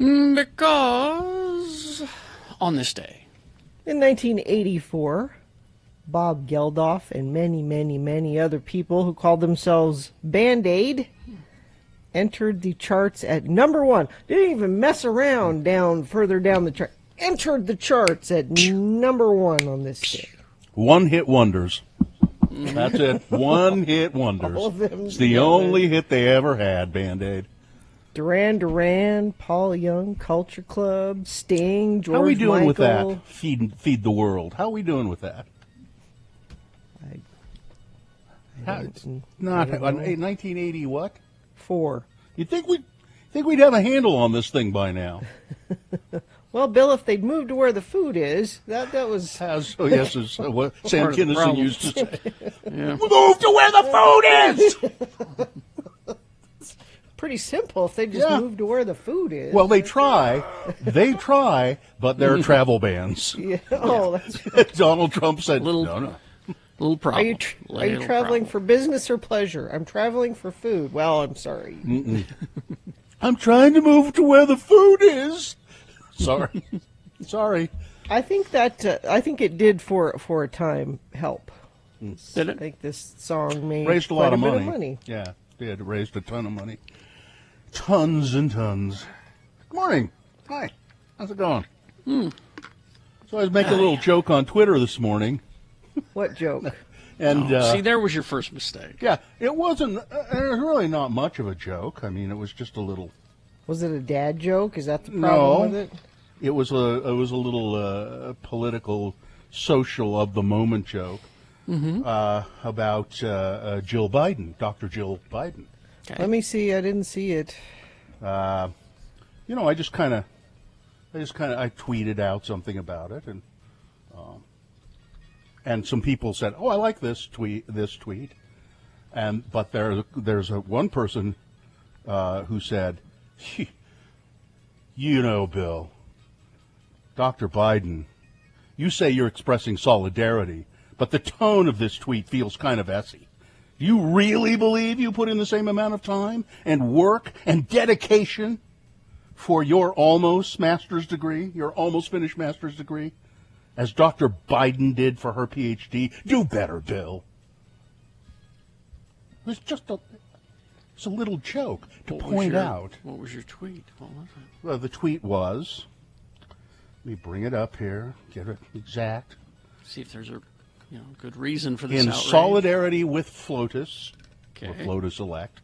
Because on this day, In 1984, Bob Geldof and many, many, many other people who called themselves Band-Aid entered the charts at number one. Didn't even mess around further down the chart. Entered the charts at number one on this day. One-hit wonders. That's it. One-hit wonders. All of them It's the together. only hit they ever had, Band-Aid. Duran Duran, Paul Young, Culture Club, Sting, George How are we doing with Michael. that? Feed the world. How are we doing with that? Not 1980 what? 4. You'd think we'd have a handle on this thing by now. Well, Bill, if they'd moved to where the food is, that was... Oh, yes, is what Sam Part of the Kinison problem. used to say. yeah. Move to where the food is! pretty simple if they just Yeah. moved to where the food is. Well, they try, but there are travel bans. Yeah. Oh, that's right. Donald Trump said, Little- no. Little Are problem. you traveling for business or pleasure? I'm traveling for food. Well, I'm sorry. I'm trying to move to where the food is. Sorry. I think it did for a time help. Did I it? think this song made Raised a quite lot of bit money. of money. Yeah, it raised a ton of money. Tons and tons. Good morning. Hi. How's it going? So I was making a little joke on Twitter this morning. What joke? And See, there was your first mistake. yeah, it wasn't. It was really not much of a joke. I mean, it was just a little. Was it a dad joke? Is that the No. problem with it? It was a little political, social of the moment joke about Jill Biden, Dr. Jill Biden. Let me see. I didn't see it. I tweeted out something about it, and some people said, "Oh, I like this tweet," but there's one person who said, "You know, Bill, Dr. Biden, you say you're expressing solidarity, but the tone of this tweet feels kind of essy. Do you really believe you put in the same amount of time and work and dedication for your almost master's degree, your almost finished master's degree, as Dr. Biden did for her PhD? Do better, Bill." It was just a little joke to point out. What was your tweet? What was it? Well, the tweet was, let me bring it up here, get it exact. See if there's a good reason for this In outrage. solidarity with FLOTUS, or Okay. FLOTUS elect,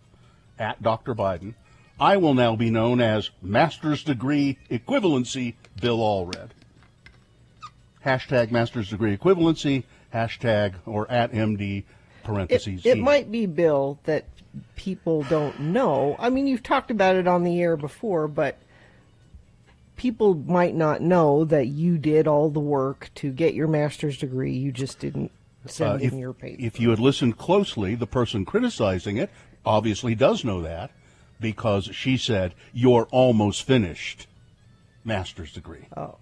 at Dr. Biden, I will now be known as Master's Degree Equivalency Bill Allred. Hashtag Master's Degree Equivalency, hashtag or at MD parentheses. It E. might be, Bill, that people don't know. I mean, you've talked about it on the air before, but people might not know that you did all the work to get your master's degree. You just didn't send in your paper. If you had listened closely, the person criticizing it obviously does know that, because she said, "You're almost finished master's degree." Oh.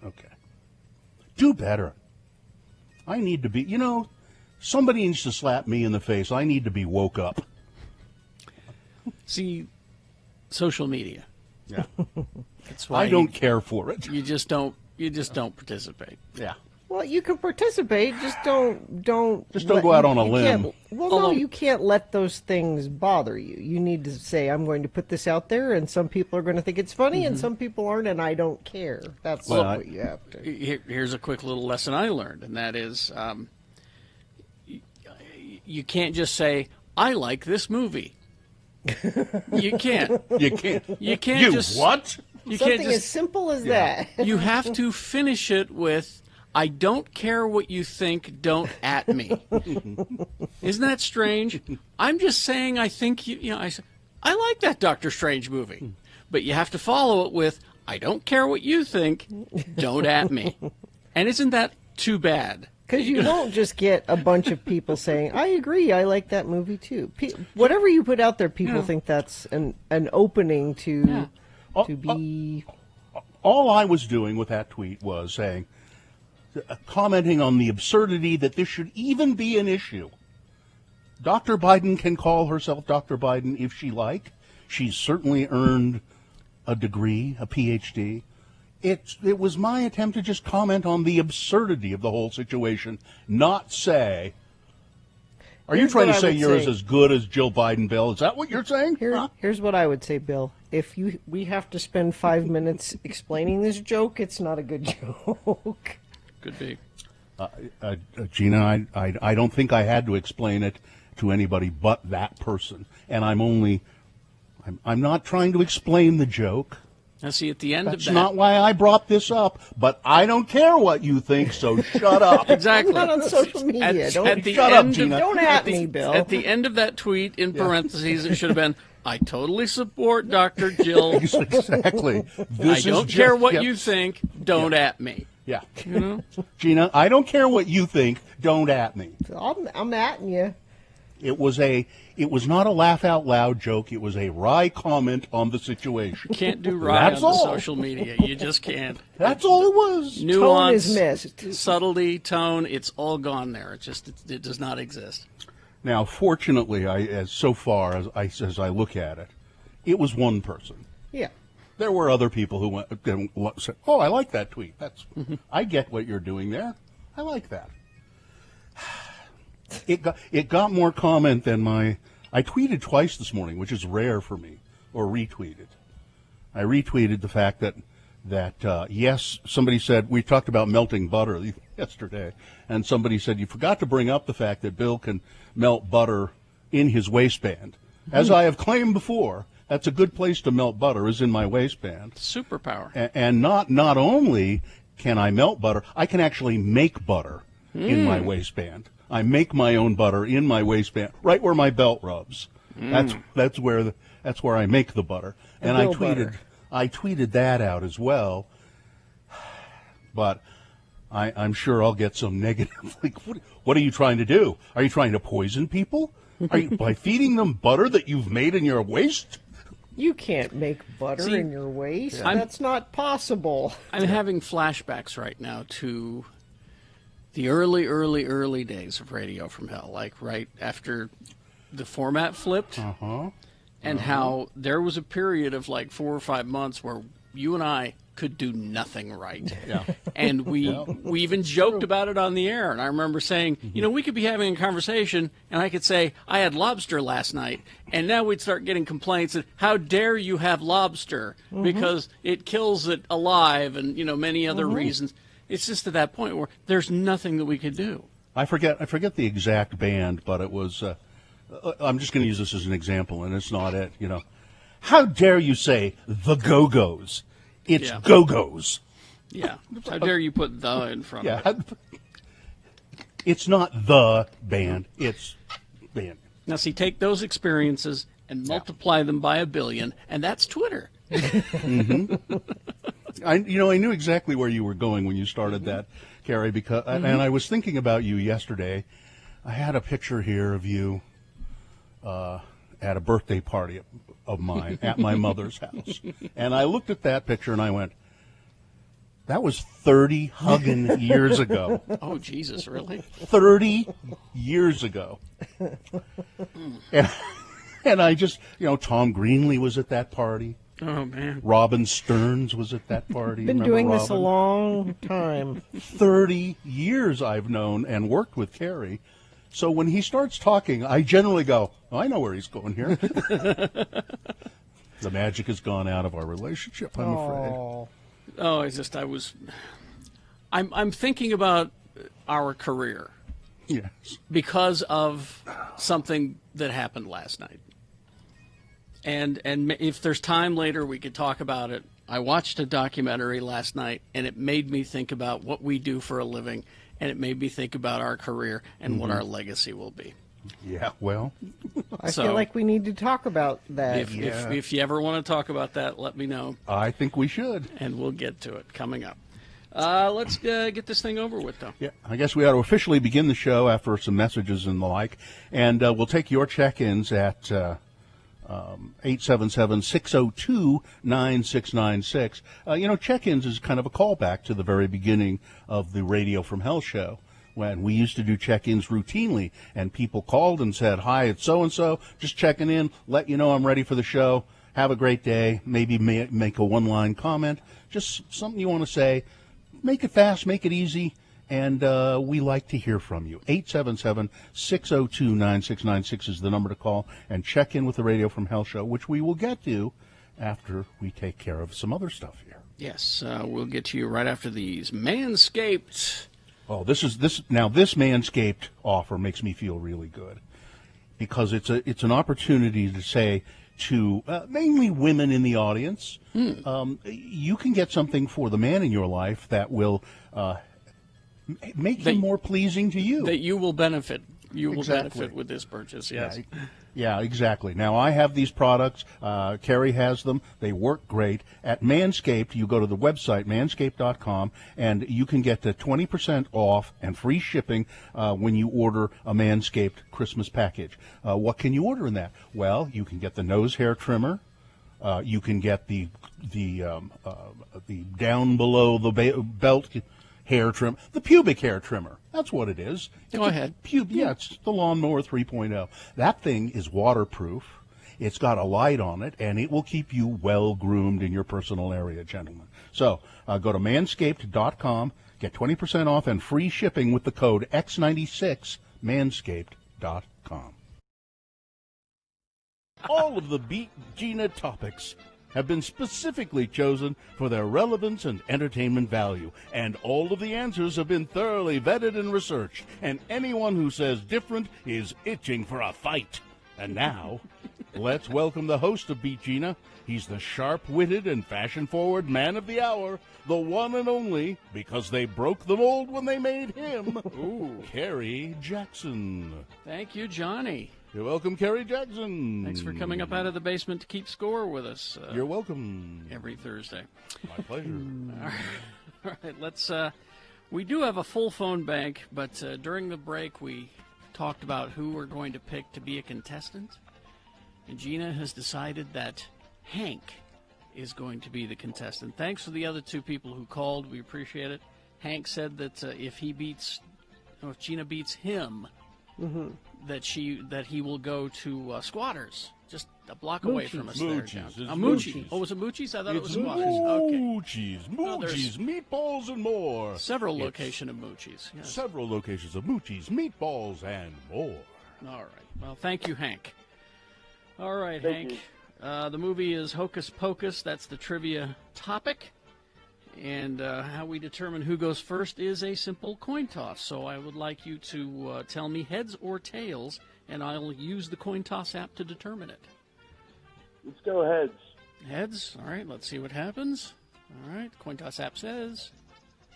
Okay. Do better. I need to be, somebody needs to slap me in the face. I need to be woke up. See, social media. Yeah. That's why I don't care for it. You just don't participate. Yeah. Well, you can participate, just don't go out on a limb. Although- You can't let those things bother you. You need to say, I'm going to put this out there, and some people are going to think it's funny, and some people aren't, and I don't care. That's what you have to. Here's a quick little lesson I learned, and that is, you can't just say, "I like this movie." You can't. You can't. You can't You just what? You Something can't as just. simple as that. You have to finish it with, "I don't care what you think. Don't at me." Isn't that strange? I'm just saying I think I like that Doctor Strange movie, but you have to follow it with, "I don't care what you think. Don't at me." And isn't that too bad? Because you won't just get a bunch of people saying, I agree, I like that movie too. Whatever you put out there, people think that's an opening to be... All I was doing with that tweet was saying, commenting on the absurdity that this should even be an issue. Dr. Biden can call herself Dr. Biden if she like. She's certainly earned a degree, a PhD. It was my attempt to just comment on the absurdity of the whole situation, not say, are you Here's trying what to I say would you're say. as good as Jill Biden, Bill? Is that what you're saying? Huh? Here's what I would say, Bill. If we have to spend 5 minutes explaining this joke, it's not a good joke. Could be. Gina, I don't think I had to explain it to anybody but that person. And I'm not trying to explain the joke. Now, see, at the end That's of that, not why I brought this up, but I don't care what you think, so shut up. exactly. I'm not on social media. At the Shut up, end Gina. Don't at me, Bill. At the end of that tweet, in parentheses, it should have been, I totally support Dr. Jill. Exactly. I don't care what you think. Don't at me. Yeah. You know? Gina, I don't care what you think. Don't at me. I'm atting you. It was not a laugh out loud joke. It was a wry comment on the situation. Can't do right That's on all. social media. You just can't. That's all it was. Tone Nuance, is missed. subtlety, tone, it's all gone there. It does not exist. Now, fortunately, as I look at it, it was one person. Yeah. There were other people who went and said, "Oh, I like that tweet. I get what you're doing there. I like that." It got more comment than I tweeted twice this morning, which is rare for me, or retweeted. I retweeted the fact that yes, somebody said we talked about melting butter yesterday, and somebody said you forgot to bring up the fact that Bill can melt butter in his waistband. As I have claimed before, that's a good place to melt butter, is in my waistband. Superpower. And not only can I melt butter, I can actually make butter in my waistband. I make my own butter in my waistband, right where my belt rubs. That's where I make the butter. And Bill butter. I tweeted that out as well. But I'm sure I'll get some negative. Like, what are you trying to do? Are you trying to poison people? Are you by feeding them butter that you've made in your waist? You can't make butter See, in your waist. I'm- That's not possible. I'm having flashbacks right now to the early days of Radio from Hell, like right after the format flipped, and how there was a period of like 4 or 5 months where you and I could do nothing right. Yeah. And we even joked about it on the air. And I remember saying, you know, we could be having a conversation, and I could say, I had lobster last night. And now we'd start getting complaints that, how dare you have lobster? Because it kills it alive, and, you know, many other reasons. It's just to that point where there's nothing that we could do. I forget the exact band, but it was. I'm just going to use this as an example, and it's not it. You know, how dare you say the Go-Go's? It's Yeah. Go-Go's. Yeah. How dare you put the in front of it? Yeah, it's not the band. It's band. Now, see, take those experiences and multiply them by 1 billion, and that's Twitter. I knew exactly where you were going when you started that, Carrie, because and I was thinking about you yesterday. I had a picture here of you at a birthday party of mine at my mother's house, and I looked at that picture and I went, "That was 30 hugging years ago." Oh, Jesus, really? 30 years ago. And I just, Tom Greenlee was at that party. Oh, man. Robin Stearns was at that party. Been Remember doing this a Robin? long time. 30 years I've known and worked with Carrie. So when he starts talking, I generally go, oh, I know where he's going here. The magic has gone out of our relationship, I'm afraid. Oh, Oh, I'm thinking about our career Yes. because of something that happened last night. And if there's time later, we could talk about it. I watched a documentary last night, and it made me think about what we do for a living, and it made me think about our career and what our legacy will be. Yeah, well, I So- feel like we need to talk about that. If you ever want to talk about that, let me know, I think we should. and we'll get to it coming up. Let's get this thing over with, though. Yeah, I guess we ought to officially begin the show after some messages and the like. And we'll take your check-ins at 877-602-9696. Check-ins is kind of a callback to the very beginning of the Radio from Hell show, when we used to do check-ins routinely, and people called and said, "Hi, it's so-and-so, just checking in, let you know I'm ready for the show. Have a great day." Maybe make a one-line comment, just something you want to say. Make it fast, make it easy, and we like to hear from you. 877-602-9696 is the number to call, and check in with the Radio from Hell show, which we will get to after we take care of some other stuff here. Yes, we'll get to you right after these. Manscaped. Oh, this Manscaped offer makes me feel really good, because it's an opportunity to say to mainly women in the audience, you can get something for the man in your life that will make him more pleasing to you. That you will benefit. You will Exactly. benefit with this purchase, yes. Yeah, exactly. Now, I have these products. Carrie has them. They work great. At Manscaped, you go to the website, manscaped.com, and you can get the 20% off and free shipping when you order a Manscaped Christmas package. What can you order in that? Well, you can get the nose hair trimmer. You can get the down below the belt hair trim, the pubic hair trimmer. That's what it is. Go ahead. It's the Lawnmower 3.0. That thing is waterproof. It's got a light on it, and it will keep you well groomed in your personal area, gentlemen. So go to manscaped.com, get 20% off and free shipping with the code X96, manscaped.com. All of the Beat Gina topics have been specifically chosen for their relevance and entertainment value, and all of the answers have been thoroughly vetted and researched, and anyone who says different is itching for a fight. And now, let's welcome the host of Beat Gina. He's the sharp-witted and fashion-forward man of the hour, the one and only, because they broke the mold when they made him, Kerry Jackson. Thank you, Johnny. You're welcome, Kerry Jackson. Thanks for coming up out of the basement to keep score with us. You're welcome. Every Thursday. My pleasure. All right, let's. We do have a full phone bank, but during the break we talked about who we're going to pick to be a contestant, and Gina has decided that Hank is going to be the contestant. Thanks for the other two people who called. We appreciate it. Hank said that if Gina beats him, that he will go to Squatters, just a block away from us. Moochie's. There, It's Moochie. Moochie's. Oh, was it Moochie's? I thought it was It's Squatters. Okay. Moochie's, meatballs, and more. Several locations of Moochie's. Yes. Several locations of Moochie's, meatballs, and more. All right. Well, thank you, Hank. All right, Thank Hank. The movie is Hocus Pocus. That's the trivia topic. And how we determine who goes first is a simple coin toss. So I would like you to tell me heads or tails, and I'll use the coin toss app to determine it. Let's go heads. Heads. All right, let's see what happens. All right, coin toss app says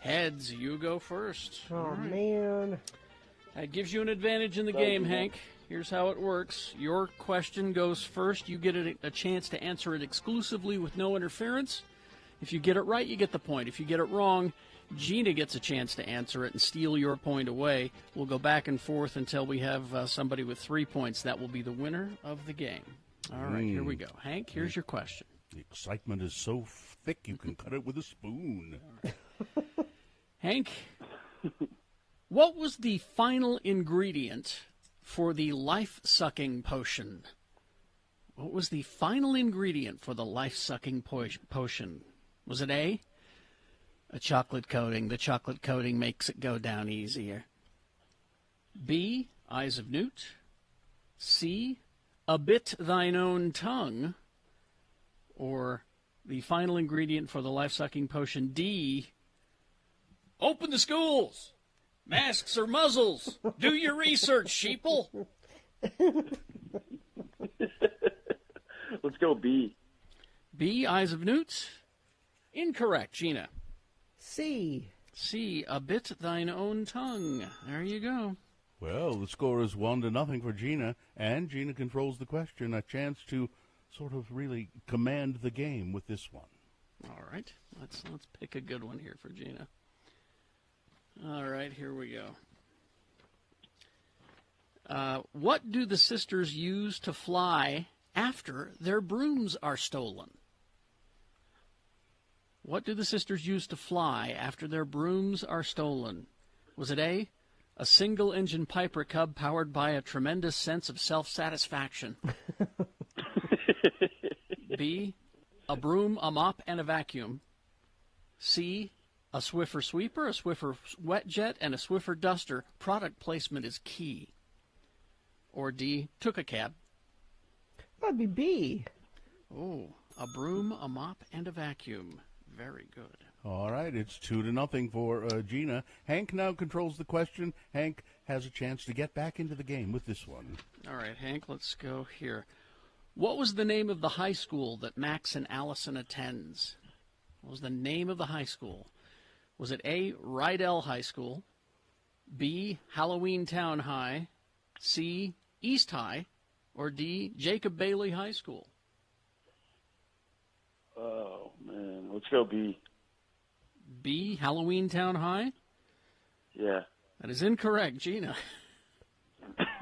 heads. You go first. Oh, All right. man. That gives you an advantage in the game, Hank. Here's how it works. Your question goes first. You get a chance to answer it exclusively with no interference. If you get it right, you get the point. If you get it wrong, Gina gets a chance to answer it and steal your point away. We'll go back and forth until we have somebody with 3 points. That will be the winner of the game. All right, here we go. Hank, here's your question. The excitement is so thick you can cut it with a spoon. Hank, what was the final ingredient for the life-sucking potion? What was the final ingredient for the life-sucking potion? Was it A, chocolate coating? The chocolate coating makes it go down easier. B, eyes of newt. C, a bit thine own tongue. Or the final ingredient for the life-sucking potion, D, open the schools. Masks or muzzles. Do your research, sheeple. Let's go B. B, eyes of newt. Incorrect, Gina. C. C, a bit thine own tongue. There you go. Well, the score is 1-0 for Gina, and Gina controls the question. A chance to sort of really command the game with this one. All right, let's pick a good one here for Gina. All right, here we go. What do the sisters use to fly after their brooms are stolen? What do the sisters use to fly after their brooms are stolen? Was it A, A single-engine Piper Cub powered by a tremendous sense of self-satisfaction. B, a broom, a mop, and a vacuum. C, a Swiffer sweeper, a Swiffer wet jet, and a Swiffer duster. Product placement is key. Or D, took a cab. That'd be B. Oh, a broom, a mop, and a vacuum. Very good. All right, it's 2-0 for Gina. Hank now controls the question. Hank has a chance to get back into the game with this one. All right, Hank, let's go here. What was the name of the high school that Max and Allison attends? What was the name of the high school? Was it A, Rydell High School, B, Halloween Town High, C, East High, or D, Jacob Bailey High School? Oh, man. Let's go B. B, Halloween Town High? Yeah. That is incorrect, Gina.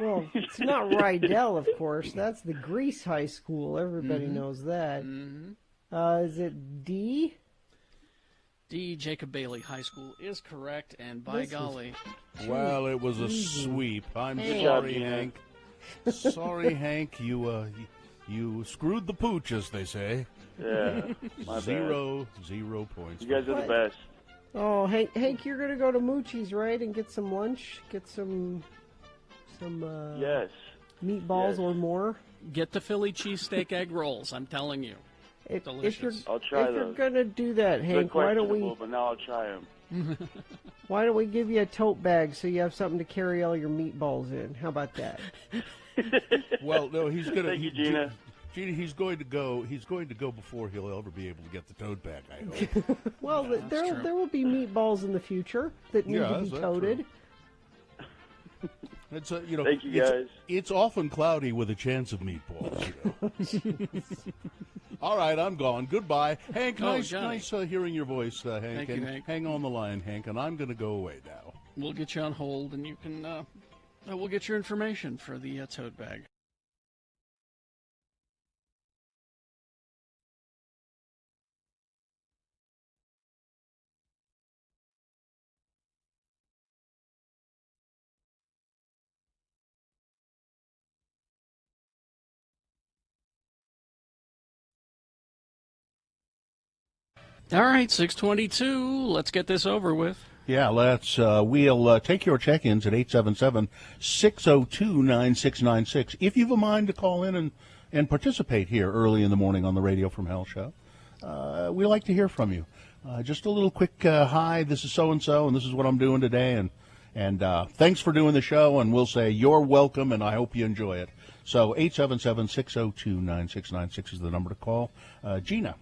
Well, it's not Rydell, of course. That's the Grease High School. Everybody knows that. Is it D? D, Jacob Bailey High School is correct, and by golly. Well, it was a sweep. I'm Hey. sorry, Good job, Hank. Sorry, Hank. You screwed the pooch, as they say. Yeah. My bad. Zero points. You guys are the best. Oh, Hank, you're going to go to Moochie's, right, and get some lunch? Get some Yes. meatballs Yes. or more? Get the Philly cheesesteak egg rolls, I'm telling you. If Delicious. you're I'll try if you're those. going to do that, Good Hank, why don't questionable, but now I'll try them. we give you a tote bag so you have something to carry all your meatballs in? How about that? Well, no, he's gonna. Thank you, Gina. Gina, he's going to go. He's going to go before he'll ever be able to get the tote bag. I hope. Well, true. there will be meatballs in the future that need Yeah, to be that's toted. It's Thank you, guys. It's often cloudy with a chance of meatballs. You know. All right, I'm gone. Goodbye, Hank. Oh, nice Johnny. hearing your voice, Hank. Thank you, and Hank. hang on the line, Hank. And I'm going to go away now. We'll get you on hold, and you can. We'll get your information for the tote bag. All right, 6:22. Let's get this over with. Yeah, let's. We'll take your check-ins at 877-602-9696. If you've a mind to call in and participate here early in the morning on the Radio from Hell show, we like to hear from you. Just a little quick hi. This is so and so, and this is what I'm doing today, and thanks for doing the show. And we'll say you're welcome, and I hope you enjoy it. So 877-602-9696 is the number to call. Gina.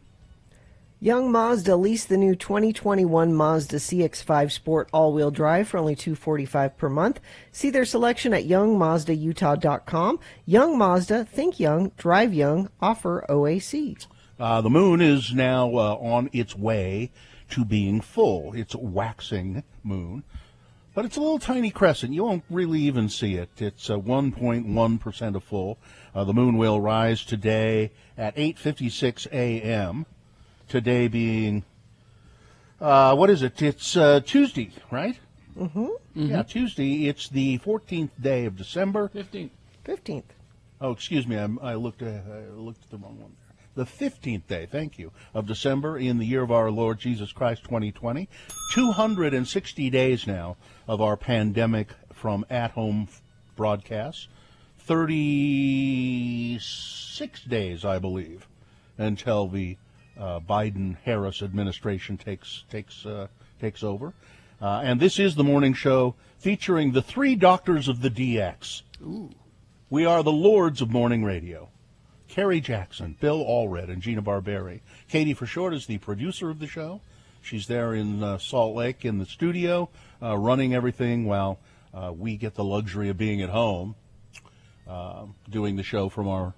Young Mazda leased the new 2021 Mazda CX-5 Sport all-wheel drive for only $245 per month. See their selection at youngmazdautah.com. Young Mazda, think young, drive young, offer OAC. The moon is now on its way to being full. It's a waxing moon, but it's a little tiny crescent. You won't really even see it. It's 1.1% of full. The moon will rise today at 8:56 a.m., today being, what is it? It's Tuesday, right? Mm-hmm. Yeah, Tuesday. It's the 14th day of December. 15th. Oh, excuse me. I looked at the wrong one there. The 15th day, thank you, of December in the year of our Lord Jesus Christ, 2020. 260 days now of our pandemic from at-home broadcasts. 36 days, I believe, until the Biden-Harris administration takes over. And this is the morning show featuring the three doctors of the DX. Ooh. We are the lords of morning radio. Kerry Jackson, Bill Allred, and Gina Barberi. Katie, for short, is the producer of the show. She's there in Salt Lake in the studio, running everything while we get the luxury of being at home, doing the show from our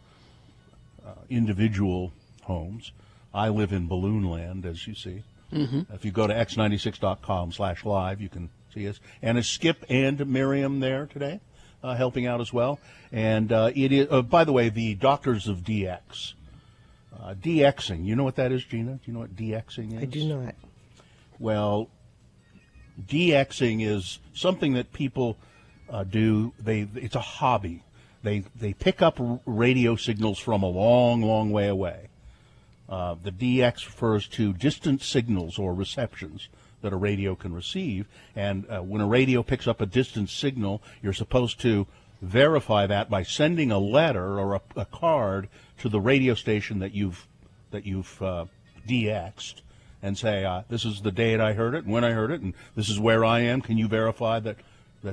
individual homes. I live in Balloon Land, as you see. Mm-hmm. If you go to x96.com/live, you can see us. And is Skip and Miriam there today, helping out as well? And it is, by the way, the Doctors of DX. DXing, you know what that is, Gina? Do you know what DXing is? I do not. Well, DXing is something that people It's a hobby. They pick up radio signals from a long, long way away. The DX refers to distant signals or receptions that a radio can receive, and when a radio picks up a distant signal, you're supposed to verify that by sending a letter or a card to the radio station that you've DX'd, and say, this is the date I heard it and when I heard it, and this is where I am. Can you verify that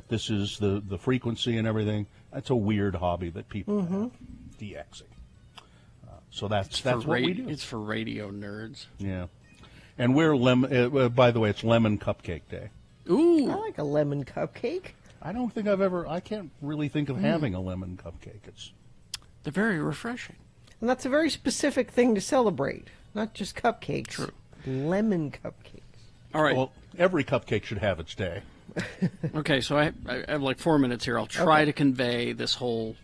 this is the frequency and everything? That's a weird hobby that people have, DXing. So that's what we do. It's for radio nerds. Yeah. And we're by the way, it's Lemon Cupcake Day. Ooh. I like a lemon cupcake. I can't really think of having a lemon cupcake. They're very refreshing. And that's a very specific thing to celebrate, not just cupcakes. True. Lemon cupcakes. All right. Well, every cupcake should have its day. Okay, so I have like 4 minutes here. I'll try to convey this whole,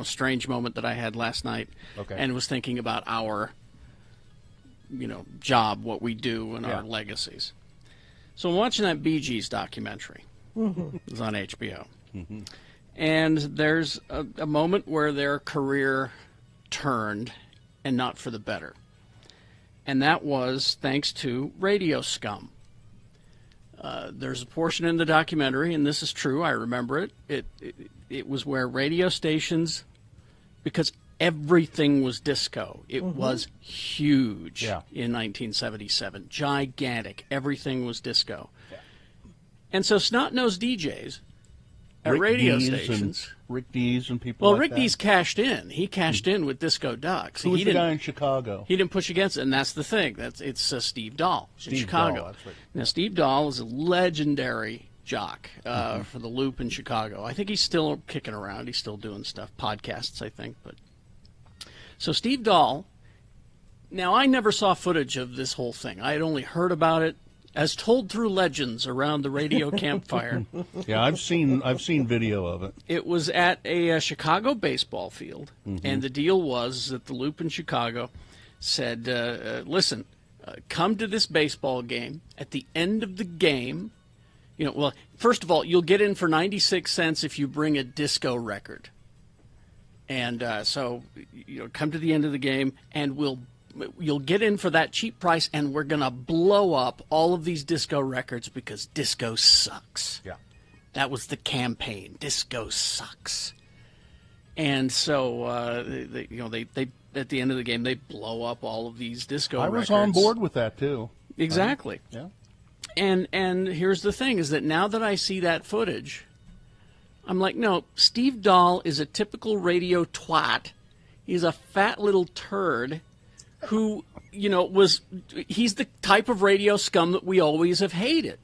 strange moment that I had last night. Okay. And was thinking about our, job, what we do, and our Yeah. legacies. So I'm watching that Bee Gees documentary. It's on HBO. And there's a moment where their career turned, and not for the better. And that was thanks to radio scum. There's a portion in the documentary, and this is true, I remember it. It was where radio stations, because everything was disco. It was huge in 1977. Gigantic. Everything was disco. Yeah. And so snot-nosed DJs at radio stations. Rick Dees and people Well, like Rick that. Dees cashed in. He cashed in with Disco Ducks. Who was He the didn't- guy in Chicago? He didn't push against it, and that's the thing. It's Steve Dahl in Chicago. Dahl, that's right. Now, Steve Dahl is a legendary jock for the Loop in Chicago. I think he's still kicking around. He's still doing stuff, podcasts, I think. But so Steve Dahl. Now, I never saw footage of this whole thing. I had only heard about it as told through legends around the radio campfire. Yeah, I've seen video of it. It was at a Chicago baseball field, and the deal was that the Loop in Chicago said, listen, come to this baseball game. At the end of the game, first of all, you'll get in for 96 cents if you bring a disco record. And so, come to the end of the game, and you'll get in for that cheap price, and we're going to blow up all of these disco records because disco sucks. Yeah. That was the campaign. Disco sucks. And so, they at the end of the game, they blow up all of these disco records. I was on board with that, too. Exactly. Yeah. And here's the thing, is that now that I see that footage, I'm like, no, Steve Dahl is a typical radio twat. He's a fat little turd who, he's the type of radio scum that we always have hated.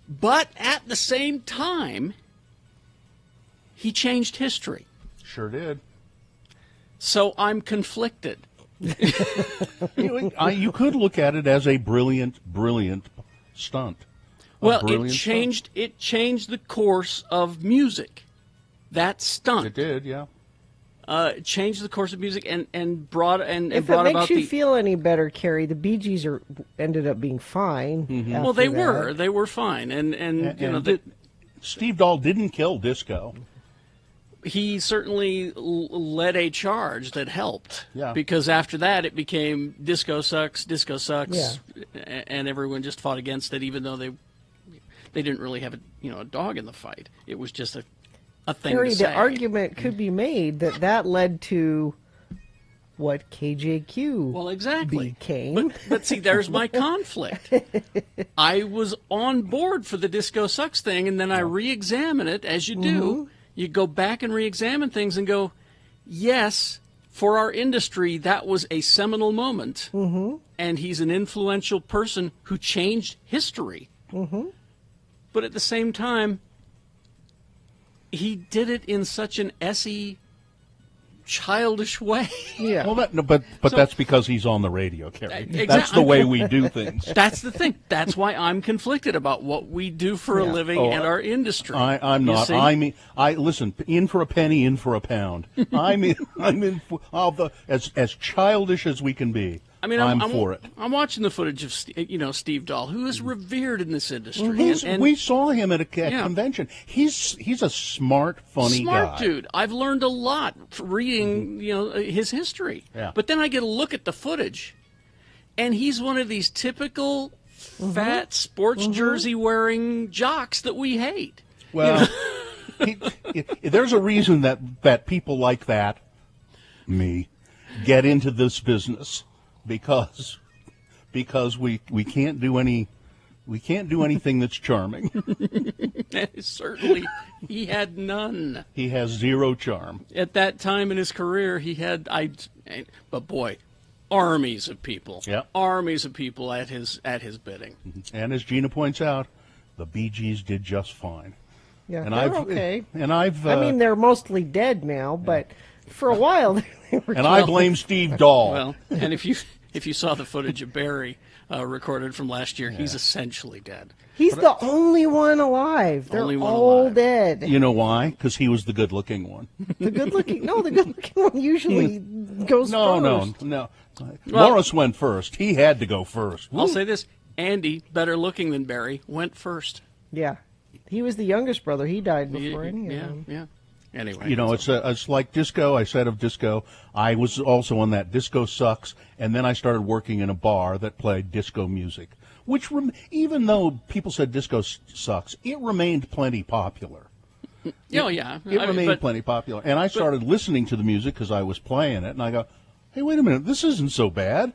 But at the same time, he changed history. Sure did. So I'm conflicted. You could look at it as a brilliant stunt. Well, it changed the course of music. That stunt. It did, yeah. It changed the course of music and brought If brought it about makes you feel any better, Carrie, the Bee Gees ended up being fine. Well, they were fine, and Steve Dahl didn't kill disco. he certainly led a charge that helped. Yeah. Because after that, it became disco sucks, Yeah. and everyone just fought against it, even though they didn't really have a dog in the fight. It was just a thing Harry, to say. the argument could be made that led to what KJQ Well, exactly. became. But see, there's my conflict. I was on board for the disco sucks thing, and then I re-examine it, as you do. You go back and re-examine things and go, yes, for our industry, that was a seminal moment. And he's an influential person who changed history. But at the same time, he did it in such an essy, childish way. Yeah. Well, but that's because he's on the radio, Kerry. Exactly. That's the way we do things. That's the thing. That's why I'm conflicted about what we do for a living and our industry. I'm You not. see? I mean, listen. In for a penny, in for a pound. I'm in for as childish as we can be. I mean, I'm for it. I'm watching the footage of Steve Dahl, who is revered in this industry. We saw him at a convention. He's a smart, funny smart guy. dude. I've learned a lot reading his history. Yeah. But then I get a look at the footage, and he's one of these typical fat sports jersey wearing jocks that we hate. Well, there's a reason that people like that, me, get into this business because we can't do anything that's charming. Certainly, he had none. He has zero charm. At that time in his career, he had but boy, armies of people. Yeah. Armies of people at his bidding. And as Gina points out, the Bee Gees did just fine. Yeah, And they're okay. And I've. I mean, they're mostly dead now, but for a while they were. And I blame Steve Dahl. Well, and if you saw the footage of Barry recorded from last year, he's essentially dead. He's the only one alive. They're Only one all alive. dead. You know why? Because he was the good-looking one. The good-looking one usually goes first. No. Morris went first. He had to go first. I'll say this: Andy, better looking than Barry, went first. Yeah, he was the youngest brother. He died before any of them. Yeah. Anyway, You know, it's like disco. I said of disco, I was also on that Disco Sucks, and then I started working in a bar that played disco music, which, even though people said disco sucks, it remained plenty popular. yeah. It remained plenty popular. And I started listening to the music because I was playing it, and I go, hey, wait a minute, this isn't so bad.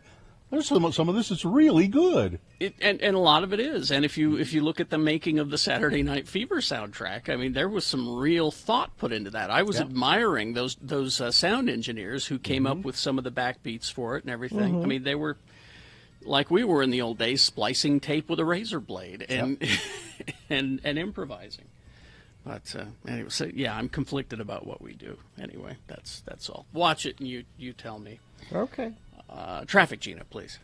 There's some of this that's really good. And a lot of it is. And if you look at the making of the Saturday Night Fever soundtrack, I mean, there was some real thought put into that. I was admiring those sound engineers who came up with some of the backbeats for it and everything. I mean, they were like we were in the old days, splicing tape with a razor blade and and improvising. But anyway, so yeah, I'm conflicted about what we do. Anyway, that's all. Watch it and you tell me. Okay. Traffic, Gina, please.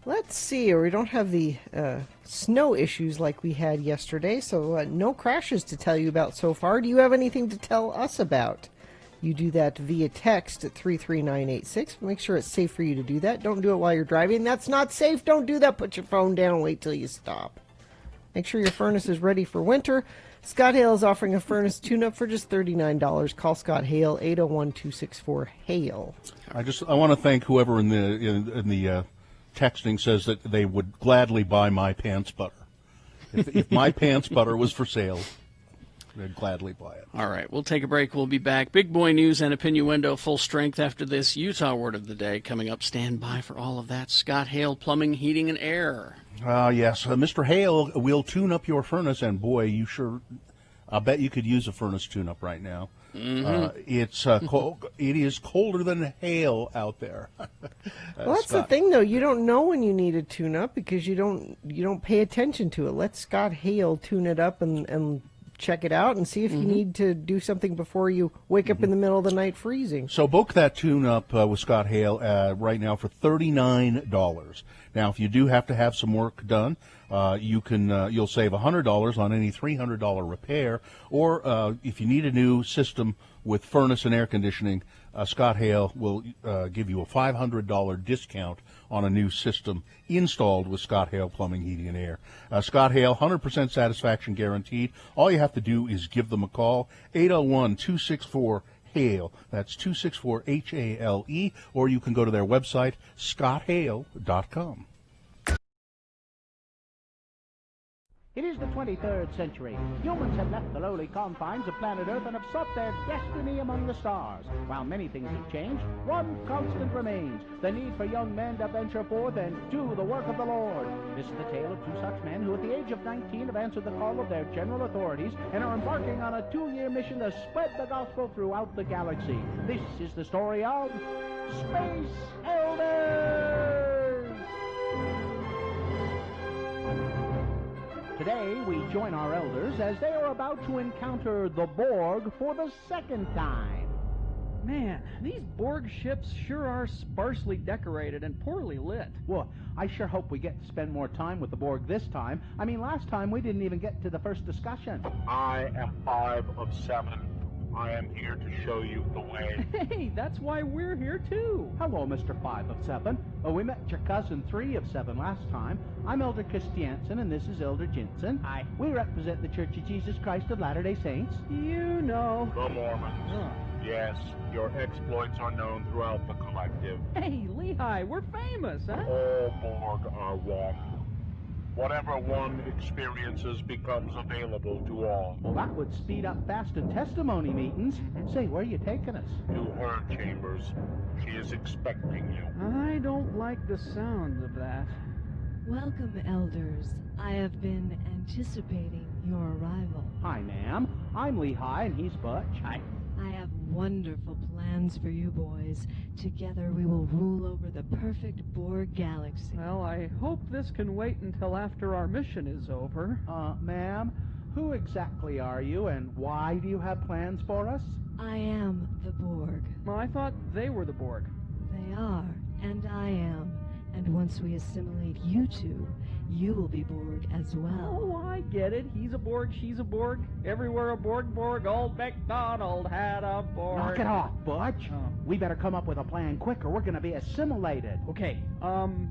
Let's see. We don't have the snow issues like we had yesterday, so no crashes to tell you about so far. Do you have anything to tell us about? You do that via text at 33986. Make sure it's safe for you to do that. Don't do it while you're driving. That's not safe. Don't do that. Put your phone down and wait till you stop. Make sure your furnace is ready for winter. Scott Hale is offering a furnace tune-up for just $39. Call Scott Hale, 801-264-HALE. I want to thank whoever in the texting says that they would gladly buy my pants butter. If my pants butter was for sale, they'd gladly buy it. All right, we'll take a break. We'll be back. Big boy news and opinionuendo full strength after this Utah word of the day coming up. Stand by for all of that. Scott Hale, Plumbing, Heating, and Air. Yes, Mr. Hale will tune up your furnace, and boy, I bet you could use a furnace tune-up right now. It's it is colder than hail out there. Well, that's the thing, though. You don't know when you need a tune-up because you don't pay attention to it. Let Scott Hale tune it up and check it out and see if you need to do something before you wake up in the middle of the night freezing. So book that tune-up with Scott Hale right now for $39. Now, if you do have to have some work done, you'll save $100 on any $300 repair, or if you need a new system with furnace and air conditioning, Scott Hale will give you a $500 discount on a new system installed with Scott Hale Plumbing, Heating, and Air. Scott Hale, 100% satisfaction guaranteed. All you have to do is give them a call, 801-264-HALE. That's 264-HALE, or you can go to their website, scotthale.com. It is the 23rd century. Humans have left the lowly confines of planet Earth and have sought their destiny among the stars. While many things have changed, one constant remains: the need for young men to venture forth and do the work of the Lord. This is the tale of two such men who at the age of 19 have answered the call of their general authorities and are embarking on a 2-year mission to spread the gospel throughout the galaxy. This is the story of Space Elders! Today, we join our elders as they are about to encounter the Borg for the second time. Man, these Borg ships sure are sparsely decorated and poorly lit. Well, I sure hope we get to spend more time with the Borg this time. I mean, last time we didn't even get to the first discussion. I am 5 of 7. I am here to show you the way. Hey, that's why we're here too. Hello, Mr. 5 of 7. We met your cousin 3 of 7 last time. I'm Elder Christiansen, and this is Elder Jensen. Hi. We represent the Church of Jesus Christ of Latter-day Saints. You know. The Mormons. Yes, your exploits are known throughout the collective. Hey, Lehigh, we're famous, huh? All Borg are one. Whatever one experiences becomes available to all. Well, that would speed up faster testimony meetings. Say, where are you taking us? To her chambers. She is expecting you. I don't like the sound of that. Welcome, elders. I have been anticipating your arrival. Hi, ma'am. I'm Lehigh, and he's Butch. Hi. I have wonderful plans for you boys. Together we will rule over the perfect Borg galaxy. Well, I hope this can wait until after our mission is over. Ma'am, who exactly are you, and why do you have plans for us? I am the Borg. Well, I thought they were the Borg. They are, and I am. And once we assimilate you two, you will be Borg as well. Oh, I get it. He's a Borg, she's a Borg. Everywhere a Borg, old MacDonald had a Borg. Knock it off, Butch. We better come up with a plan quick or we're going to be assimilated. Okay,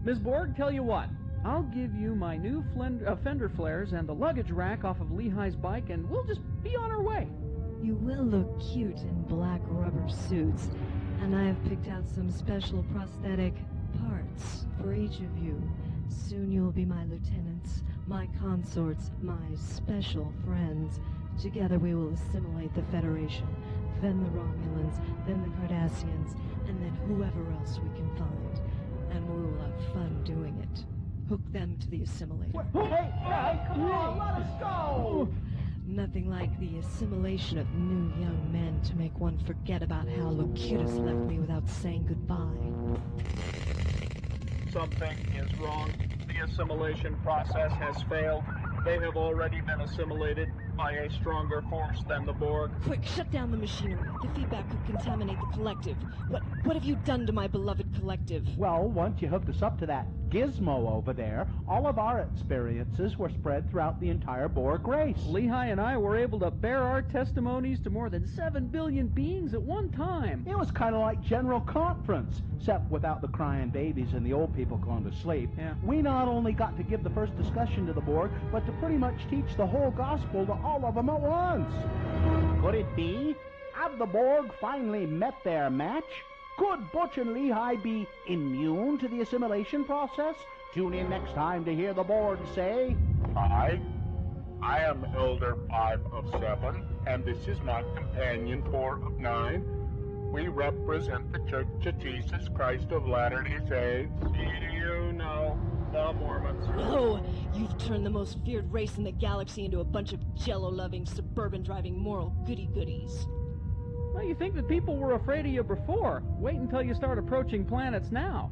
Ms. Borg, tell you what. I'll give you my new fender flares and the luggage rack off of Lehigh's bike, and we'll just be on our way. You will look cute in black rubber suits, and I have picked out some special prosthetic parts for each of you. Soon you will be my lieutenants, my consorts, my special friends. Together we will assimilate the Federation, then the Romulans, then the Cardassians, and then whoever else we can find. And we will have fun doing it. Hook them to the assimilator. Hey, come on, let us go! Nothing like the assimilation of new young men to make one forget about how Locutus left me without saying goodbye. Something is wrong. The assimilation process has failed. They have already been assimilated by a stronger force than the Borg. Quick, shut down the machinery. The feedback could contaminate the collective. What have you done to my beloved collective? Well, once you hooked us up to that gizmo over there, all of our experiences were spread throughout the entire Borg race. Lehigh and I were able to bear our testimonies to more than 7 billion beings at one time. It was kind of like General Conference, except without the crying babies and the old people going to sleep. Yeah. We not only got to give the first discussion to the Borg, but to pretty much teach the whole gospel to all of them at once. Could it be? Have the Borg finally met their match? Could Butch and Lehigh be immune to the assimilation process? Tune in next time to hear the Borg say... I am Elder 5 of 7, and this is my companion 4 of 9. We represent the Church of Jesus Christ of Latter-day Saints. You know, the Mormons. No! You've turned the most feared race in the galaxy into a bunch of jello-loving, suburban-driving moral goody-goodies. Well, you think that people were afraid of you before. Wait until you start approaching planets now.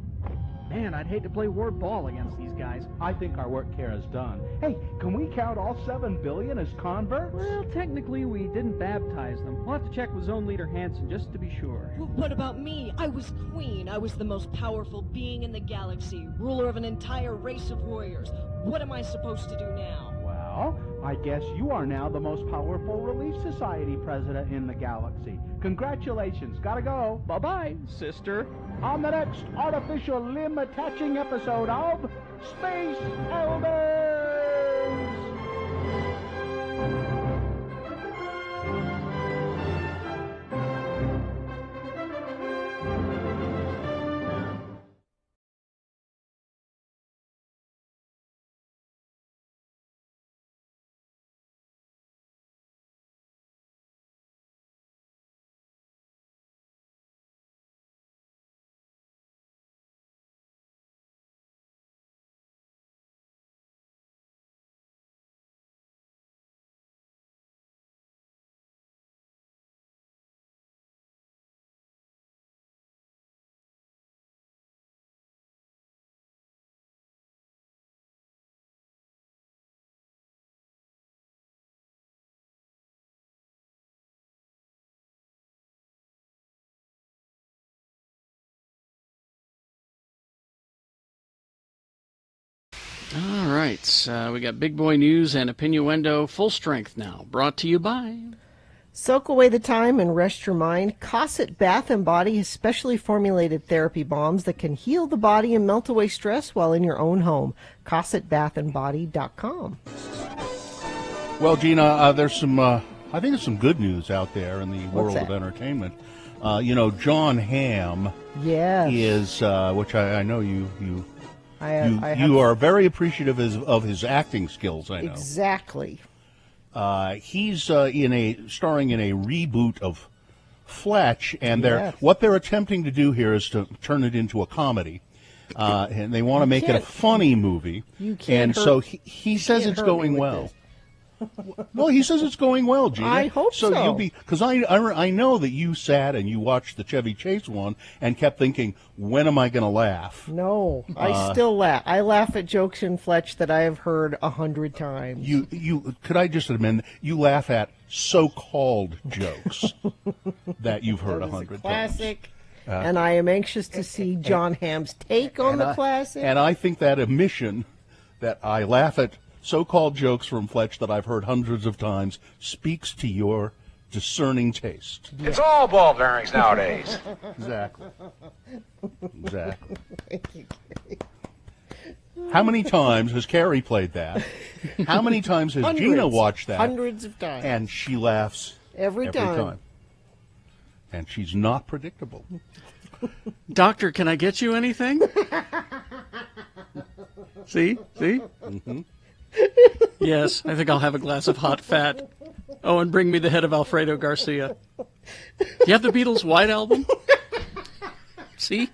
Man, I'd hate to play word ball against these guys. I think our work here is done. Hey, can we count all 7 billion as converts? Well, technically we didn't baptize them. We'll have to check with Zone Leader Hansen just to be sure. What about me? I was queen. I was the most powerful being in the galaxy, ruler of an entire race of warriors. What am I supposed to do now? Well, I guess you are now the most powerful Relief Society president in the galaxy. Congratulations. Gotta go. Bye-bye, sister. On the next artificial limb-attaching episode of Space Elders! All right, we got Big Boy News and Opinioendo full strength now, brought to you by... Soak away the time and rest your mind. Cosset Bath & Body has specially formulated therapy bombs that can heal the body and melt away stress while in your own home. CossetBathAndBody.com. Well, Gina, there's some, I think there's some good news out there in the world that? of entertainment. John Hamm Yes. is, which I know you I are very appreciative of his acting skills, I know. Exactly. He's starring in a reboot of Fletch, and Yes. what they're attempting to do here is to turn it into a comedy. And they want to make it a can't- funny movie. You can't and so hurt- he says can't it's hurt me going with well. this. Well, he says it's going well, Gina. I hope so. Because I know that you sat and you watched the Chevy Chase one and kept thinking, when am I going to laugh? No, I still laugh. I laugh at jokes in Fletch that I have heard 100 times. You could I just admit you laugh at so-called jokes that you've heard That is 100 times. classic. And I am anxious to see John Hamm's take on the classic. And I think that admission that I laugh at so-called jokes from Fletch that I've heard hundreds of times speaks to your discerning taste. It's all ball bearings nowadays. Exactly. How many times has Carrie played that? How many times has Gina watched that? Hundreds of times. And she laughs Every time. And she's not predictable. Doctor, can I get you anything? See? Mm-hmm. Yes, I think I'll have a glass of hot fat. Oh, and bring me the head of Alfredo Garcia. Do you have the Beatles' White Album? See?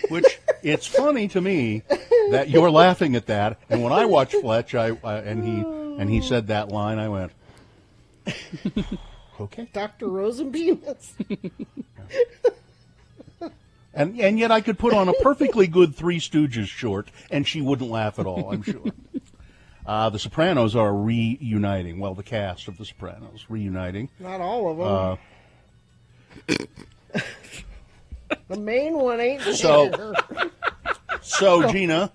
Which, it's funny to me that you're laughing at that, and when I watched Fletch, and he said that line, I went, okay. Dr. Rosenbean. And yet I could put on a perfectly good Three Stooges short, and she wouldn't laugh at all, I'm sure. The Sopranos are reuniting. Well, the cast of The Sopranos reuniting. Not all of them. The main one ain't there. So Gina.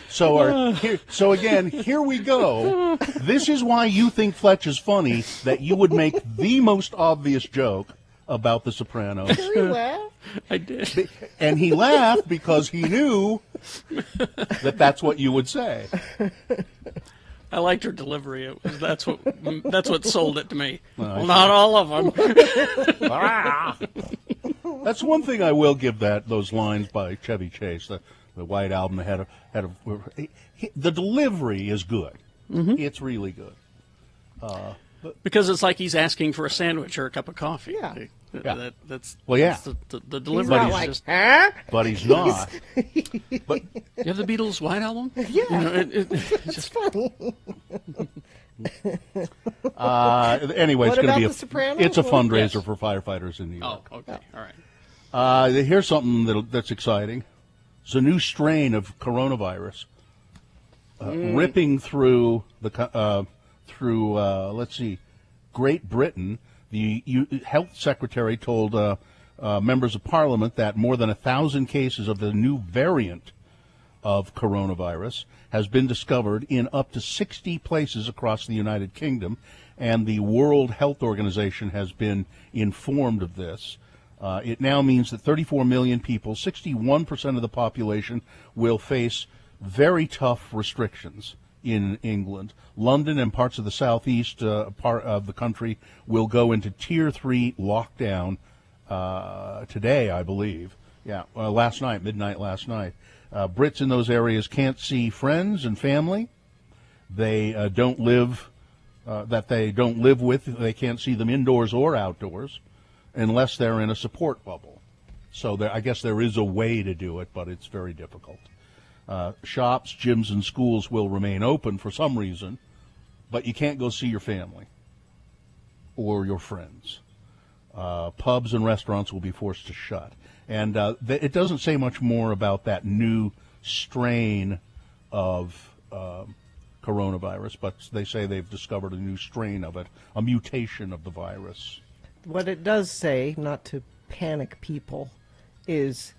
So again, here we go. This is why you think Fletch is funny, that you would make the most obvious joke about The Sopranos. Did you laugh? I did. And he laughed because he knew that that's what you would say. I liked her delivery. That's what sold it to me. Well, not all of them. That's one thing I will give those lines by Chevy Chase. The White Album had the delivery is good. Mm-hmm. It's really good. Because it's like he's asking for a sandwich or a cup of coffee. Yeah. That's the delivery. He's not like, huh? But he's not. But you have the Beatles' White Album? Yeah. It's just funny. Anyway, it's What going to about be The Sopranos? it's a fundraiser Yes. for firefighters in New York. Oh, okay. All right. Here's something that's exciting. It's a new strain of coronavirus ripping through let's see, Great Britain. The health secretary told members of parliament that more than 1,000 cases of the new variant of coronavirus has been discovered in up to 60 places across the United Kingdom, and the World Health Organization has been informed of this. It now means that 34 million people, 61% of the population, will face very tough restrictions in England. London and parts of the southeast part of the country will go into Tier 3 lockdown today, I believe. Yeah, midnight last night. Brits in those areas can't see friends and family. They don't live with. They can't see them indoors or outdoors unless they're in a support bubble. So I guess there is a way to do it, but it's very difficult. Shops, gyms, and schools will remain open for some reason, but you can't go see your family or your friends. Pubs and restaurants will be forced to shut. And it doesn't say much more about that new strain of coronavirus, but they say they've discovered a new strain of it, a mutation of the virus. What it does say, not to panic people, is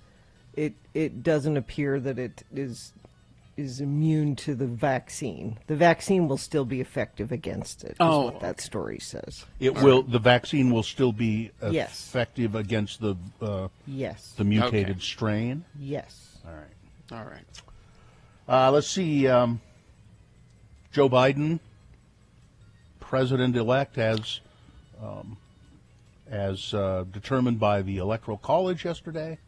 it doesn't appear that it is is immune to the vaccine. The vaccine will still be effective against it, is what that story says. It will. The vaccine will still be Yes. effective against the Yes. the mutated strain. Yes. All right. All right. Let's see. Joe Biden, president-elect, as determined by the Electoral College yesterday.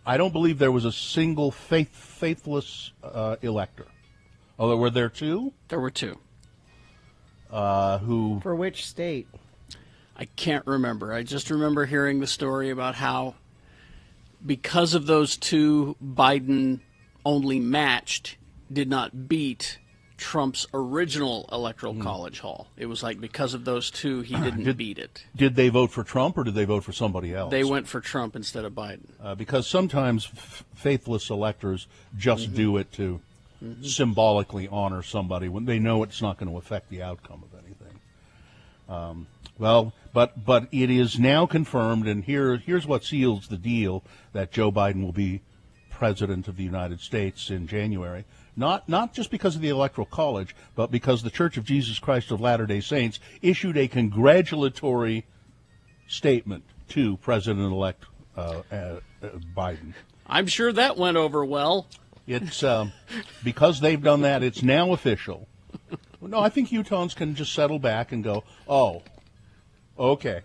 I don't believe there was a single faithless elector. Although, were there two? There were two. Who? For which state? I can't remember. I just remember hearing the story about how, because of those two, Biden only matched, did not beat Trump's original Electoral College haul. It was like because of those two, he didn't beat it. Did they vote for Trump or did they vote for somebody else? They went for Trump instead of Biden. Because sometimes faithless electors just do it to symbolically honor somebody when they know it's not going to affect the outcome of anything. But it is now confirmed, and here's what seals the deal, that Joe Biden will be president of the United States in January. Not just because of the Electoral College, but because the Church of Jesus Christ of Latter-day Saints issued a congratulatory statement to President-elect Biden. I'm sure that went over well. It's because they've done that, it's now official. No, I think Utahns can just settle back and go, oh, okay.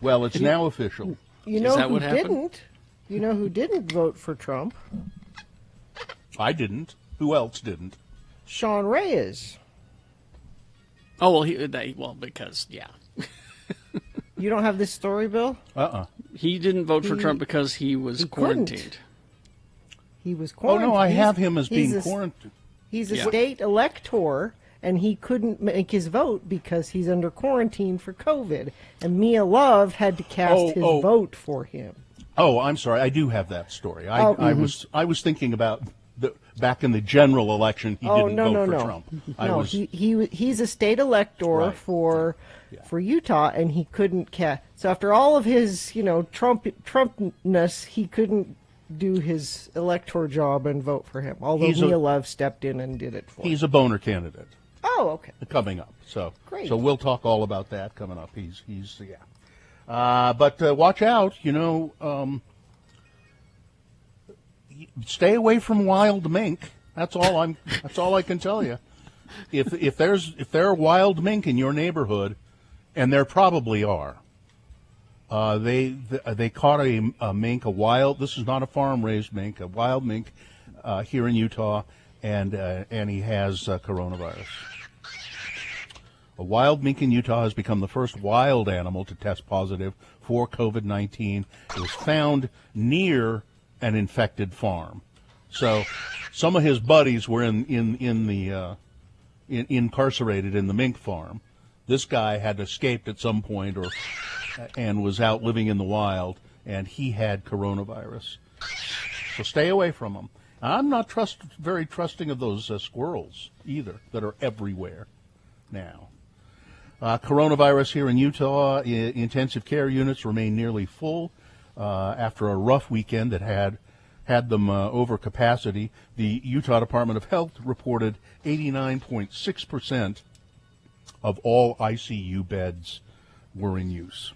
Well, it's now official. You know who didn't? You know who didn't vote for Trump? I didn't. Who else didn't? Sean Reyes. Oh, well, because, yeah. You don't have this story, Bill? He didn't vote for Trump because he was quarantined. He was quarantined. Oh, no, I have him as being quarantined. He's a state elector, and he couldn't make his vote because he's under quarantine for COVID. And Mia Love had to cast his vote for him. Oh, I'm sorry. I do have that story. I was thinking about back in the general election, he didn't vote for Trump. He's a state elector for Utah, and he couldn't cast. So after all of his, Trumpness, he couldn't do his elector job and vote for him. Although Mia Love stepped in and did it for him. He's a boner candidate. Oh, okay. Coming up. So great. So we'll talk all about that coming up. He's but watch out. Stay away from wild mink. That's all I can tell you. If there are wild mink in your neighborhood, and there probably are, they caught a mink, this is not a farm raised mink, a wild mink here in Utah, and he has coronavirus. A wild mink in Utah has become the first wild animal to test positive for COVID-19. It was found near an infected farm. So some of his buddies were incarcerated in the mink farm. This guy had escaped at some point and was out living in the wild, and he had coronavirus. So stay away from him. I'm not very trusting of those squirrels either that are everywhere now. Coronavirus here in Utah, intensive care units remain nearly full after a rough weekend that had them over capacity. The Utah Department of Health reported 89.6% of all ICU beds were in use.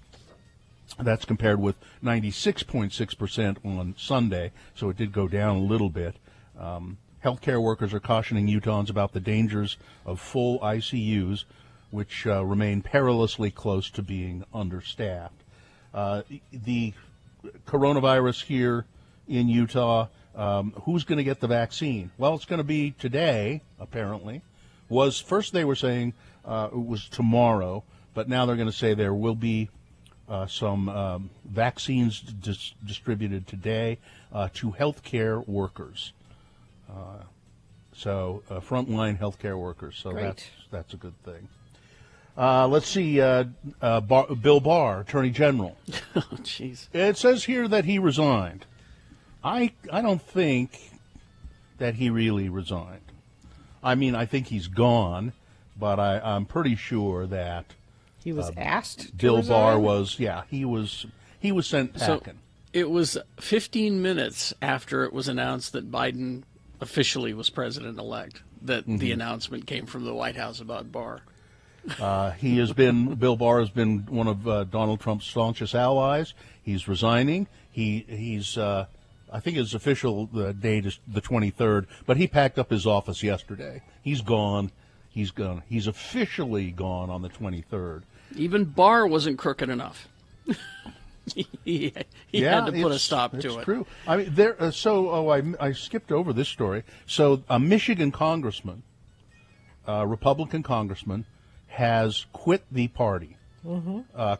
That's compared with 96.6% on Sunday, so it did go down a little bit. Healthcare workers are cautioning Utahns about the dangers of full ICUs, which remain perilously close to being understaffed. The coronavirus here in Utah, who's going to get the vaccine? Well, it's going to be today, apparently. First they were saying it was tomorrow, but now they're going to say there will be some vaccines distributed today to healthcare workars. So frontline healthcare workers. So that's a good thing. Let's see, Bill Barr, Attorney General. Oh, jeez. It says here that he resigned. I don't think that he really resigned. I mean, I think he's gone, but I'm pretty sure that he was asked. Bill Barr was, he was sent packing. So it was 15 minutes after it was announced that Biden officially was president-elect that the announcement came from the White House about Barr. Bill Barr has been one of Donald Trump's staunchest allies. He's resigning. He's I think his official date is the 23rd, but he packed up his office yesterday. He's gone. He's gone. He's officially gone on the 23rd. Even Barr wasn't crooked enough. he had to put a stop to it. It's true. I mean, I skipped over this story. So a Michigan congressman, Republican congressman, has quit the party,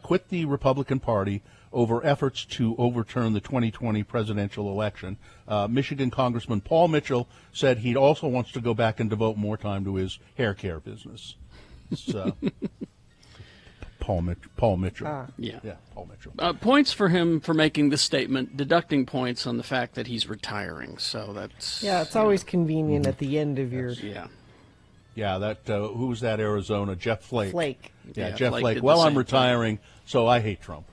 quit the Republican Party over efforts to overturn the 2020 presidential election. Michigan Congressman Paul Mitchell said he also wants to go back and devote more time to his hair care business. Paul Mitchell. Yeah, Paul Mitchell. Points for him for making this statement, deducting points on the fact that he's retiring. So that's... Yeah, it's always convenient at the end of your... Yeah, that who was that? Arizona, Jeff Flake. Yeah, Jeff Flake. Well, I'm retiring, so I hate Trump.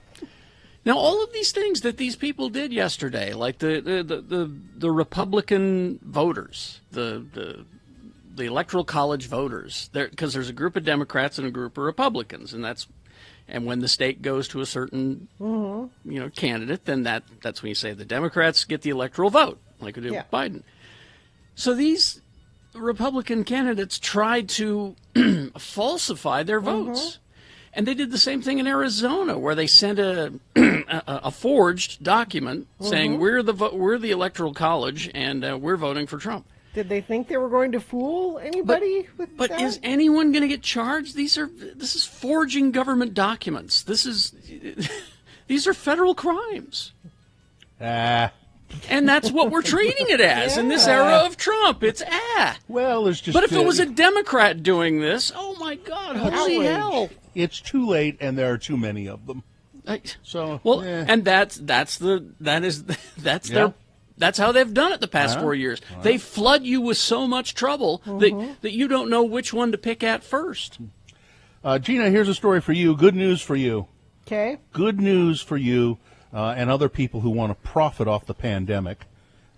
Now, all of these things that these people did yesterday, like the Republican voters, the Electoral College voters, because there's a group of Democrats and a group of Republicans, and when the state goes to a certain candidate, then that's when you say the Democrats get the electoral vote, like we did with Biden. So these Republican candidates tried to falsify their votes. And they did the same thing in Arizona, where they sent a forged document saying we're the Electoral College and we're voting for Trump. Did they think they were going to fool anybody with that? But is anyone going to get charged? This is forging government documents. These are federal crimes. And that's what we're treating it as in this era of Trump. It's Well, there's just. But if it was a Democrat doing this, oh my God, holy hell! It's too late, and there are too many of them. And that's how they've done it the past 4 years. They flood you with so much trouble that you don't know which one to pick at first. Gina, here's a story for you. Good news for you. Okay. Good news for you and other people who want to profit off the pandemic.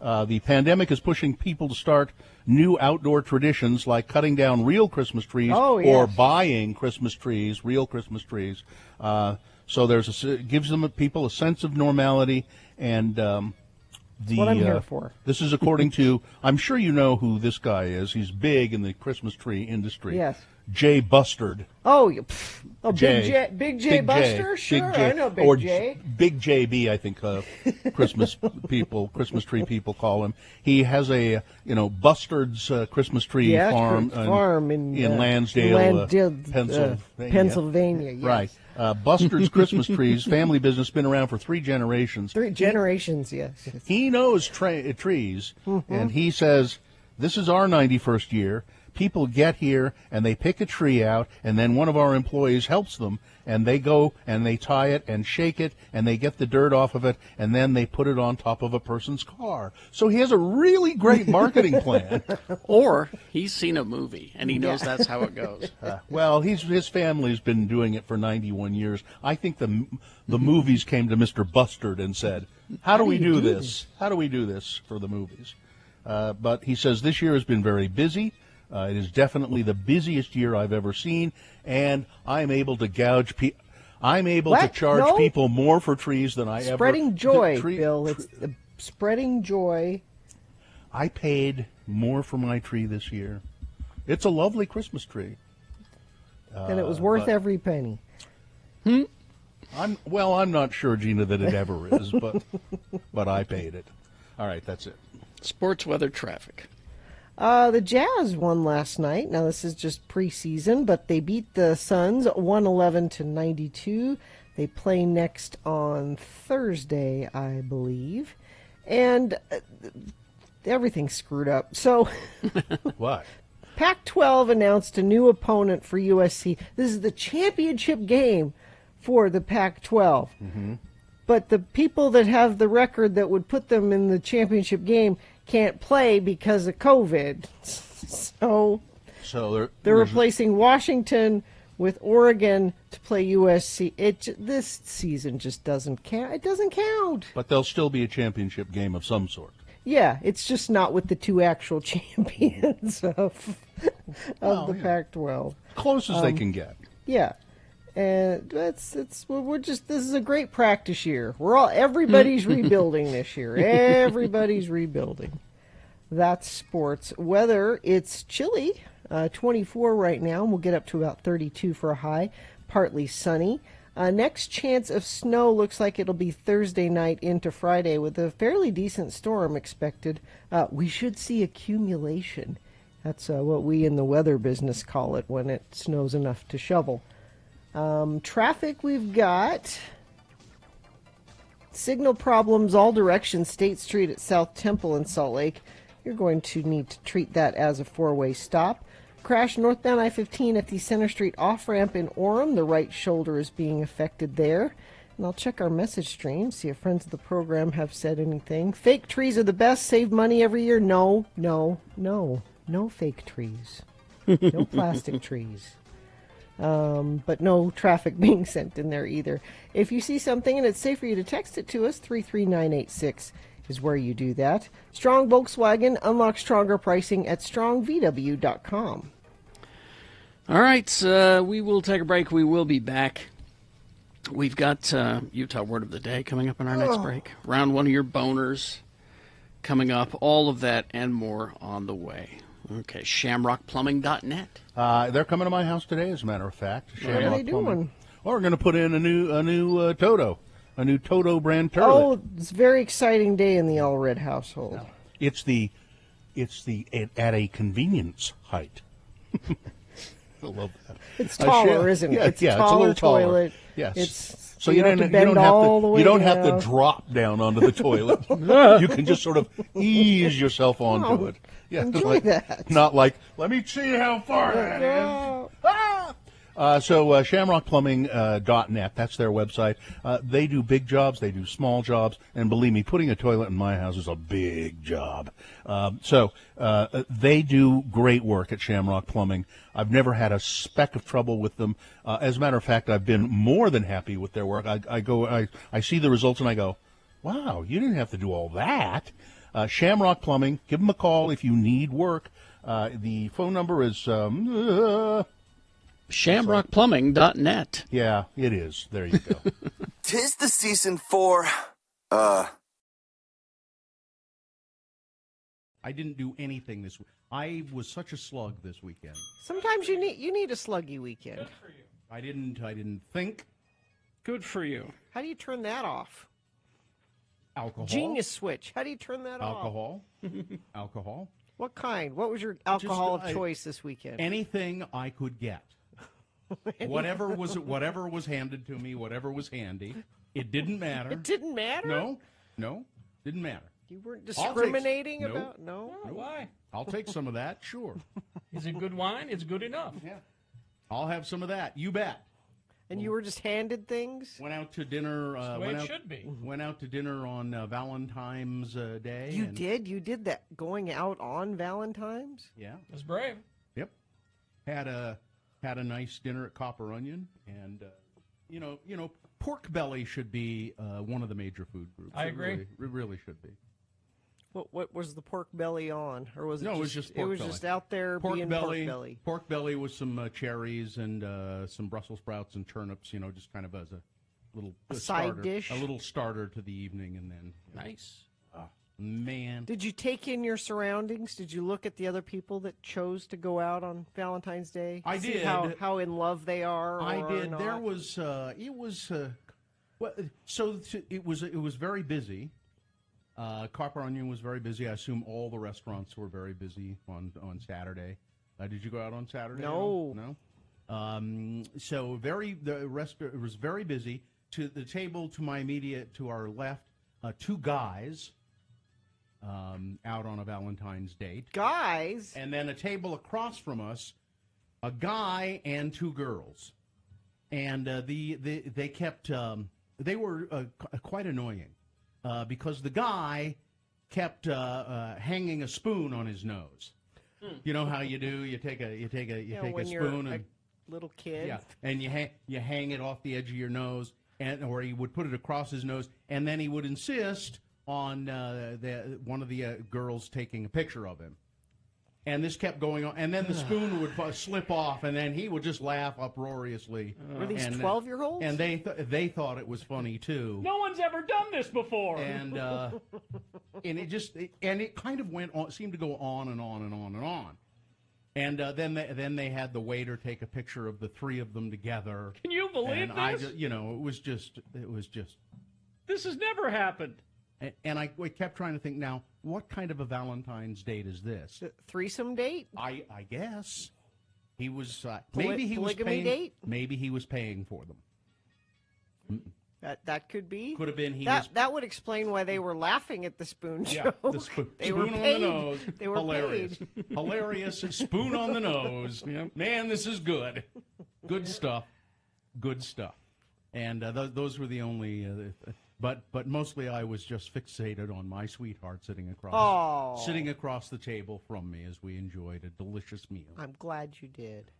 The pandemic is pushing people to start new outdoor traditions like cutting down real Christmas trees or buying Christmas trees, real Christmas trees. So it gives people a sense of normality and what I'm here for. This is according to, I'm sure you know who this guy is. He's big in the Christmas tree industry. Yes. Jay Bustard. Big J Buster? Sure, I know Big J. Big JB, I think Christmas tree people call him. He has a, Bustard's Christmas tree farm in Lansdale, Pennsylvania. Yes. Right. Bustard's Christmas trees, family business, been around for 3 generations. 3 generations, yes. He knows trees, and he says, this is our 91st year. People get here and they pick a tree out, and then one of our employees helps them, and they go and they tie it and shake it, and they get the dirt off of it, and then they put it on top of a person's car. So he has a really great marketing plan. Or he's seen a movie and he knows that's how it goes. Well, his family's been doing it for 91 years. I think the movies came to Mr. Bustard and said, how do we do this? How do we do this for the movies? But he says this year has been very busy. It is definitely the busiest year I've ever seen, and I'm able to gouge people. I'm able to charge people more for trees than I ever. Spreading joy, Bill. It's spreading joy. I paid more for my tree this year. It's a lovely Christmas tree. And it was worth every penny. I'm not sure, Gina, that it ever is, but I paid it. All right, that's it. Sports, weather, traffic. The Jazz won last night. Now, this is just preseason, but they beat the Suns 111-92. They play next on Thursday, I believe. And everything's screwed up. So, what? Pac-12 announced a new opponent for USC. This is the championship game for the Pac-12. But the people that have the record that would put them in the championship game can't play because of COVID. So they're replacing Washington with Oregon to play USC. This season just doesn't count. It doesn't count. But there'll still be a championship game of some sort. Yeah, it's just not with the two actual champions of the Pac-12. Close as they can get. Yeah, and we're just, this is a great practice year. Everybody's rebuilding this year. Everybody's rebuilding. That's sports. Weather, it's chilly, 24 right now, and we'll get up to about 32 for a high. Partly sunny. Next chance of snow looks like it'll be Thursday night into Friday with a fairly decent storm expected. We should see accumulation. That's what we in the weather business call it when it snows enough to shovel. Traffic, we've got signal problems all directions. State Street at South Temple in Salt Lake. You're going to need to treat that as a four-way stop. Crash northbound I-15 at the Center Street off-ramp in Orem. The right shoulder is being affected there. And I'll check our message stream, see if friends of the program have said anything. Fake trees are the best, save money every year. No fake trees. No plastic trees. But no traffic being sent in there either. If you see something and it's safe for you to text it to us, 33986 is where you do that. Strong Volkswagen, unlock stronger pricing at strongvw.com. All right, we will take a break. We will be back. We've got Utah Word of the Day coming up in our next break. Round one of your boners coming up. All of that and more on the way. Okay, shamrockplumbing.net. They're coming to my house today, as a matter of fact. What are they doing? Well, we're going to put in a new Toto. A new Toto brand turlet. Oh, it's a very exciting day in the Allred household. It's at a convenience height. I love that. It's taller, isn't it? Yeah, it's it's taller a little taller. toilet. Yes. So you don't have to drop down onto the toilet. You can just sort of ease yourself onto it. Yeah, enjoy that. Not like, let me see how far that is. So shamrockplumbing.net, that's their website. They do big jobs, they do small jobs, and believe me, putting a toilet in my house is a big job. So they do great work at Shamrock Plumbing. I've never had a speck of trouble with them. As a matter of fact, I've been more than happy with their work. I see the results and I go, wow, you didn't have to do all that. Shamrock Plumbing, give them a call if you need work. The phone number is shamrockplumbing.net. Yeah, it is. There you go. 'Tis the season for, I didn't do anything this week. I was such a slug this weekend. Sometimes you need a sluggy weekend. Good for you. I didn't think. Good for you. How do you turn that off? Alcohol. Genius switch. How do you turn that off? Alcohol. What kind? What was your alcohol of choice this weekend? Anything I could get. Whatever was handed to me, whatever was handy. It didn't matter. It didn't matter? No, didn't matter. You weren't discriminating about? No. Why? I'll take some of that, sure. Is it good wine? It's good enough. Yeah. I'll have some of that. You bet. And you were just handed things? Went out to dinner. That's the way it should be. Went out to dinner on Valentine's Day. You did? You did that going out on Valentine's? Yeah. That's brave. Yep. Had a nice dinner at Copper Onion, and you know, pork belly should be one of the major food groups. I agree. It really should be. What was the pork belly on, or was it? No, it was just pork belly. It was just out there being pork belly. Pork belly with some cherries and some Brussels sprouts and turnips. You know, just kind of as a little side dish, a little starter to the evening, and then nice. Man, did you take in your surroundings? Did you look at the other people that chose to go out on Valentine's Day? I did. How in love they are. I did. There was it was well, so it was very busy. Copper Onion was very busy. I assume all the restaurants were very busy on Saturday. Did you go out on Saturday? No. So it was very busy. To the table to our left, two guys out on a Valentine's date. Guys? And then a table across from us, a guy and two girls. And they kept they were quite annoying. Because the guy kept hanging a spoon on his nose. You know how you do? You take a when spoon you're and a little kid. Yeah, and you hang it off the edge of your nose, or he would put it across his nose, and then he would insist on one of the girls taking a picture of him. And this kept going on. And then the spoon would slip off, and then he would just laugh uproariously. Were these 12-year-olds? And they thought it was funny, too. No one's ever done this before. And it kind of went on, seemed to go on and on and on and on. And then they had the waiter take a picture of the three of them together. Can you believe this? It was just. This has never happened. And I kept trying to think, now, what kind of a Valentine's date is this? Threesome date? I guess he was polygamy date? Maybe he was paying for them. That could be. Could have been that would explain why they were laughing at the spoon show. Yeah, the spoon were on paid. the nose. They were hilarious. paid. Hilarious spoon on the nose. Man, this is good. Good stuff. Good stuff. And those were the only. But mostly I was just fixated on my sweetheart sitting across the table from me as we enjoyed a delicious meal. I'm glad you did.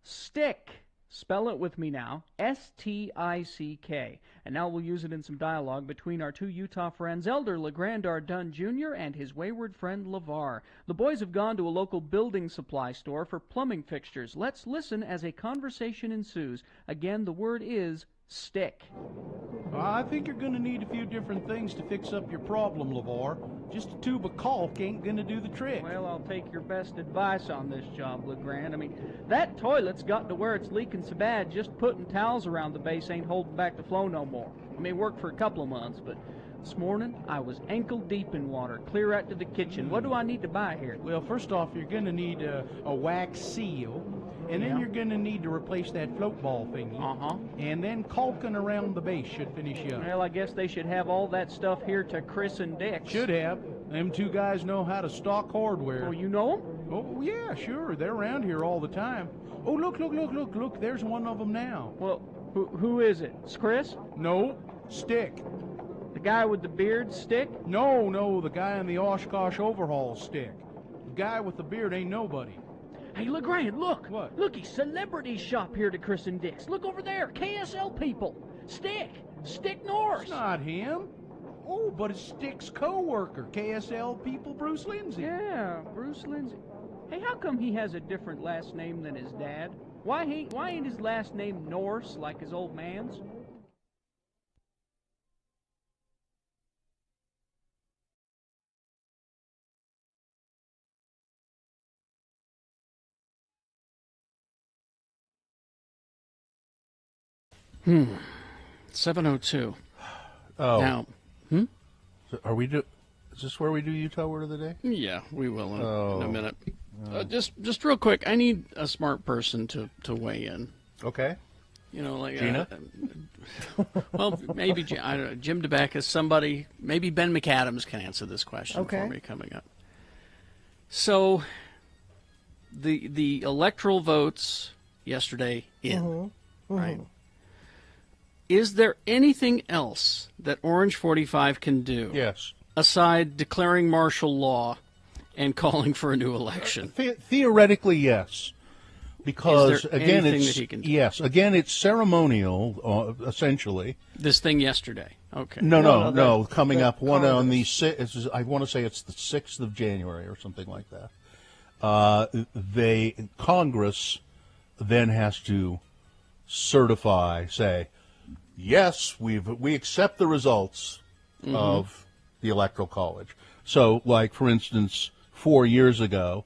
Stick. Spell it with me now. S-T-I-C-K. And now we'll use it in some dialogue between our two Utah friends, Elder LeGrand Ardun Jr. and his wayward friend LeVar. The boys have gone to a local building supply store for plumbing fixtures. Let's listen as a conversation ensues. Again, the word is stick. I think you're going to need a few different things to fix up your problem, LeVar. Just a tube of caulk ain't going to do the trick. Well, I'll take your best advice on this job, LeGrand. I mean, that toilet's got to where it's leaking so bad, just putting towels around the base ain't holding back the flow no more. I mean, it worked for a couple of months, but this morning I was ankle deep in water, clear out to the kitchen. What do I need to buy here? Well, first off, you're going to need a wax seal, and then you're going to need to replace that float ball thingy. And then caulking around the base should finish you up. Well, I guess they should have all that stuff here to Chris and Dick. Should have. Them two guys know how to stock hardware. Oh, you know them? Oh, yeah, sure. They're around here all the time. Oh, look. There's one of them now. Well, who is it? It's Chris? No, Stick. The guy with the beard, Stick? No, the guy in the Oshkosh overhaul, Stick. The guy with the beard ain't nobody. Hey, LeGrand, look. What? Look, he's celebrity shop here to Chris and Dick's. Look over there, KSL people. Stick Norris. It's not him. Oh, but it's Stick's co-worker, KSL people, Bruce Lindsay. Yeah, Bruce Lindsay. Hey, how come he has a different last name than his dad? Why ain't his last name Norse like his old man's? 7:02. Oh. Now, So are we is this where we do Utah Word of the Day? Yeah, we will in a minute. Just real quick, I need a smart person to weigh in. Okay. You know, like Gina? Well, maybe I don't know, Jim DeBackus, somebody, maybe Ben McAdams can answer this question for me coming up. So, the electoral votes yesterday in, right? Is there anything else that Orange 45 can do? Yes. Aside declaring martial law and calling for a new election. Theoretically, yes. Because, Is there again, anything it's that he can do? yes. Again, it's ceremonial, essentially. This thing yesterday. Okay. No. Coming up one on the I want to say it's the 6th of January or something like that. Congress then has to say, yes, we accept the results of the Electoral College. So, like for instance, 4 years ago,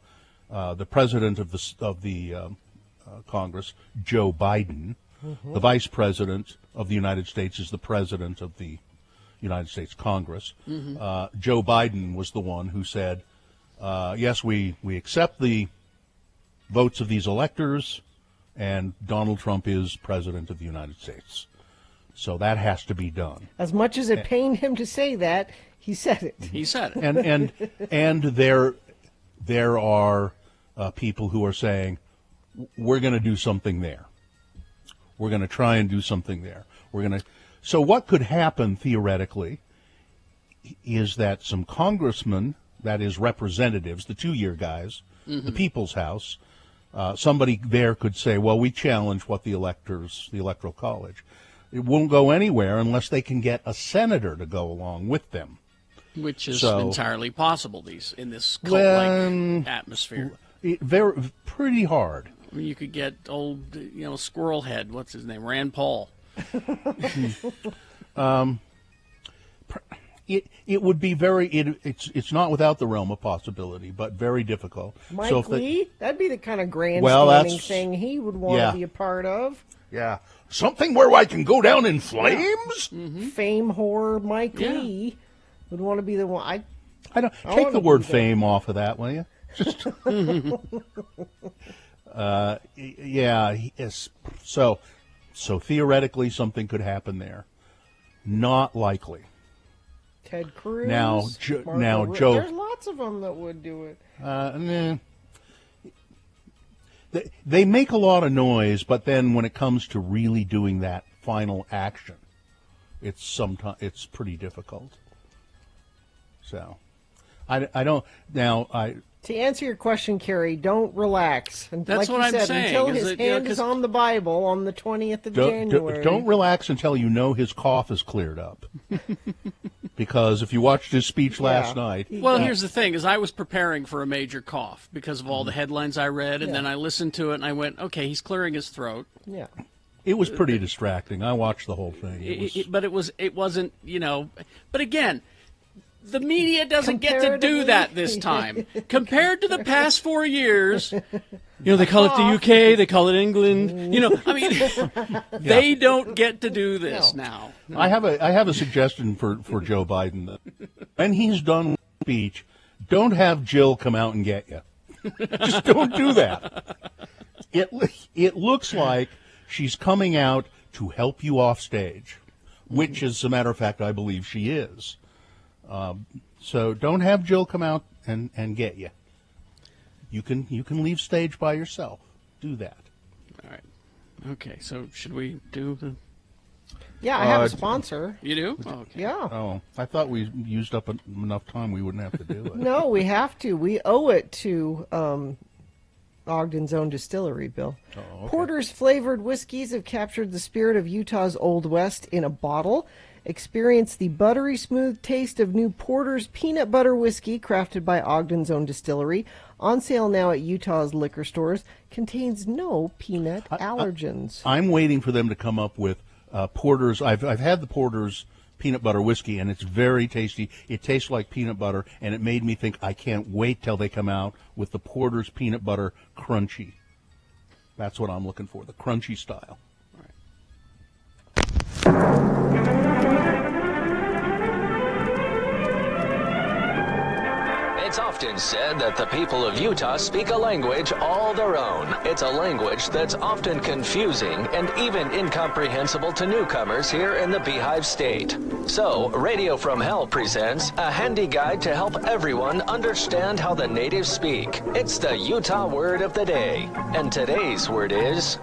the president of the Congress, Joe Biden, the vice president of the United States is the president of the United States Congress. Joe Biden was the one who said, yes, we accept the votes of these electors, and Donald Trump is president of the United States. So that has to be done. As much as it pained him to say that, he said it. He said it. And there are people who are saying, we're going to do something there. We're going to try and do something there. So what could happen theoretically is that some congressmen, that is representatives, the 2-year guys, the People's House, somebody there could say, well, we challenge what the Electoral College. It won't go anywhere unless they can get a senator to go along with them. Which is entirely possible in this cult-like atmosphere. Very pretty hard. I mean, you could get old, Squirrel Head. What's his name? Rand Paul. It would be it's not without the realm of possibility, but very difficult. Mike Lee, that'd be the kind of grandstanding thing he would want to be a part of. Yeah. Something where I can go down in flames? Fame whore Mike Lee would want to be the one. I don't take the word fame off of that, will you? Just yes. So theoretically, something could happen there. Not likely. Ted Cruz. Now, Joe. There's lots of them that would do it. Nah. They make a lot of noise, but then when it comes to really doing that final action, it's pretty difficult. So, I don't now. To answer your question, Kerry, don't relax. And that's like what you I'm said, saying. Until his hand is on the Bible on the 20th of January. Don't relax until you know his cough is cleared up. Because if you watched his speech last night... Well, here's the thing, is I was preparing for a major cough because of all the headlines I read, and then I listened to it, and I went, okay, he's clearing his throat. Yeah. It was pretty distracting. I watched the whole thing. But it wasn't, But again... The media doesn't get to do that this time. Compared to the past 4 years, they call it the UK, they call it England. They don't get to do this now. I have a suggestion for Joe Biden. When he's done with the speech, don't have Jill come out and get you. Just don't do that. It looks like she's coming out to help you off stage, which, as a matter of fact, I believe she is. So don't have Jill come out and get you. You can leave stage by yourself. Do that. All right. Okay. So should we do the? Yeah, I have a sponsor. You do? Oh, okay. Yeah. Oh, I thought we used up enough time. We wouldn't have to do it. No, we have to. We owe it to Ogden's Own Distillery, Bill. Oh, okay. Porter's flavored whiskeys have captured the spirit of Utah's Old West in a bottle. Experience the buttery smooth taste of new Porter's Peanut Butter Whiskey, crafted by Ogden's Own Distillery. On sale now at Utah's liquor stores. Contains no peanut allergens. I'm waiting for them to come up with Porter's. I've had the Porter's Peanut Butter Whiskey, and it's very tasty. It tastes like peanut butter, and it made me think I can't wait till they come out with the Porter's Peanut Butter Crunchy. That's what I'm looking for, the crunchy style. All right. It's often said that the people of Utah speak a language all their own. It's a language that's often confusing and even incomprehensible to newcomers here in the Beehive State. So, Radio from Hell presents a handy guide to help everyone understand how the natives speak. It's the Utah word of the day, and today's word is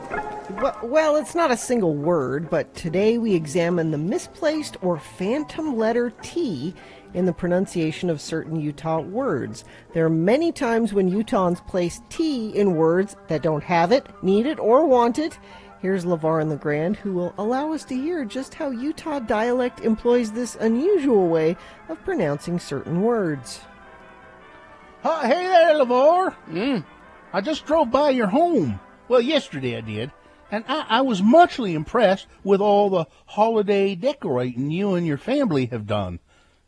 Well, it's not a single word, but today we examine the misplaced or phantom letter T in the pronunciation of certain Utah words. There are many times when Utahns place T in words that don't have it, need it, or want it. Here's LeVar and LeGrand, who will allow us to hear just how Utah dialect employs this unusual way of pronouncing certain words. Hey there, LeVar. I just drove by your home. Well, yesterday I did. And I was muchly impressed with all the holiday decorating you and your family have done.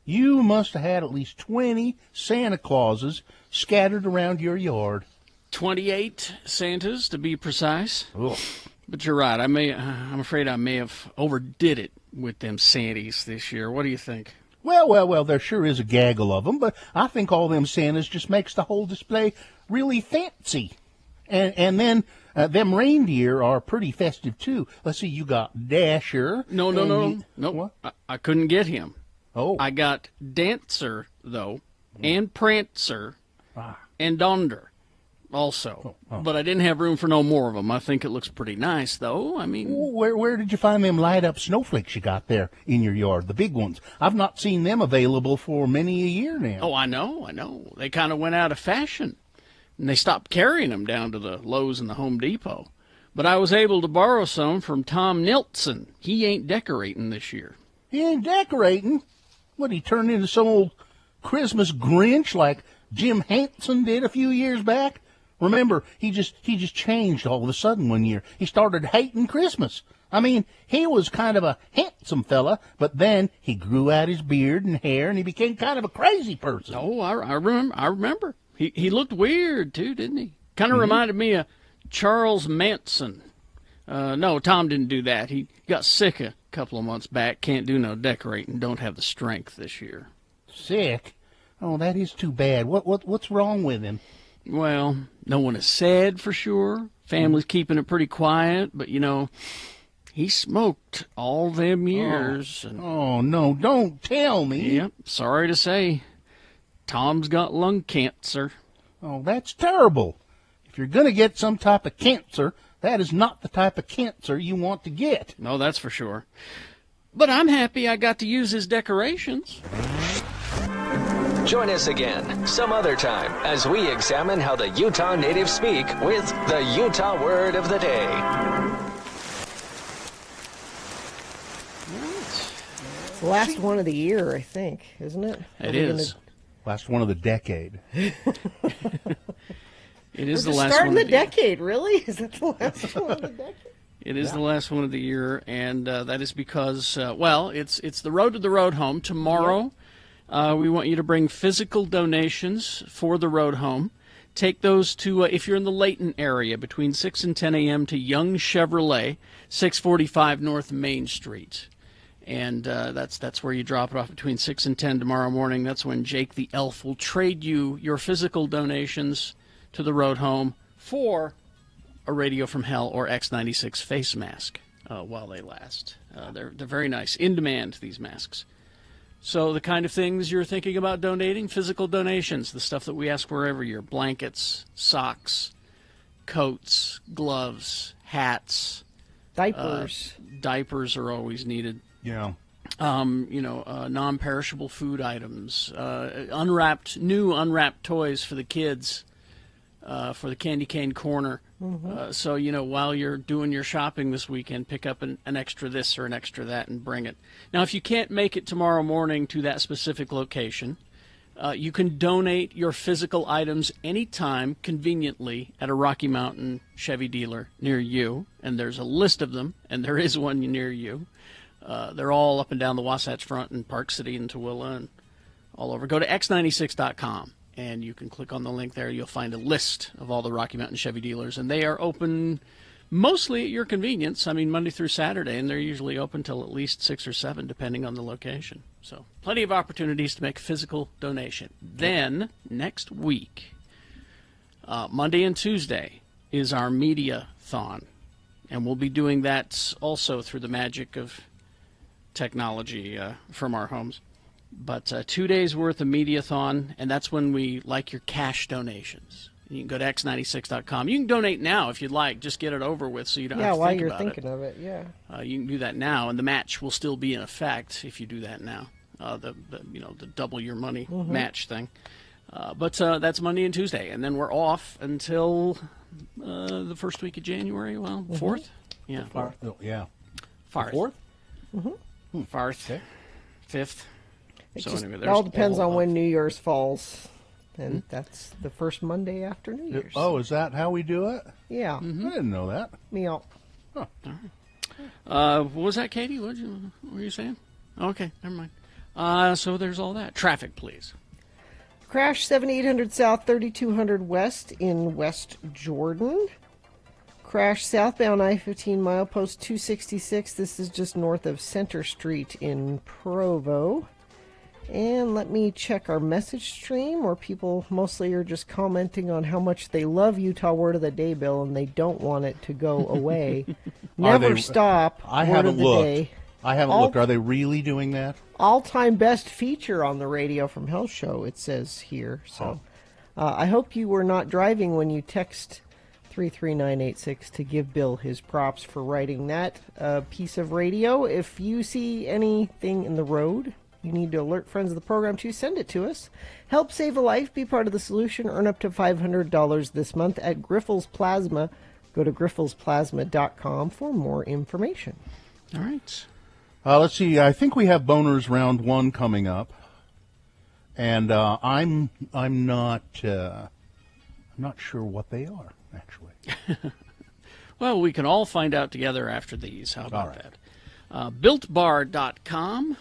You must have had at least 20 Santa Clauses scattered around your yard. 28 Santas, to be precise. Ugh. But you're right. I'm afraid I may have overdid it with them Santies this year. What do you think? Well, there sure is a gaggle of them, but I think all them Santas just makes the whole display really fancy. And then them reindeer are pretty festive, too. Let's see, you got Dasher. No. What? I couldn't get him. Oh. I got Dancer, though, and Prancer, and Donder also. But I didn't have room for no more of them. I think it looks pretty nice, though. I mean... Where did you find them light-up snowflakes you got there in your yard, the big ones? I've not seen them available for many a year now. Oh, I know. They kind of went out of fashion. And they stopped carrying them down to the Lowe's and the Home Depot. But I was able to borrow some from Tom Nilsson. He ain't decorating this year. He ain't decorating? What, he turned into some old Christmas Grinch like Jim Henson did a few years back? Remember, he just changed all of a sudden one year. He started hating Christmas. I mean, he was kind of a handsome fella, but then he grew out his beard and hair, and he became kind of a crazy person. Oh, I remember. He looked weird, too, didn't he? Kind of reminded me of Charles Manson. No, Tom didn't do that. He got sick a couple of months back. Can't do no decorating. Don't have the strength this year. Sick? Oh, that is too bad. What's wrong with him? Well, no one has said for sure. Family's keeping it pretty quiet, but, he smoked all them years. Oh, no, don't tell me. Yep, sorry to say. Tom's got lung cancer. Oh, that's terrible. If you're going to get some type of cancer, that is not the type of cancer you want to get. No, that's for sure. But I'm happy I got to use his decorations. Join us again some other time as we examine how the Utah natives speak with the Utah Word of the Day. It's the last one of the year, I think, isn't it? It is. Last one of the decade. It is We're the last starting one. The decade, really? Is that the last one of the decade? It is the last one of the year, and that is because, it's the Road to the Road Home. Tomorrow, we want you to bring physical donations for the Road Home. Take those to, if you're in the Layton area, between 6 and 10 a.m. to Young Chevrolet, 645 North Main Street. And that's where you drop it off between 6 and 10 tomorrow morning. That's when Jake the Elf will trade you your physical donations to the Road Home for a Radio from Hell or X96 face mask while they last. They're very nice. In demand, these masks. So the kind of things you're thinking about donating, physical donations, the stuff that we ask for every year, blankets, socks, coats, gloves, hats. Diapers. Diapers are always needed. Yeah. Non-perishable food items, new unwrapped toys for the kids, for the Candy Cane Corner. Mm-hmm. So, while you're doing your shopping this weekend, pick up an extra this or an extra that and bring it. Now, if you can't make it tomorrow morning to that specific location, you can donate your physical items anytime, conveniently, at a Rocky Mountain Chevy dealer near you. And there's a list of them, and there is one near you. They're all up and down the Wasatch Front in Park City and Tooele and all over. Go to x96.com, and you can click on the link there. You'll find a list of all the Rocky Mountain Chevy dealers, and they are open mostly at your convenience. I mean, Monday through Saturday, and they're usually open till at least 6 or 7, depending on the location. So plenty of opportunities to make a physical donation. Then, next week, Monday and Tuesday, is our media-thon, and we'll be doing that also through the magic of technology from our homes. But 2 days worth of Mediathon, and that's when we like your cash donations. You can go to x96.com. You can donate now if you'd like. Just get it over with so you don't have to think while you're about thinking it. of it, yeah. You can do that now, and the match will still be in effect if you do that now. The double your money match thing. But that's Monday and Tuesday, and then we're off until the first week of January. Well, 4th? Yeah. Yeah. 4th? Mm-hmm. 4th. 5th. It all depends on when New Year's falls. And that's the first Monday after New Year's. Oh, is that how we do it? Yeah. I didn't know that. Meow. Huh. What was that, Katie? What were you saying? Okay, never mind. So there's all that. Traffic, please. Crash 7800 South, 3200 West in West Jordan. Crash southbound I-15 milepost 266. This is just north of Center Street in Provo. And let me check our message stream, where people mostly are just commenting on how much they love Utah Word of the Day, Bill, and they don't want it to go away. Never stop. I Word haven't of the looked. Day. I haven't looked. Are they really doing that? All-time best feature on the Radio from Hell show, it says here. So I hope you were not driving when you text 33986 to give Bill his props for writing that piece of radio. If you see anything in the road you need to alert friends of the program to, send it to us. Help save a life, be part of the solution, earn up to $500 this month at Grifols Plasma. Go to grifolsplasma.com for more information. All right. Let's see. I think we have boners round 1 coming up, and I'm not sure what they are actually. Well, we can all find out together after these. How about that? BuiltBar.com.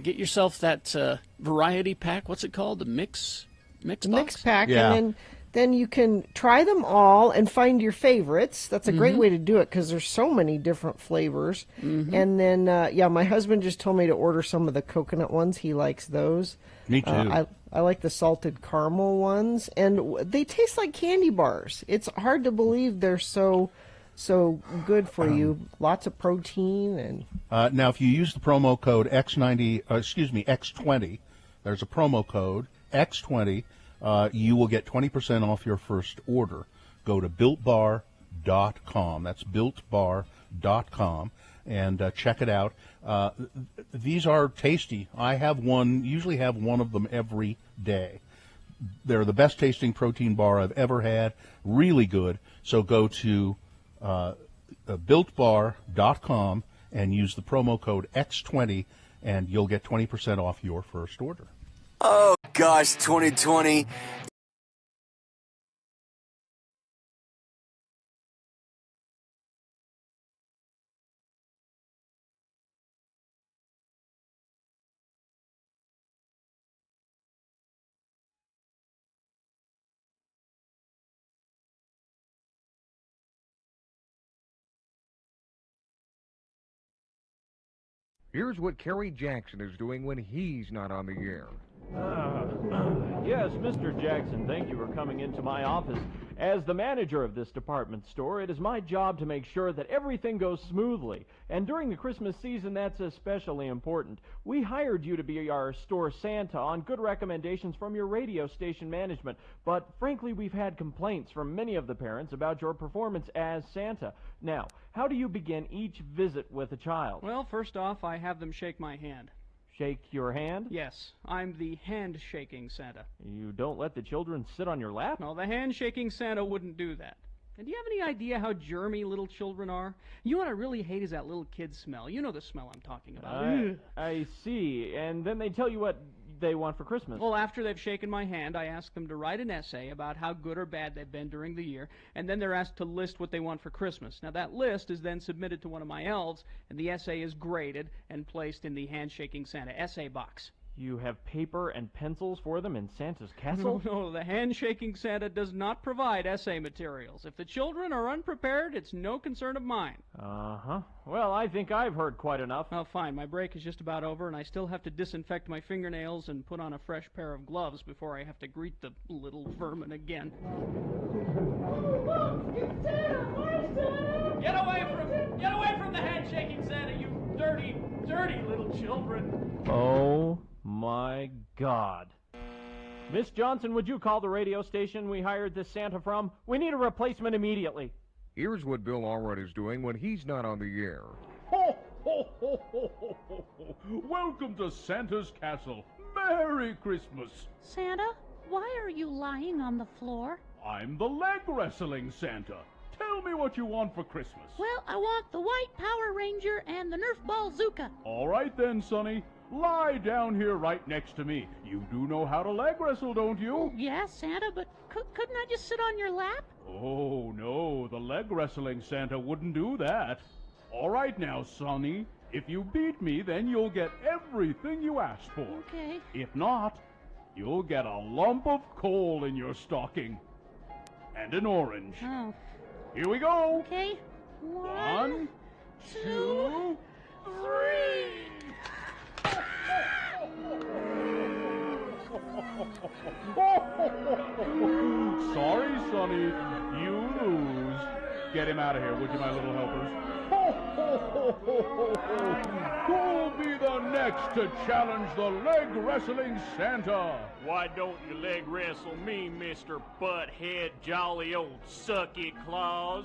Get yourself that variety pack. What's it called? The mix pack, yeah. And then you can try them all and find your favorites. That's a great way to do it because there's so many different flavors. And then, my husband just told me to order some of the coconut ones. He likes those. Me too. I like the salted caramel ones, and they taste like candy bars. It's hard to believe they're so good for you. Lots of protein and. Now, if you use the promo code X20, there's a promo code X20. You will get 20% off your first order. Go to BuiltBar.com. That's BuiltBar.com, and check it out. These are tasty. I usually have one of them every day. They're the best tasting protein bar I've ever had. Really good. So go to BuiltBar.com and use the promo code X20, and you'll get 20% off your first order. Oh, gosh, 2020. Here's what Kerry Jackson is doing when he's not on the air. Yes, Mr. Jackson, thank you for coming into my office. As the manager of this department store, it is my job to make sure that everything goes smoothly. And during the Christmas season, that's especially important. We hired you to be our store Santa on good recommendations from your radio station management. But frankly, we've had complaints from many of the parents about your performance as Santa. Now, how do you begin each visit with a child? Well, first off, I have them shake my hand. Shake your hand? Yes, I'm the hand-shaking Santa. You don't let the children sit on your lap? No, the hand-shaking Santa wouldn't do that. And do you have any idea how germy little children are? You know what I really hate is that little kid smell. You know the smell I'm talking about. I see. And then they tell you what they want for Christmas. Well, after they've shaken my hand, I ask them to write an essay about how good or bad they've been during the year, and then they're asked to list what they want for Christmas. Now, that list is then submitted to one of my elves, and the essay is graded and placed in the Handshaking Santa essay box. You have paper and pencils for them in Santa's castle? No, the Handshaking Santa does not provide essay materials. If the children are unprepared, it's no concern of mine. Uh-huh. Well, I think I've heard quite enough. Well, fine. My break is just about over, and I still have to disinfect my fingernails and put on a fresh pair of gloves before I have to greet the little vermin again. Get away from the Handshaking Santa, you dirty little children. Oh, my God. Miss Johnson, would you call the radio station we hired this Santa from? We need a replacement immediately. Here's what Bill Allred is doing when he's not on the air. Ho, ho, ho, ho, ho, ho, ho. Welcome to Santa's Castle. Merry Christmas. Santa, why are you lying on the floor? I'm the leg wrestling Santa. Tell me what you want for Christmas. Well, I want the White Power Ranger and the Nerf Ball Zuka. All right then, Sonny. Lie down here right next to me. You do know how to leg wrestle, don't you? Oh, yeah, Santa, but couldn't I just sit on your lap? Oh, no, the leg wrestling Santa wouldn't do that. All right now, Sonny. If you beat me, then you'll get everything you asked for. Okay. If not, you'll get a lump of coal in your stocking. And an orange. Oh. Here we go. Okay. 1, 2, 3. Sorry, Sonny. You lose. Get him out of here, would you, my little helpers? Who'll be the next to challenge the leg wrestling Santa? Why don't you leg wrestle me, Mr. Butthead Jolly Old Sucky Claus?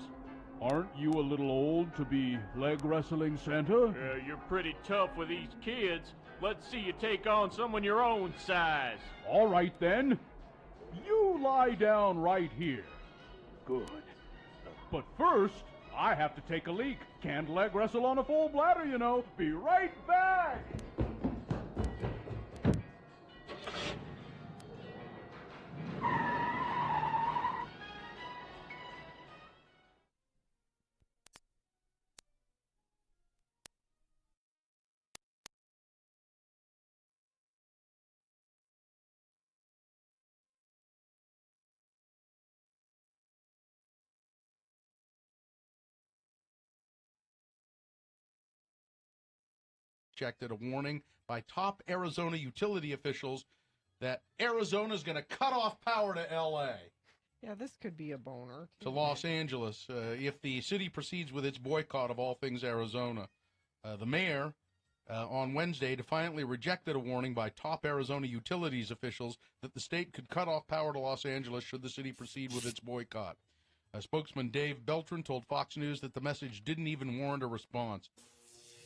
Aren't you a little old to be leg wrestling Santa? You're pretty tough with these kids. Let's see you take on someone your own size. All right, then. You lie down right here. Good. But first, I have to take a leak. Can't leg wrestle on a full bladder, you know. Be right back. Checked at a warning by top Arizona utility officials that Arizona is going to cut off power to L.A. Yeah, this could be a boner. To Los Angeles if the city proceeds with its boycott of all things Arizona. The mayor on Wednesday defiantly rejected a warning by top Arizona utilities officials that the state could cut off power to Los Angeles should the city proceed with its boycott. Spokesman Dave Beltran told Fox News that the message didn't even warrant a response.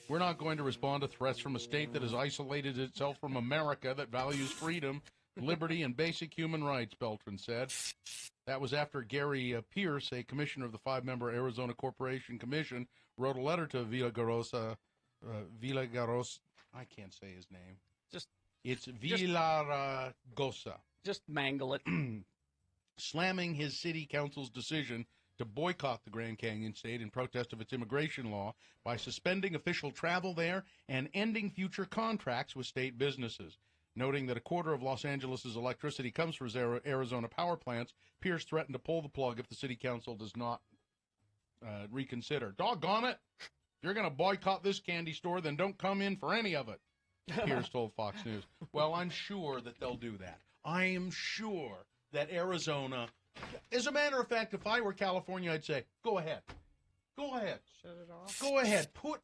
We're not going to respond to threats from a state that has isolated itself from America that values freedom, liberty, and basic human rights, Beltran said. That was after Gary Pierce, a commissioner of the 5-member Arizona Corporation Commission, wrote a letter to Villagarosa. I can't say his name. It's Villaragosa. Just mangle it. Slamming his city council's decision to boycott the Grand Canyon State in protest of its immigration law by suspending official travel there and ending future contracts with state businesses. Noting that a quarter of Los Angeles' electricity comes from Arizona power plants, Pierce threatened to pull the plug if the city council does not reconsider. Doggone it! If you're going to boycott this candy store, then don't come in for any of it, Pierce told Fox News. Well, I'm sure that they'll do that. I am sure that Arizona... As a matter of fact, if I were California, I'd say, go ahead. Go ahead. Shut it off. Go ahead. Put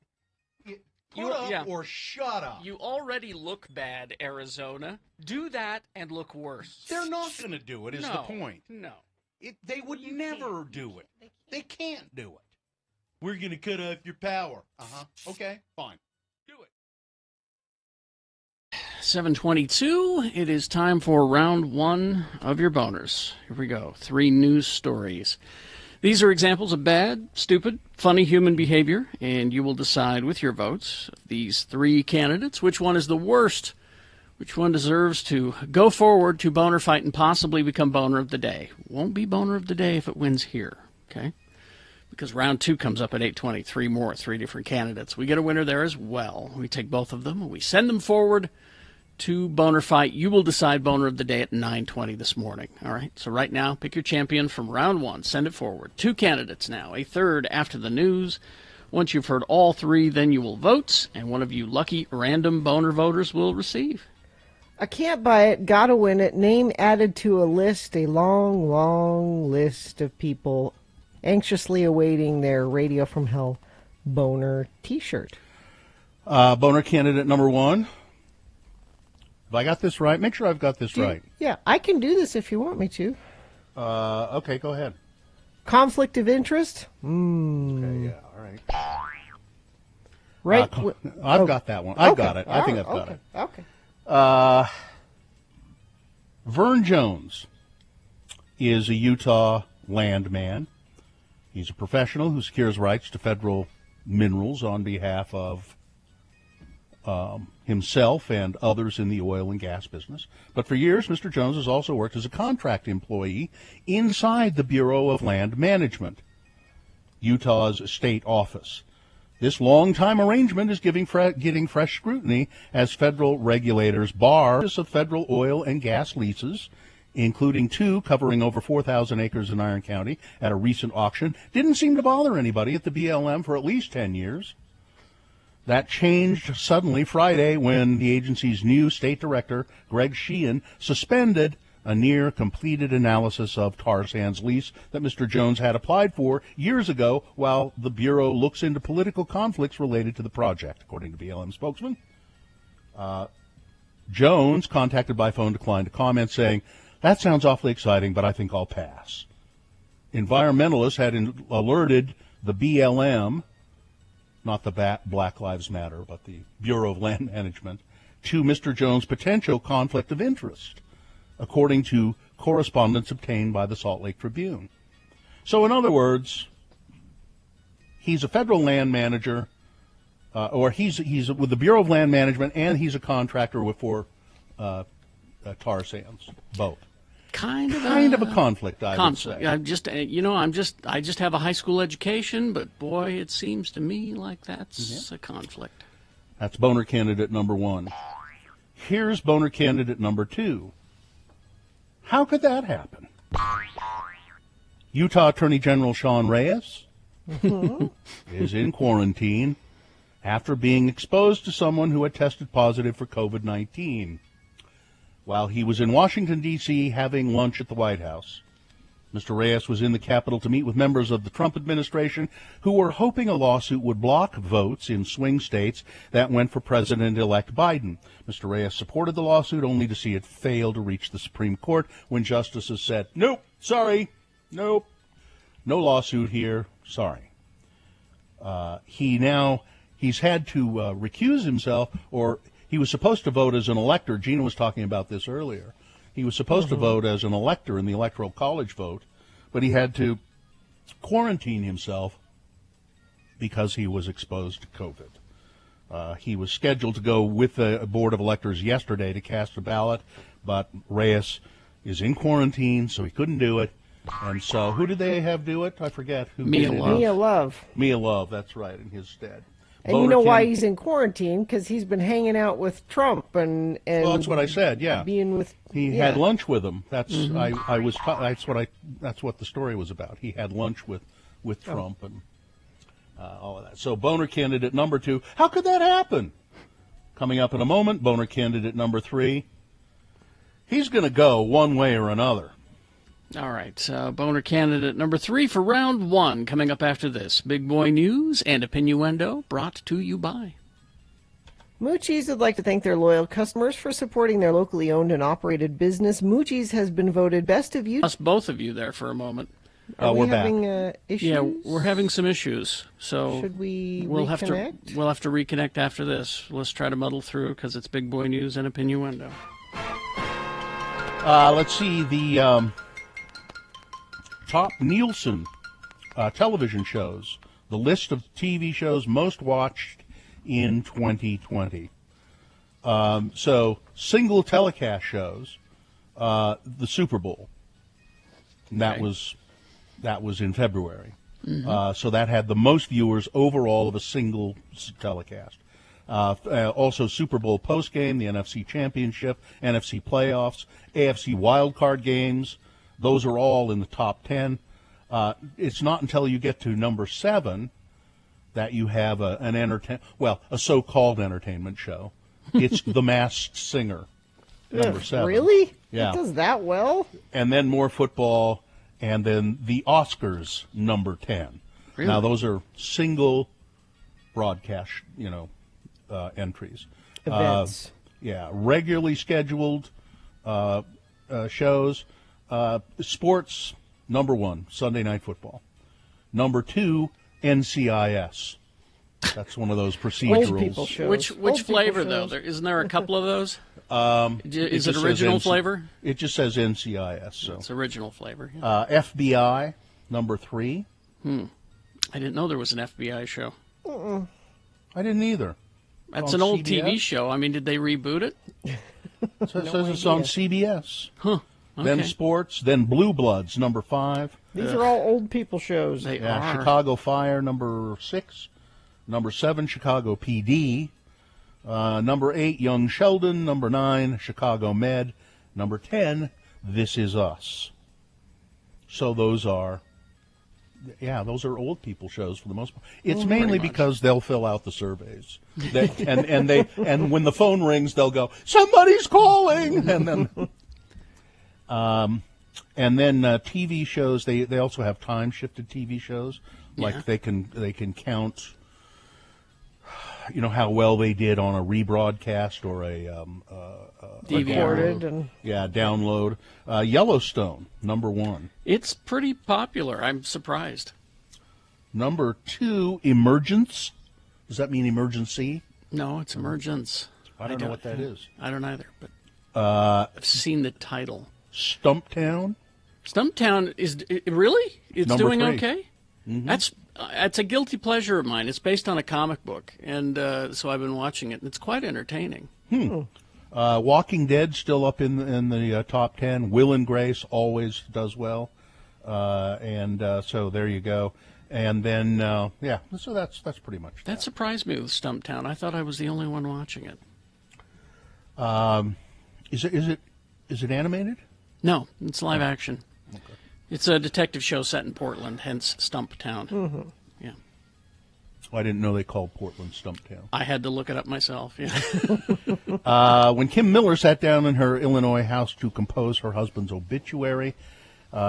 up or shut up. You already look bad, Arizona. Do that and look worse. They're not going to do it, is the point. No. They would never do it. They can't do it. We're going to cut off your power. Okay, fine. Do it. 7:22, it is time for round one of your boners. Here we go. 3 news stories. These are examples of bad, stupid, funny human behavior, and you will decide with your votes, these 3 candidates, which one is the worst, which one deserves to go forward to boner fight and possibly become boner of the day. Won't be boner of the day if it wins here, okay? Because round 2 comes up at 8:20, 3 different candidates. We get a winner there as well. We take both of them and we send them forward to boner fight. You will decide boner of the day at 9:20 this morning. All right. So right now, pick your champion from round 1. Send it forward. 2 candidates now. A third after the news. Once you've heard all 3, then you will vote, and one of you lucky random boner voters will receive. I can't buy it. Gotta win it. Name added to a list. A long, long list of people anxiously awaiting their Radio from Hell boner T-shirt. Boner candidate number 1. Have I got this right? Make sure I've got this right. Yeah, I can do this if you want me to. Okay, go ahead. Conflict of interest? Okay, yeah, all right. Right. I've got that one. I've got it. I think I've got it. Okay. Vern Jones is a Utah landman. He's a professional who secures rights to federal minerals on behalf of himself and others in the oil and gas business. But for years, Mr. Jones has also worked as a contract employee inside the Bureau of Land Management, Utah's state office. This long-time arrangement is getting fresh scrutiny as federal regulators bar of federal oil and gas leases, including 2 covering over 4,000 acres in Iron County at a recent auction. Didn't seem to bother anybody at the BLM for at least 10 years. That changed suddenly Friday when the agency's new state director, Greg Sheehan, suspended a near-completed analysis of tar sands lease that Mr. Jones had applied for years ago while the Bureau looks into political conflicts related to the project, according to BLM spokesman. Jones, contacted by phone, declined to comment, saying, "That sounds awfully exciting, but I think I'll pass." Environmentalists had alerted the BLM, not the Black Lives Matter, but the Bureau of Land Management, to Mr. Jones' potential conflict of interest, according to correspondence obtained by the Salt Lake Tribune. So in other words, he's a federal land manager, or he's with the Bureau of Land Management, and he's a contractor for tar sands, both. Kind of a conflict, I would say. I just have a high school education, but boy, it seems to me like that's a conflict. That's boner candidate number 1. Here's boner candidate number 2. How could that happen? Utah Attorney General Sean Reyes is in quarantine after being exposed to someone who had tested positive for COVID-19. While he was in Washington, D.C., having lunch at the White House, Mr. Reyes was in the Capitol to meet with members of the Trump administration who were hoping a lawsuit would block votes in swing states that went for President-elect Biden. Mr. Reyes supported the lawsuit only to see it fail to reach the Supreme Court when justices said, "Nope, sorry, nope, no lawsuit here, sorry." He's had to recuse himself, or he was supposed to vote as an elector. Gina was talking about this earlier. He was supposed to vote as an elector in the Electoral College vote, but he had to quarantine himself because he was exposed to COVID. He was scheduled to go with the Board of Electors yesterday to cast a ballot, but Reyes is in quarantine, so he couldn't do it. And so who did they have do it? I forget. Mia Love. Mia Love, that's right, in his stead. And you know why he's in quarantine? Because he's been hanging out with Trump and well, that's what I said. Yeah, being with he had lunch with him. That's that's what the story was about. He had lunch with Trump and all of that. So boner candidate number 2. How could that happen? Coming up in a moment, boner candidate number 3. He's going to go one way or another. All right, boner candidate number 3 for round 1 coming up after this. Big Boy News and Opinioendo brought to you by Moochie's would like to thank their loyal customers for supporting their locally owned and operated business. Moochie's has been voted best of Utah. Us both of you there for a moment. Are we we're having issues? Yeah, we're having some issues. So should we we'll reconnect? We'll have to reconnect after this. Let's try to muddle through because it's Big Boy News and Opinioendo. Let's see the top Nielsen television shows, the list of TV shows most watched in 2020. So single telecast shows, the Super Bowl. That was in February. So that had the most viewers overall of a single telecast. Also Super Bowl postgame, the NFC Championship, NFC playoffs, AFC wildcard games. Those are all in the top 10. It's not until you get to number 7 that you have a so-called entertainment show. It's The Masked Singer, number 7. Really? Yeah. It does that well? And then more football, and then the Oscars, number 10. Really? Now, those are single broadcast, entries. Events. Yeah, regularly scheduled shows. Sports, number 1, Sunday Night Football. Number 2, NCIS. That's one of those procedurals. Which flavor, though? Isn't there a couple of those? Is it original flavor? It just says NCIS. So. It's original flavor. Yeah. FBI, number 3. I didn't know there was an FBI show. I didn't either. That's an old CBS? TV show. I mean, did they reboot it? It says it's on CBS. Huh. Okay. Then sports, then Blue Bloods, number 5. These are all old people shows. They are. Chicago Fire, number 6. Number 7, Chicago PD. Number 8, Young Sheldon. Number 9, Chicago Med. Number 10, This Is Us. So those are old people shows for the most part. It's mainly because they'll fill out the surveys. And when the phone rings, they'll go, "Somebody's calling," and then. And then TV shows. They also have time shifted TV shows. Like they can count. You know how well they did on a rebroadcast or a recorded and download. Yellowstone, number 1. It's pretty popular. I'm surprised. Number 2, Emergence. Does that mean emergency? No, it's Emergence. I don't know what that is. I don't either, but I've seen the title. Stumptown. Stumptown is really? It's number doing 3. okay. Mm-hmm. That's a guilty pleasure of mine. It's based on a comic book, and so I've been watching it, and it's quite entertaining. Walking Dead still up in the top 10. Will and Grace always does well, so there you go. And then so that's pretty much that. Surprised me with Stumptown. I thought I was the only one watching it. Is it animated? No, it's live action. Okay. It's a detective show set in Portland, hence Stumptown. Mm-hmm. Yeah. Well, I didn't know they called Portland Stumptown. I had to look it up myself. Yeah. When Kim Miller sat down in her Illinois house to compose her husband's obituary,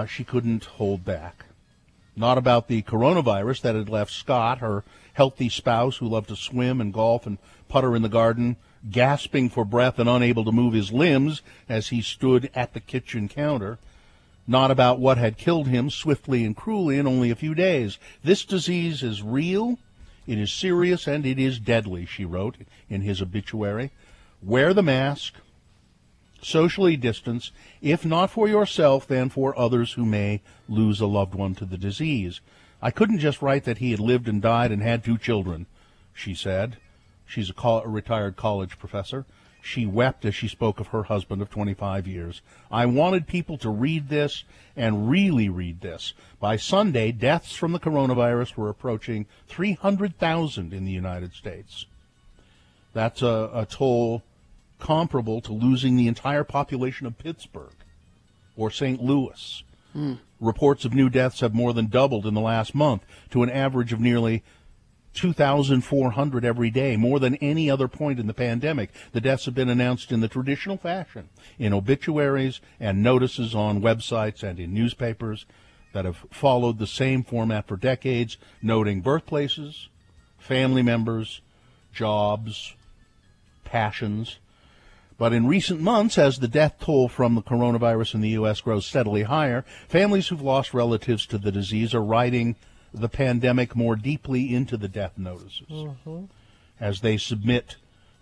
she couldn't hold back. Not about the coronavirus that had left Scott, her healthy spouse who loved to swim and golf and putter in the garden, gasping for breath and unable to move his limbs as he stood at the kitchen counter. Not about what had killed him swiftly and cruelly in only a few days. This disease is real, it is serious, and it is deadly, she wrote in his obituary. Wear the mask, socially distance, if not for yourself, then for others who may lose a loved one to the disease. I couldn't just write that he had lived and died and had 2 children, she said. She's a retired college professor. She wept as she spoke of her husband of 25 years. I wanted people to read this and really read this. By Sunday, deaths from the coronavirus were approaching 300,000 in the United States. That's a toll comparable to losing the entire population of Pittsburgh or St. Louis. Reports of new deaths have more than doubled in the last month to an average of nearly 2,400 every day, more than any other point in the pandemic. The deaths have been announced in the traditional fashion, in obituaries and notices on websites and in newspapers that have followed the same format for decades, noting birthplaces, family members, jobs, passions. But in recent months, as the death toll from the coronavirus in the U.S. grows steadily higher, families who've lost relatives to the disease are writing the pandemic more deeply into the death notices as they submit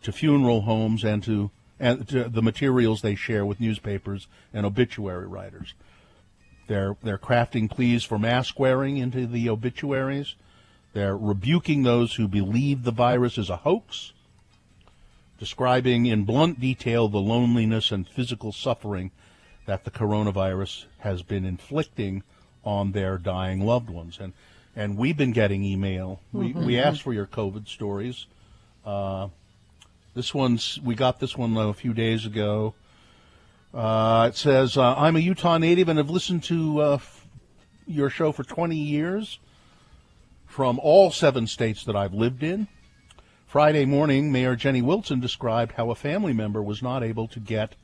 to funeral homes and to the materials they share with newspapers and obituary writers. They're crafting pleas for mask wearing into the obituaries. They're rebuking those who believe the virus is a hoax, describing in blunt detail the loneliness and physical suffering that the coronavirus has been inflicting on their dying loved ones. And we've been getting email. We asked for your COVID stories. We got this one a few days ago. It says, I'm a Utah native and have listened to your show for 20 years from all 7 states that I've lived in. Friday morning, Mayor Jenny Wilson described how a family member was not able to get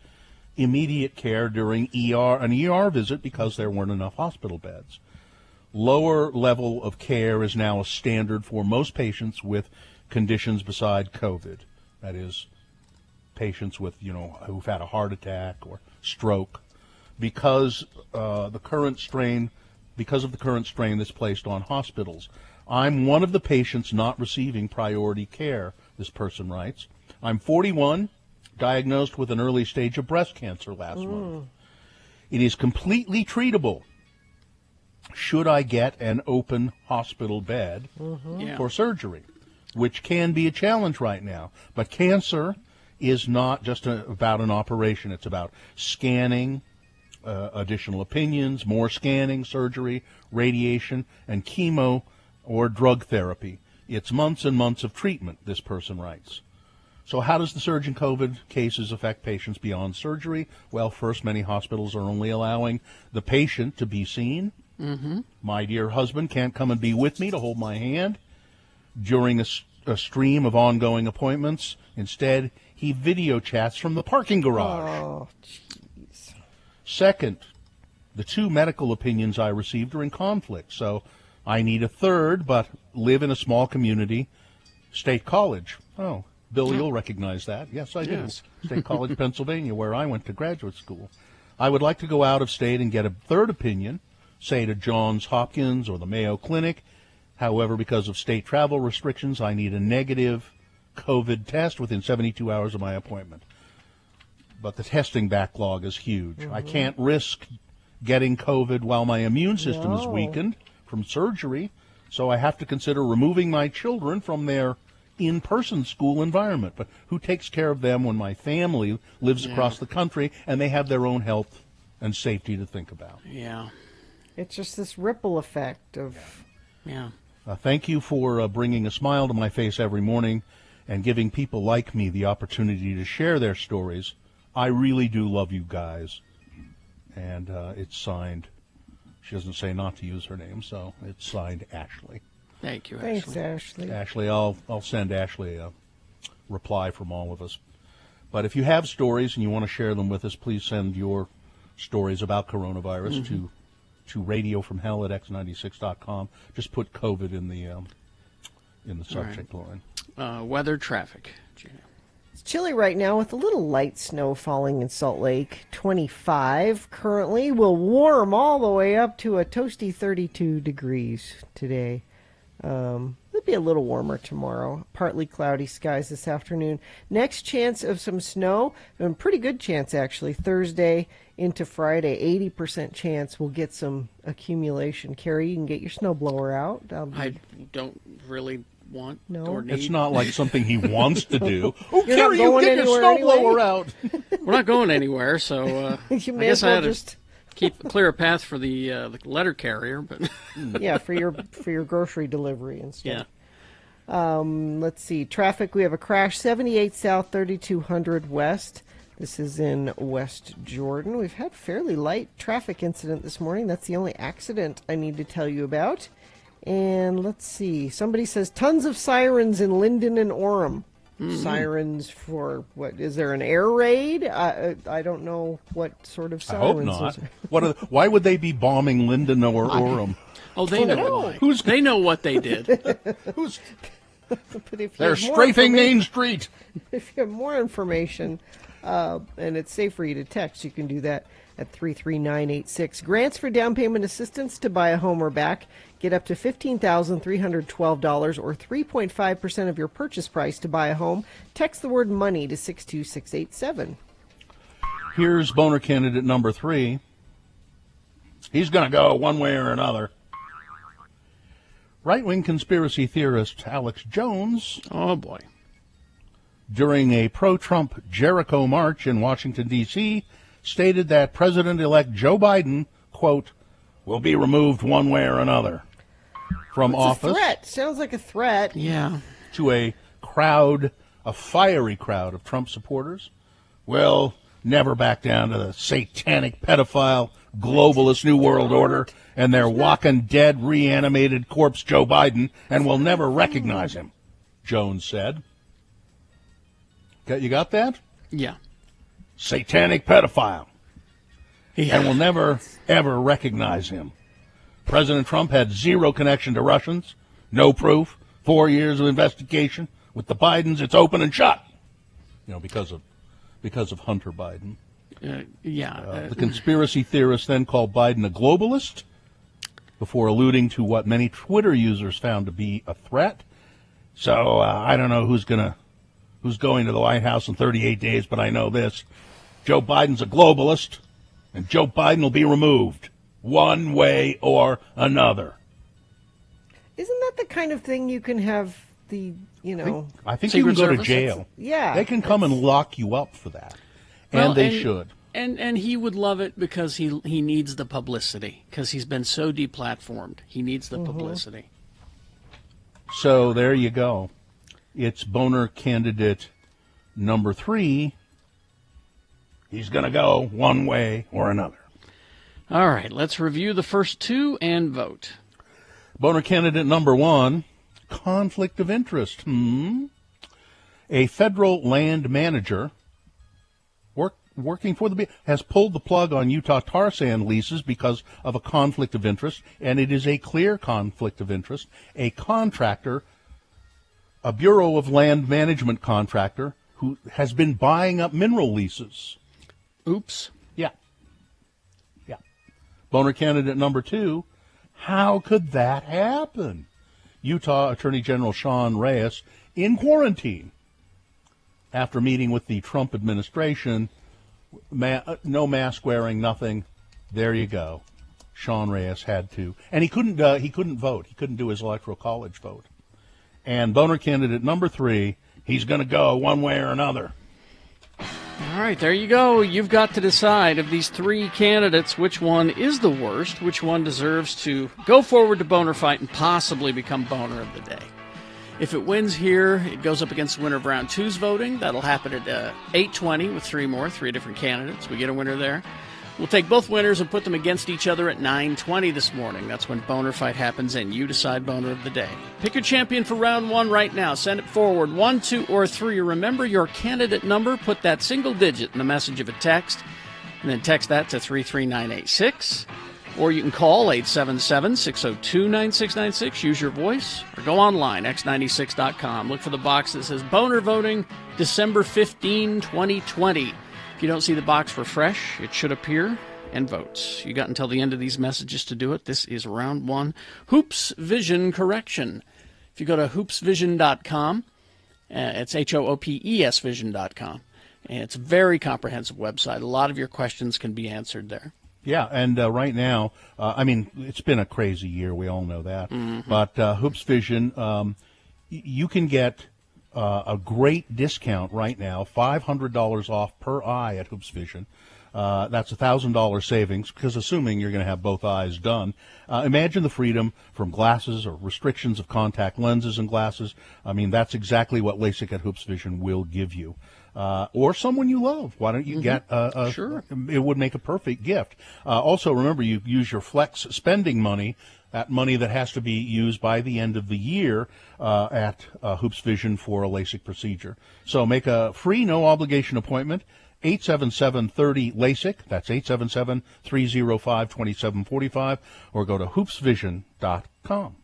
immediate care during an ER visit because there weren't enough hospital beds. Lower level of care is now a standard for most patients with conditions beside COVID. That is, patients with, who've had a heart attack or stroke because of the current strain that's placed on hospitals. I'm one of the patients not receiving priority care, this person writes. I'm 41, diagnosed with an early stage of breast cancer last month. It is completely treatable. Should I get an open hospital bed for surgery, which can be a challenge right now. But cancer is not just about an operation. It's about scanning, additional opinions, more scanning, surgery, radiation, and chemo or drug therapy. It's months and months of treatment, this person writes. So how does the surge in COVID cases affect patients beyond surgery? Well, first, many hospitals are only allowing the patient to be seen. My dear husband can't come and be with me to hold my hand during a stream of ongoing appointments. Instead, he video chats from the parking garage. Oh, jeez. Second, the two medical opinions I received are in conflict, so I need a third, but live in a small community, State College. Oh, Bill, you'll recognize that. Yes, I do. Yes. State College, Pennsylvania, where I went to graduate school. I would like to go out of state and get a third opinion, say to Johns Hopkins or the Mayo Clinic. However, because of state travel restrictions, I need a negative COVID test within 72 hours of my appointment. But the testing backlog is huge. I can't risk getting COVID while my immune system is weakened from surgery, so I have to consider removing my children from their in-person school environment. But who takes care of them when my family lives across the country and they have their own health and safety to think about? Yeah. It's just this ripple effect of... Yeah. Thank you for bringing a smile to my face every morning and giving people like me the opportunity to share their stories. I really do love you guys. And it's signed. She doesn't say not to use her name, so it's signed Ashley. Thank you, Ashley. Thanks, Ashley. Ashley, I'll send Ashley a reply from all of us. But if you have stories and you want to share them with us, please send your stories about coronavirus to radiofromhell@x96.com. Just put COVID in the subject line. Weather, traffic. Gina. It's chilly right now with a little light snow falling in Salt Lake. 25 currently. Will warm all the way up to a toasty 32 degrees today. It'll be a little warmer tomorrow. Partly cloudy skies this afternoon. Next chance of some snow, and pretty good chance actually, Thursday into Friday. 80% chance we'll get some accumulation. Carrie, you can get your snowblower out. I don't really want No. or need. It's not like something he wants to do. Oh, You're Carrie, not you going get your anywhere snowblower anyway? out. We're not going anywhere, so You I may guess as I well had just... to clear a path for the letter carrier. But Yeah, for your grocery delivery and stuff. yeah. Let's see. Traffic, we have a crash, 78 South, 3200 West. This is in West Jordan. We've had fairly light traffic incident this morning. That's the only accident I need to tell you about. And let's see. Somebody says tons of sirens in Linden and Orem. Sirens for what? Is there an air raid? I don't know what sort of I hope sirens. not. Why would they be bombing Linden or Orem? Oh, they know why. They know what they did. Who's? But if you They're have more strafing Main information- Street. If you have more information, and it's safe for you to text, you can do that at 33986. Grants for down payment assistance to buy a home or back get up to $15,312 or 3.5% of your purchase price to buy a home. Text the word money to 62687. Here's boner candidate number 3. He's going to go one way or another. Right-wing conspiracy theorist Alex Jones. Oh, boy. During a pro-Trump Jericho march in Washington, D.C., stated that President-elect Joe Biden, quote, will be removed one way or another from office. A threat. Sounds like a threat. Yeah. To a crowd, a fiery crowd of Trump supporters. We'll never back down to the satanic pedophile globalist New World Order and their walking dead reanimated corpse Joe Biden, and we'll never recognize him, Jones said. You got that? Yeah. Satanic pedophile. Yeah. And we'll never, ever recognize him. President Trump had zero connection to Russians, no proof, 4 years of investigation. With the Bidens, it's open and shut. Because of because of Hunter Biden. Yeah. The conspiracy theorists then called Biden a globalist before alluding to what many Twitter users found to be a threat. So I don't know who's going to the White House in 38 days, but I know this. Joe Biden's a globalist, and Joe Biden will be removed one way or another. Isn't that the kind of thing you can have I think you can go to jail. Yeah. They can come and lock you up for that. And they should. And he would love it because he needs the publicity, because he's been so deplatformed. He needs the publicity. So there you go. It's Boner candidate number 3. He's going to go one way or another. All right, let's review the first 2 and vote. Boner candidate number 1, conflict of interest. A federal land manager working for the has pulled the plug on Utah tar sand leases because of a conflict of interest, and it is a clear conflict of interest. A contractor, a Bureau of Land Management contractor, who has been buying up mineral leases. Oops. Yeah. Boner candidate number 2, how could that happen? Utah Attorney General Sean Reyes in quarantine after meeting with the Trump administration. No mask wearing, nothing. There you go. Sean Reyes had to, and he couldn't vote. He couldn't do his electoral college vote. And Boner candidate number 3, he's going to go one way or another. All right, there you go. You've got to decide of these 3 candidates which one is the worst, which one deserves to go forward to Boner Fight and possibly become Boner of the Day. If it wins here, it goes up against the winner of round 2's voting. That'll happen at 8:20 with 3 different candidates. We get a winner there. We'll take both winners and put them against each other at 9:20 this morning. That's when Boner Fight happens, and you decide Boner of the Day. Pick your champion for round 1 right now. Send it forward, 1, 2, or 3. Remember your candidate number. Put that single digit in the message of a text, and then text that to 33986. Or you can call 877-602-9696. Use your voice, or go online, x96.com. Look for the box that says Boner Voting, December 15, 2020. If you don't see the box refresh, it should appear, and vote. You got until the end of these messages to do it. This is round 1. Hoops Vision Correction. If you go to hoopsvision.com, it's HOOPES vision.com. And it's a very comprehensive website. A lot of your questions can be answered there. Yeah, and right now, it's been a crazy year. We all know that. Mm-hmm. But Hoops Vision, you can get a great discount right now, $500 off per eye at Hoops Vision. That's $1,000 savings, because assuming you're going to have both eyes done. Imagine the freedom from glasses or restrictions of contact lenses and glasses. That's exactly what LASIK at Hoops Vision will give you. Or someone you love. Why don't you get Sure. It would make a perfect gift. Also, remember, you use your flex spending money, that money that has to be used by the end of the year at Hoops Vision for a LASIK procedure. So make a free, no-obligation appointment, 877-30-LASIK. That's 877-305-2745. Or go to hoopsvision.com.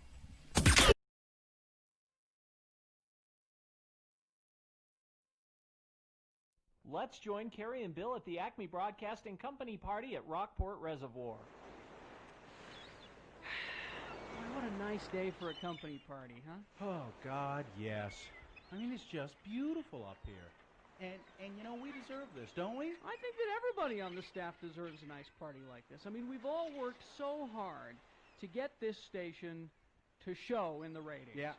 Let's join Carrie and Bill at the Acme Broadcasting Company party at Rockport Reservoir. What a nice day for a company party, huh? Oh, God, yes. It's just beautiful up here. And we deserve this, don't we? I think that everybody on the staff deserves a nice party like this. We've all worked so hard to get this station to show in the ratings. Yeah.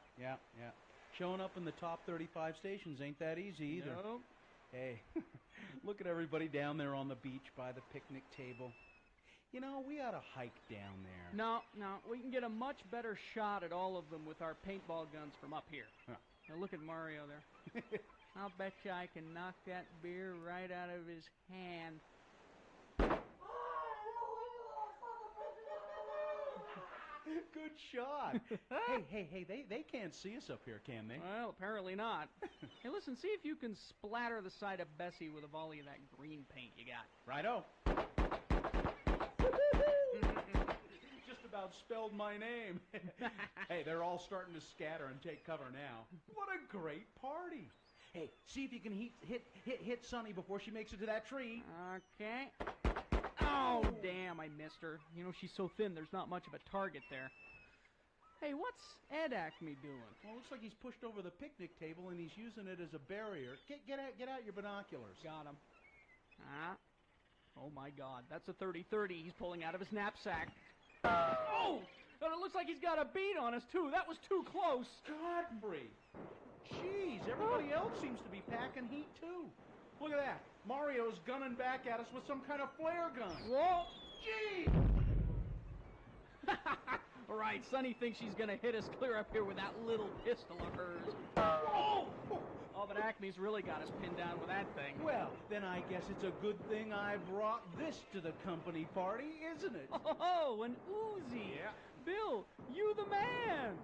Showing up in the top 35 stations ain't that easy either. No. Hey, look at everybody down there on the beach by the picnic table. We ought to hike down there. No, we can get a much better shot at all of them with our paintball guns from up here. Huh. Now look at Mario there. I'll bet you I can knock that beer right out of his hand. Good shot. hey, they can't see us up here, can they? Well, apparently not. Hey, listen, see if you can splatter the side of Bessie with a volley of that green paint you got. Righto. Just about spelled my name. Hey, they're all starting to scatter and take cover now. What a great party. Hey, see if you can hit Sonny before she makes it to that tree. Okay. Oh, damn, I missed her. You know, she's so thin, there's not much of a target there. Hey, what's Ed Acme doing? Well, it looks like he's pushed over the picnic table and he's using it as a barrier. Get out your binoculars. Got him. Ah. Oh, my God. That's a 30-30 he's pulling out of his knapsack. Oh! And it looks like he's got a bead on us, too. That was too close. Godfrey! Jeez, everybody else seems to be packing heat, too. Look at that. Mario's gunning back at us with some kind of flare gun. Whoa! Gee! All right, Sonny thinks she's going to hit us clear up here with that little pistol of hers. Whoa! Oh, but Acme's really got us pinned down with that thing. Well, then I guess it's a good thing I brought this to the company party, isn't it? Oh, an Uzi. Yeah. Bill, you the man.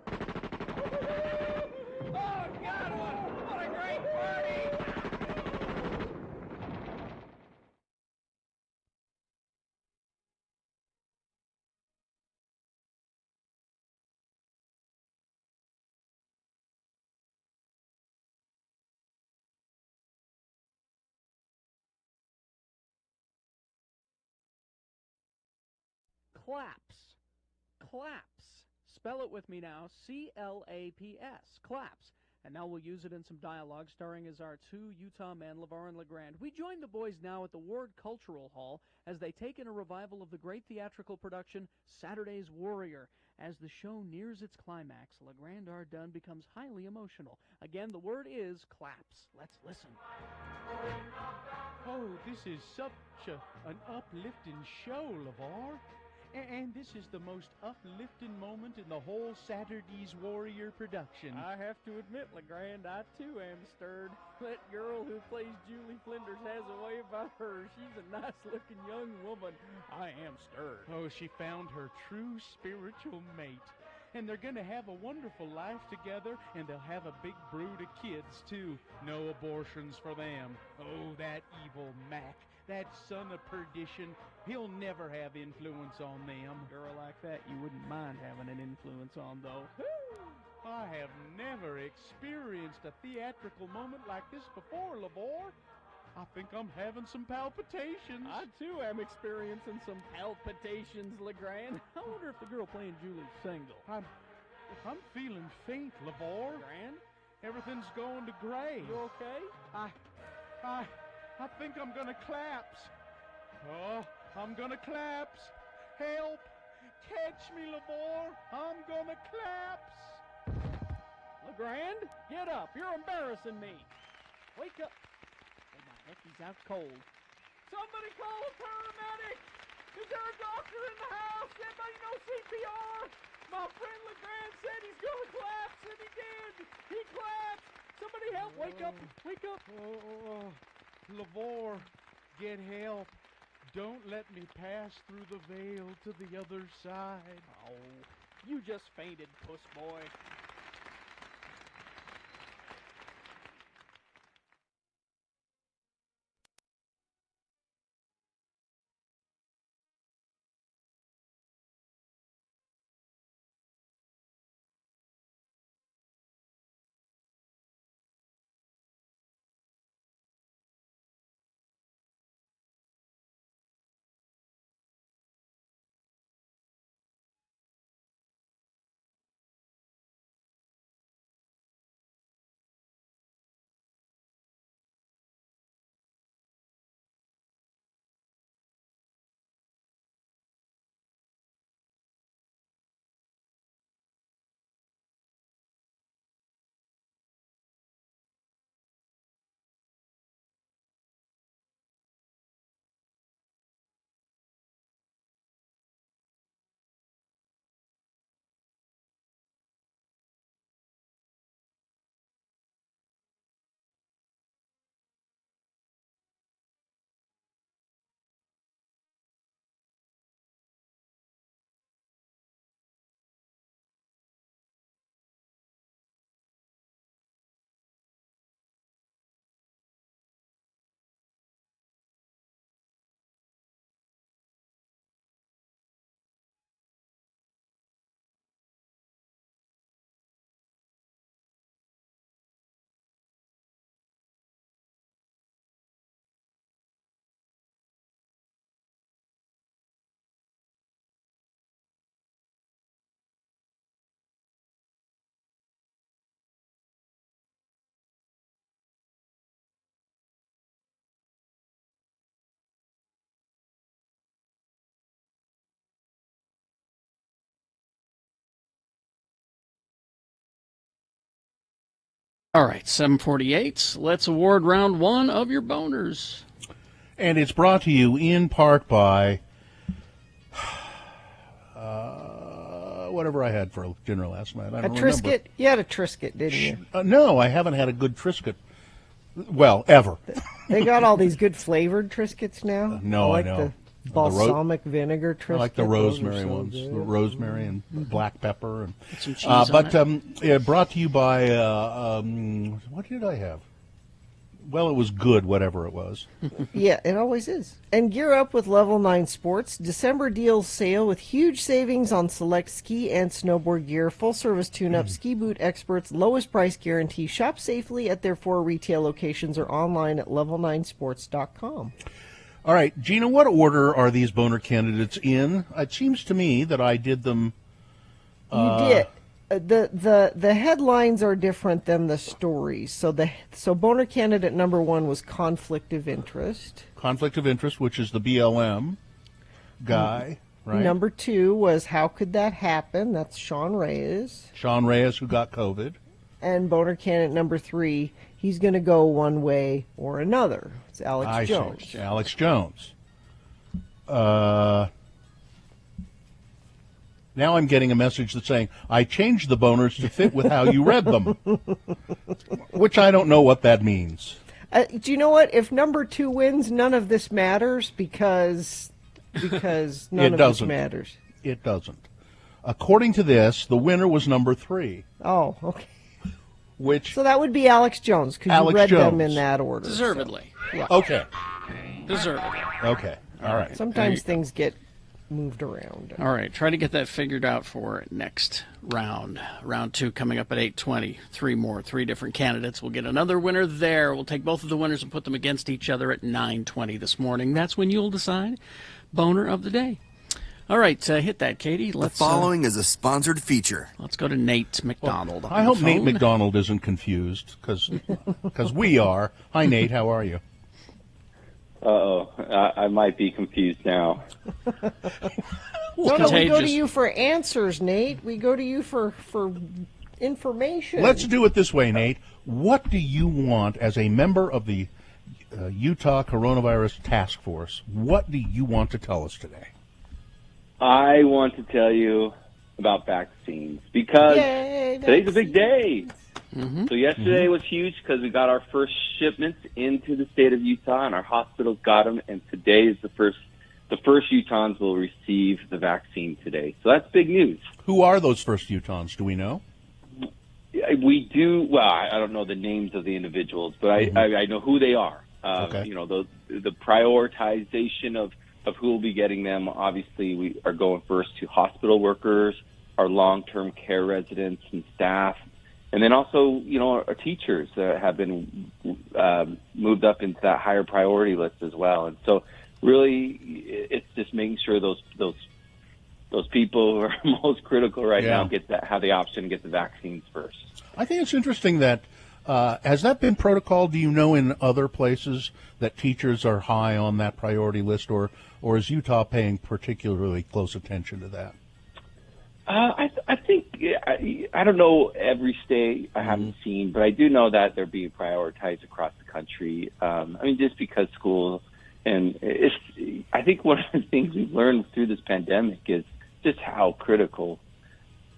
Oh, God, what a great party. Claps. Claps. Spell it with me now. C-L-A-P-S. Claps. And now we'll use it in some dialogue, starring as our two Utah men, LeVar and LeGrand. We join the boys now at the Ward Cultural Hall as they take in a revival of the great theatrical production Saturday's Warrior. As the show nears its climax, LeGrand R. Dunn becomes highly emotional. Again, the word is claps. Let's listen. Oh, this is such an uplifting show, LeVar. And this is the most uplifting moment in the whole Saturday's Warrior production. I have to admit, LeGrand, I too am stirred. That girl who plays Julie Flinders has a way about her. She's a nice-looking young woman. I am stirred. Oh, she found her true spiritual mate. And they're going to have a wonderful life together, and they'll have a big brood of kids, too. No abortions for them. Oh, that evil Mac, that son of perdition, he'll never have influence on them. A girl like that you wouldn't mind having an influence on, though. I have never experienced a theatrical moment like this before, LeVar. I think I'm having some palpitations. I, too, am experiencing some palpitations, LeGrand. I wonder if the girl playing Julie's single. I'm feeling faint, LeVar. LeGrand? Everything's going to gray. You okay? I think I'm gonna collapse. Oh, I'm gonna collapse. Help! Catch me, LeVar. I'm gonna collapse. LeGrand, get up. You're embarrassing me. Wake up. Oh, my heck, he's out cold. Somebody call a paramedic. Is there a doctor in the house? Anybody know CPR? My friend LeGrand said he's going to collapse, and he did. He collapsed. Somebody help. Wake up. Wake up. Oh, LeVar, get help. Don't let me pass through the veil to the other side. Oh, you just fainted, puss boy. All right, 748. Let's award round one of your boners. And it's brought to you in part by whatever I had for dinner last night. I don't remember. Triscuit? You had a Triscuit, didn't you? No, I haven't had a good Triscuit. Well, ever. They got all these good flavored Triscuits now. No, I like I know. the balsamic vinegar Triscuit. I like the rosemary ones, so the rosemary and black pepper, and some cheese on it. Brought to you by what did I have? Well, it was good, whatever it was. Yeah, it always is. And gear up with Level 9 Sports. December deals sale with huge savings on select ski and snowboard gear, full-service tune-up, ski boot experts, lowest price guarantee. Shop safely at their 4 retail locations or online at level9sports.com. All right, Gina, what order are these boner candidates in? It seems to me that I did them. You did. The headlines are different than the stories. So boner candidate number 1 was conflict of interest. Conflict of interest, which is the BLM guy, right? Number 2 was how could that happen? That's Sean Reyes. Sean Reyes, who got COVID. And boner candidate number 3, he's going to go one way or another. It's Alex Jones. See. Alex Jones. Now I'm getting a message that's saying, I changed the boners to fit with how you read them, which I don't know what that means. Do you know what? If number 2 wins, none of this matters because none of this matters. It doesn't. According to this, the winner was number 3. Oh, okay. So that would be Alex Jones because you read them in that order. Deservedly. So, yeah. Okay. Deservedly. Okay. All right. Sometimes things get moved around. All right, try to get that figured out for next round. Round 2 coming up at 8:20. 3 different candidates. We'll get another winner there. We'll take both of the winners and put them against each other at 9:20 this morning. That's when you'll decide boner of the day. All right, hit that, Katie. The following is a sponsored feature. Let's go to Nate McDonald. I hope Nate McDonald isn't confused because we are. Hi, Nate. How are you? I might be confused now. No, we go to you for answers, Nate. We go to you for information. Let's do it this way, Nate. What do you want as a member of the Utah Coronavirus Task Force? What do you want to tell us today? I want to tell you about vaccines because today's a big day. Mm-hmm. So yesterday was huge because we got our first shipments into the state of Utah, and our hospitals got them. And today is the first Utahns will receive the vaccine today. So that's big news. Who are those first Utahns? Do we know? We do. Well, I don't know the names of the individuals, but I know who they are. Okay. You know, the prioritization of who will be getting them. Obviously, we are going first to hospital workers, our long-term care residents and staff. And then also, you know, our teachers have been moved up into that higher priority list as well. And so, really, it's just making sure those people who are most critical right now have the option to get the vaccines first. I think it's interesting that has that been protocol? Do you know in other places that teachers are high on that priority list, or is Utah paying particularly close attention to that? I think I don't know every state. I haven't seen, but I do know that they're being prioritized across the country. I mean, just because schools and I think one of the things we've learned through this pandemic is just how critical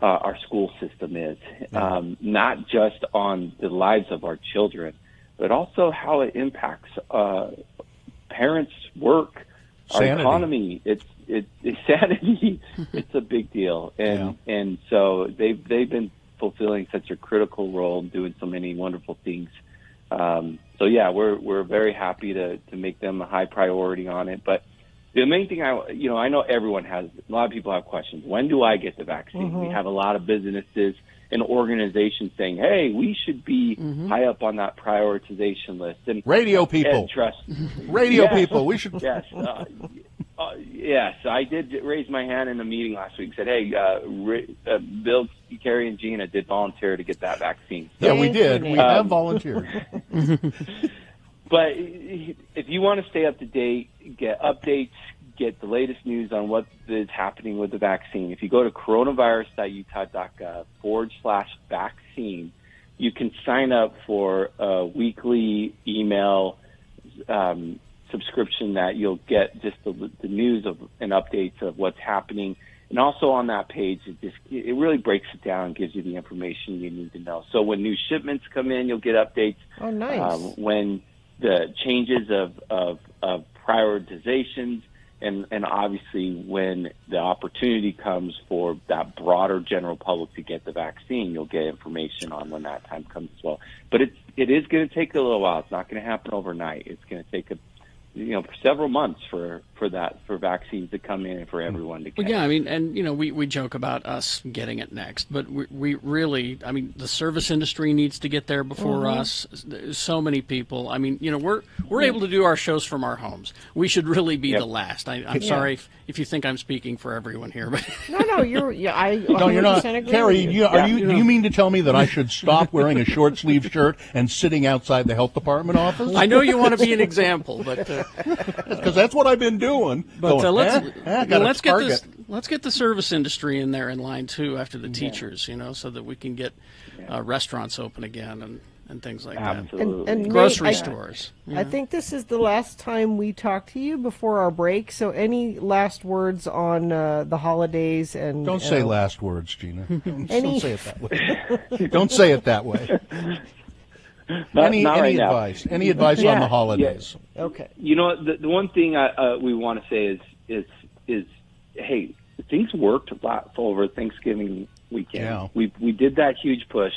our school system is, not just on the lives of our children, but also how it impacts parents' work, our economy. It's sanity. It's a big deal, and so they've been fulfilling such a critical role, doing so many wonderful things. So yeah, we're very happy to make them a high priority on it. But the main thing I know everyone has, a lot of people have questions. When do I get the vaccine? We have a lot of businesses and organizations saying, hey, we should be high up on that prioritization list. And radio people, people, we should. Yes. Yes, I did raise my hand in a meeting last week. Said, "Hey, Bill, Carrie, and Gina did volunteer to get that vaccine." So, yeah, we did. We have volunteered. But if you want to stay up to date, get updates, get the latest news on what is happening with the vaccine, if you go to coronavirus.utah.gov/vaccine, you can sign up for a weekly email subscription that you'll get just the news of and updates of what's happening. And also on that page, it really breaks it down and gives you the information you need to know. So when new shipments come in, you'll get updates. Oh, nice. When the changes of prioritizations, and obviously when the opportunity comes for that broader general public to get the vaccine, you'll get information on when that time comes as well. But it is going to take a little while. It's not going to happen overnight. It's going to take several months for vaccines to come in and for everyone to get. Well, yeah, I mean, and we joke about us getting it next, but we really, I mean, the service industry needs to get there before us. There's so many people. I mean, we're able to do our shows from our homes. We should really be the last. I'm sorry if you think I'm speaking for everyone here, but no, I no, you're not. agree Carrie, with do you mean to tell me that I should stop wearing a short sleeve shirt and sitting outside the health department office? I know you want to be an example, but because that's what I've been doing. But let's get the service industry in there in line too after the teachers, so that we can get restaurants open again and things like that. And grocery stores. I think this is the last time we talk to you before our break. So any last words on the holidays and don't say last words, Gina. Don't say it that way. Don't say it that way. Any advice? Any advice on the holidays? Yeah. Okay. The one thing we want to say is hey, things worked a lot over Thanksgiving weekend. Yeah. We did that huge push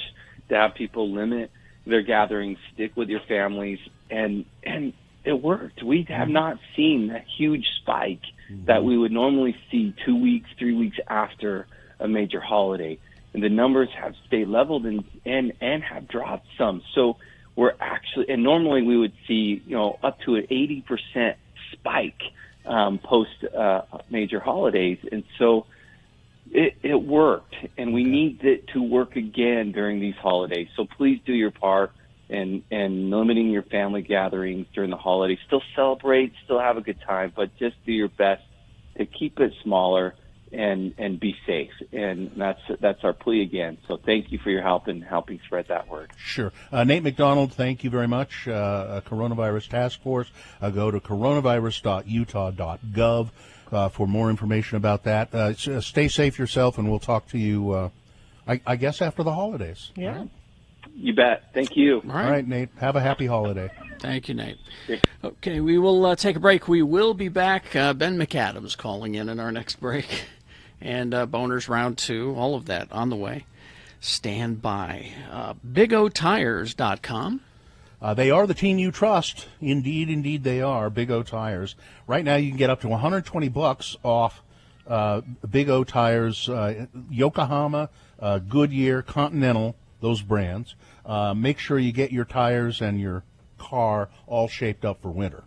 to have people limit their gatherings, stick with your families, and it worked. We have not seen that huge spike that we would normally see 2 weeks, 3 weeks after a major holiday. And the numbers have stayed leveled and have dropped some. So we're actually, and normally we would see, up to an 80% spike post major holidays. And so it worked, and we need it to work again during these holidays. So please do your part in limiting your family gatherings during the holidays. Still celebrate, still have a good time, but just do your best to keep it smaller and be safe. And that's our plea again. So thank you for your help in helping spread that word. Sure. Nate McDonald, thank you very much. Coronavirus Task Force. Go to coronavirus.utah.gov for more information about that. Stay safe yourself, and we'll talk to you, I guess, after the holidays. Yeah. You bet. Thank you. All right, Nate. Have a happy holiday. Thank you, Nate. Okay, we will take a break. We will be back. Ben McAdams calling in our next break. And Boners Round 2, all of that on the way. Stand by. BigOTires.com. They are the team you trust. Indeed, they are. Big O Tires. Right now, you can get up to $120 off Big O Tires, Yokohama, Goodyear, Continental, those brands. Make sure you get your tires and your car all shaped up for winter.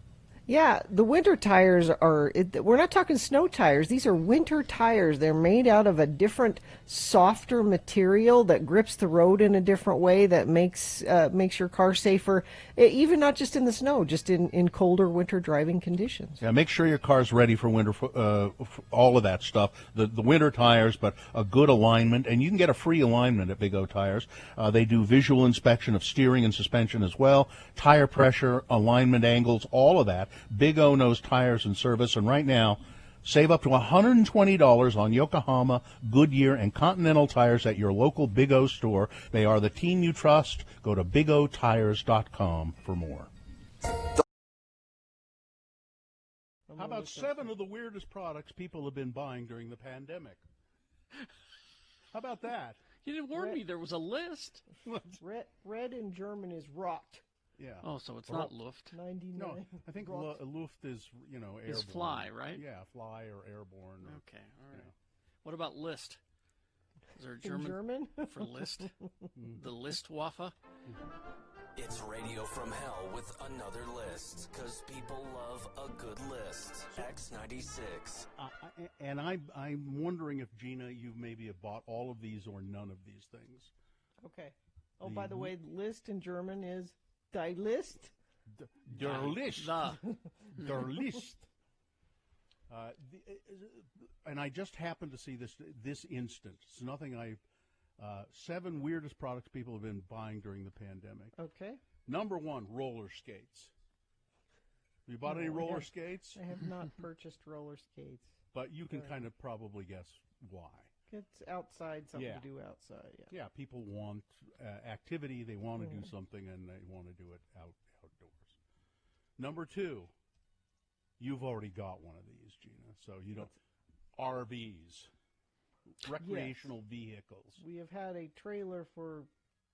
Yeah, the winter tires we're not talking snow tires. These are winter tires. They're made out of a different, softer material that grips the road in a different way that makes your car safer, even not just in the snow, just in colder winter driving conditions. Yeah, make sure your car's ready for winter, all of that stuff. The winter tires, but a good alignment. And you can get a free alignment at Big O Tires. They do visual inspection of steering and suspension as well, tire pressure, alignment angles, all of that. Big O knows tires and service, and right now, save up to $120 on Yokohama, Goodyear, and Continental tires at your local Big O store. They are the team you trust. Go to BigOTires.com for more. How about 7 of the weirdest products people have been buying during the pandemic? How about that? You didn't warn me there was a list. Red in German is Rot. Yeah. Oh, so it's not Luft. 99. No, I think Luft is, airborne. Is fly, right? Yeah, fly or airborne. Okay, all right. What about List? Is there a German for List? The Listwaffe? It's Radio from Hell with another list, because people love a good list. X96. And I'm wondering if, Gina, you maybe have bought all of these or none of these things. Okay. Oh, by the way, list in German is Die List. Der List. Der List. And I just happened to see this instant. It's nothing 7 weirdest products people have been buying during the pandemic. Okay. Number 1, roller skates. Have you bought any roller skates? I have not purchased roller skates. But you can kind of probably guess why. It's outside, something to do outside. Yeah, people want activity. They want to do something, and they want to do it outdoors. Number 2, you've already got one of these, Gina. So you don't. RVs, recreational vehicles. We have had a trailer for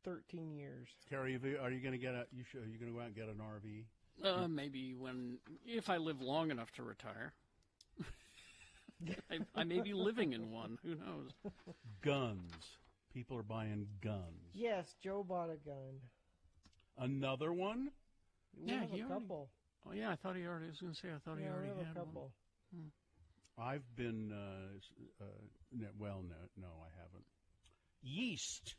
13 years. Terry, are you going to get are you going to go out and get an RV? Maybe if I live long enough to retire. I may be living in one. Who knows? Guns. People are buying guns. Yes, Joe bought a gun. Another one? We have a couple. Oh yeah, I thought he already. I was going to say I thought he already we have had a couple. one. I've been. No, I haven't. Yeast.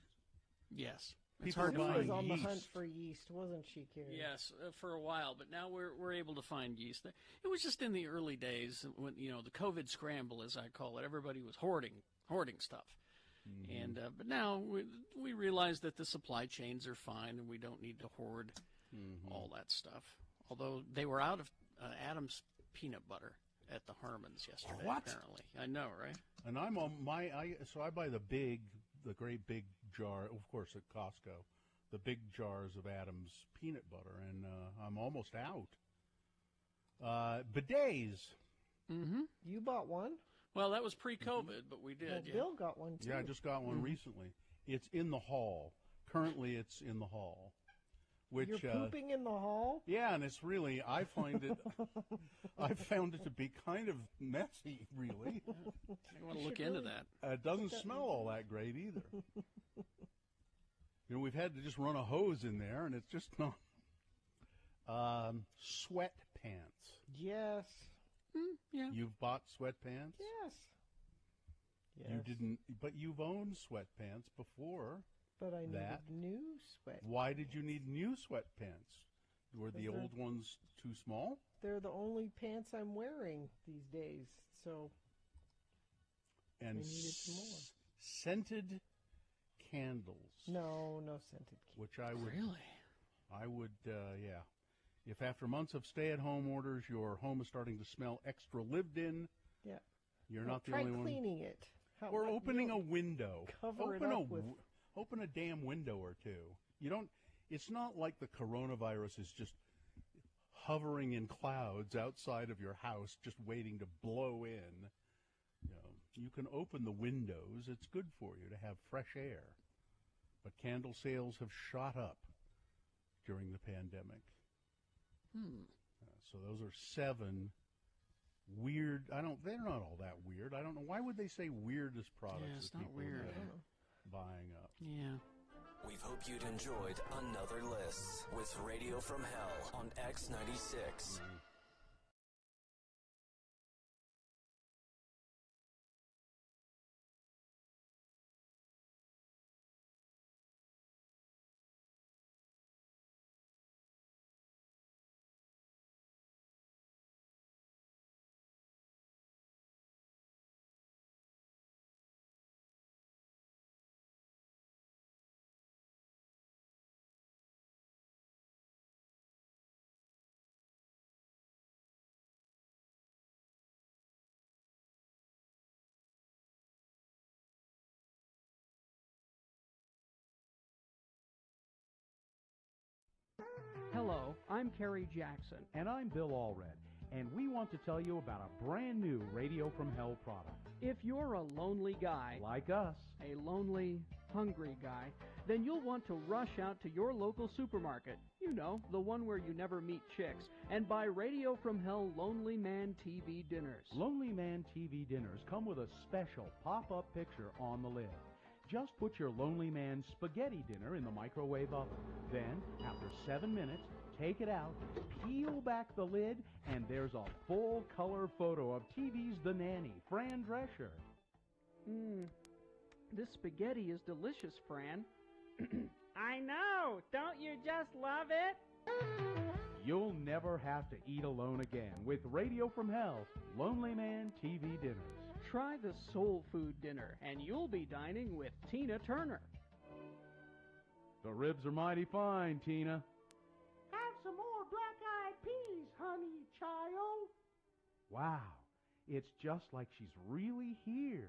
Yes. People are She buying was on the yeast. hunt for yeast, wasn't she, Carrie? Yes, for a while, but now we're able to find yeast. It was just in the early days when the COVID scramble, as I call it. Everybody was hoarding stuff, and but now we realize that the supply chains are fine, and we don't need to hoard all that stuff. Although they were out of Adam's peanut butter at the Harmons yesterday. What? Apparently, I know, right? And I'm on so I buy the great big jar, of course, at Costco, the big jars of Adam's peanut butter, and I'm almost out. Bidets. Mm-hmm. You bought one? Well, that was pre-COVID, but we did. Well, Bill got one, too. Yeah, I just got one recently. It's in the hall. Currently, it's in the hall. Which, You're pooping in the hall? Yeah, and it's really, I found it to be kind of messy, really. I want to look into that. It doesn't smell all that great either. We've had to just run a hose in there, and it's just not. Sweatpants. Yes. Yeah. You've bought sweatpants? Yes. You didn't, but you've owned sweatpants before. But I that. needed new sweatpants. Why did you need new sweatpants? Were the old ones too small? They're the only pants I'm wearing these days, so And I needed some more. Scented candles. No scented candles. Which I would really. I would, yeah. If after months of stay-at-home orders, your home is starting to smell extra lived in, yeah, you're not the try only one. cleaning it. Or opening a window. Cover it up with. Open a damn window or two. You don't. It's not like the coronavirus is just hovering in clouds outside of your house, just waiting to blow in. You can open the windows. It's good for you to have fresh air. But candle sales have shot up during the pandemic. So those are 7 weird. They're not all that weird. I don't know. Why would they say weirdest products? Yeah, it's that not people weird. have been buying up. Yeah. We hope you'd enjoyed another list with Radio from Hell on X96. Hello, I'm Kerry Jackson. And I'm Bill Allred. And we want to tell you about a brand new Radio from Hell product. If you're a lonely guy, Like us. a lonely, hungry guy, then you'll want to rush out to your local supermarket. You know, the one where you never meet chicks. And buy Radio from Hell Lonely Man TV dinners. Lonely Man TV dinners come with a special pop-up picture on the lid. Just put your Lonely Man spaghetti dinner in the microwave oven. Then, after 7 minutes, take it out, peel back the lid, and there's a full-color photo of TV's The Nanny, Fran Drescher. This spaghetti is delicious, Fran. I know! Don't you just love it? You'll never have to eat alone again with Radio from Hell, Lonely Man TV dinners. Try the soul food dinner, and you'll be dining with Tina Turner. The ribs are mighty fine, Tina. Have some more black-eyed peas, honey child. Wow, it's just like she's really here.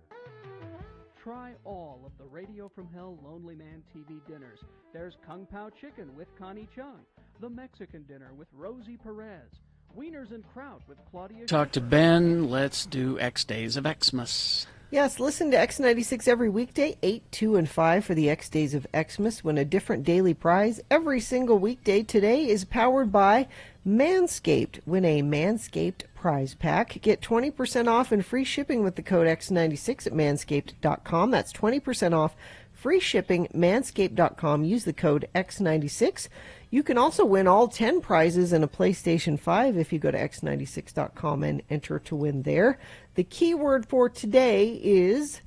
Try all of the Radio from Hell Lonely Man TV dinners. There's Kung Pao Chicken with Connie Chung, the Mexican dinner with Rosie Perez, Wieners and Kraut with Claudia. Talk to Ben. Let's do X Days of Xmas. Yes, listen to X96 every weekday, 8, 2, and 5 for the X Days of Xmas. Win a different daily prize every single weekday. Today is powered by Manscaped. Win a Manscaped prize pack. Get 20% off and free shipping with the code X96 at manscaped.com. That's 20% off free shipping, manscaped.com. Use the code X96. You can also win all 10 prizes and a PlayStation 5 if you go to x96.com and enter to win there. The keyword for today is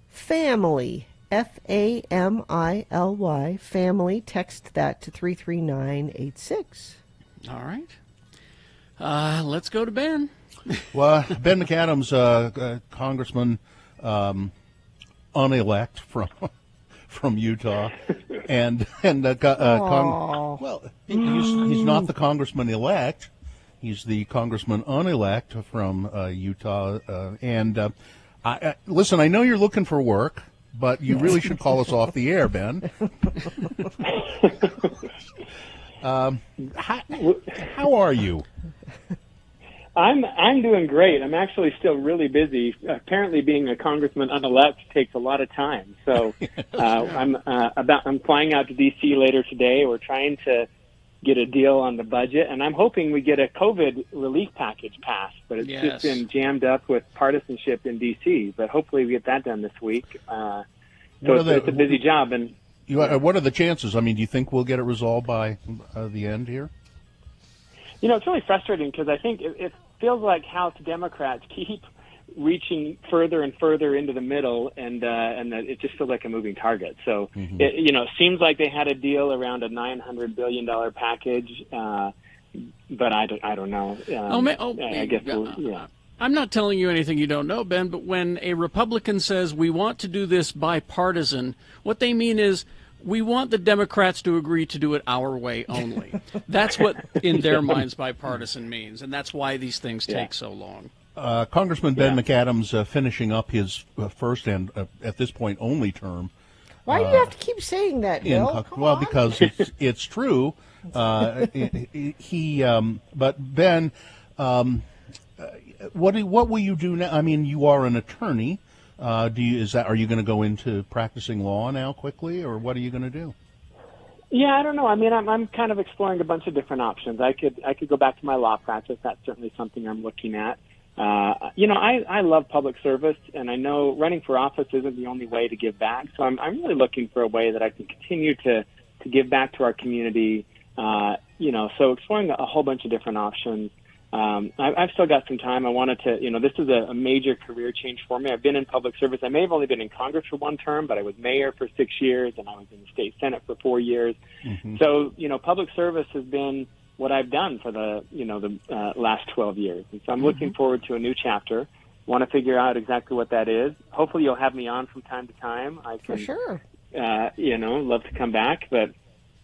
family. Family. Family. Text that to 33986. All right. Let's go to Ben. Well, Ben McAdams, Congressman, unelect from Utah, and well, he's not the congressman elect. He's the congressman unelect from Utah. Listen, I know you're looking for work, but you really should call us off the air, Ben. How are you? I'm doing great. I'm actually still really busy. Apparently, being a congressman unelect takes a lot of time. So I'm flying out to D.C. later today. We're trying to get a deal on the budget, and I'm hoping we get a COVID relief package passed. But it's just been jammed up with partisanship in D.C. But hopefully, we get that done this week. So it's a busy job. And what are the chances? I mean, do you think we'll get it resolved by the end here? You know, it's really frustrating because I think it feels like House Democrats keep reaching further and further into the middle, and that it just feels like a moving target. So, it seems like they had a deal around a $900 billion package, but I don't know. I guess I'm not telling you anything you don't know, Ben, but when a Republican says we want to do this bipartisan, what they mean is we want the Democrats to agree to do it our way only. That's what, in their minds, bipartisan means, and that's why these things take so long. Congressman Ben McAdams finishing up his first and, at this point, only term. Why do you have to keep saying that, Bill? Because it's true. But Ben, what will you do now? I mean, you are an attorney. Are you going to go into practicing law now quickly, or what are you going to do? Yeah, I don't know. I mean, I'm kind of exploring a bunch of different options. I could go back to my law practice. That's certainly something I'm looking at. I love public service, and I know running for office isn't the only way to give back. So I'm really looking for a way that I can continue to give back to our community. So exploring a whole bunch of different options. I've still got some time. I wanted to, this is a major career change for me. I've been in public service. I may have only been in Congress for one term, but I was mayor for 6 years, and I was in the state Senate for 4 years. Mm-hmm. So, public service has been what I've done for the last 12 years. And so I'm looking forward to a new chapter. Want to figure out exactly what that is. Hopefully you'll have me on from time to time. I can, for sure. Love to come back, but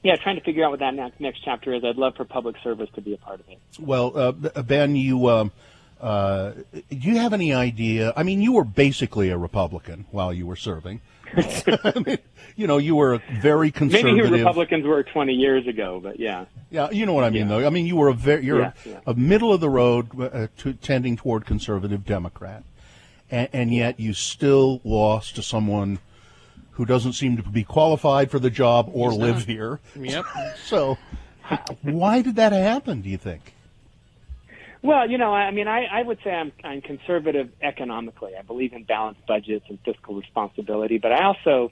yeah, trying to figure out what that next chapter is. I'd love for public service to be a part of it. Well, Ben, do you have any idea? I mean, you were basically a Republican while you were serving. I mean, you were a very conservative. Maybe Republicans were 20 years ago, but yeah. Yeah, you know what I mean, though. I mean, you were a middle of the road tending toward conservative Democrat, and yet you still lost to someone who doesn't seem to be qualified for the job or live here. Yep. So, why did that happen, do you think? Well, I would say I'm conservative economically. I believe in balanced budgets and fiscal responsibility, but I also,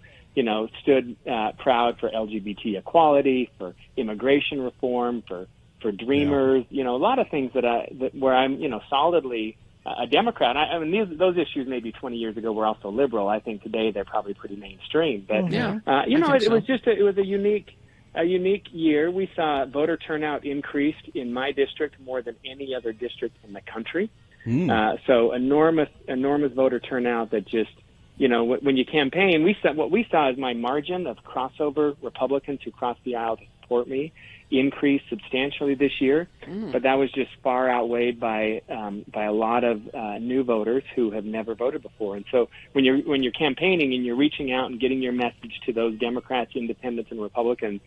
stood proud for LGBT equality, for immigration reform, for Dreamers, a lot of things where I'm, solidly a Democrat. I mean, those issues maybe 20 years ago were also liberal. I think today they're probably pretty mainstream. But it was just a unique year. We saw voter turnout increased in my district more than any other district in the country. So enormous voter turnout that just, when you campaign, what we saw is my margin of crossover Republicans who crossed the aisle to support me increased substantially this year, but that was just far outweighed by a lot of new voters who have never voted before. And so when you're campaigning and you're reaching out and getting your message to those Democrats, Independents, and Republicans,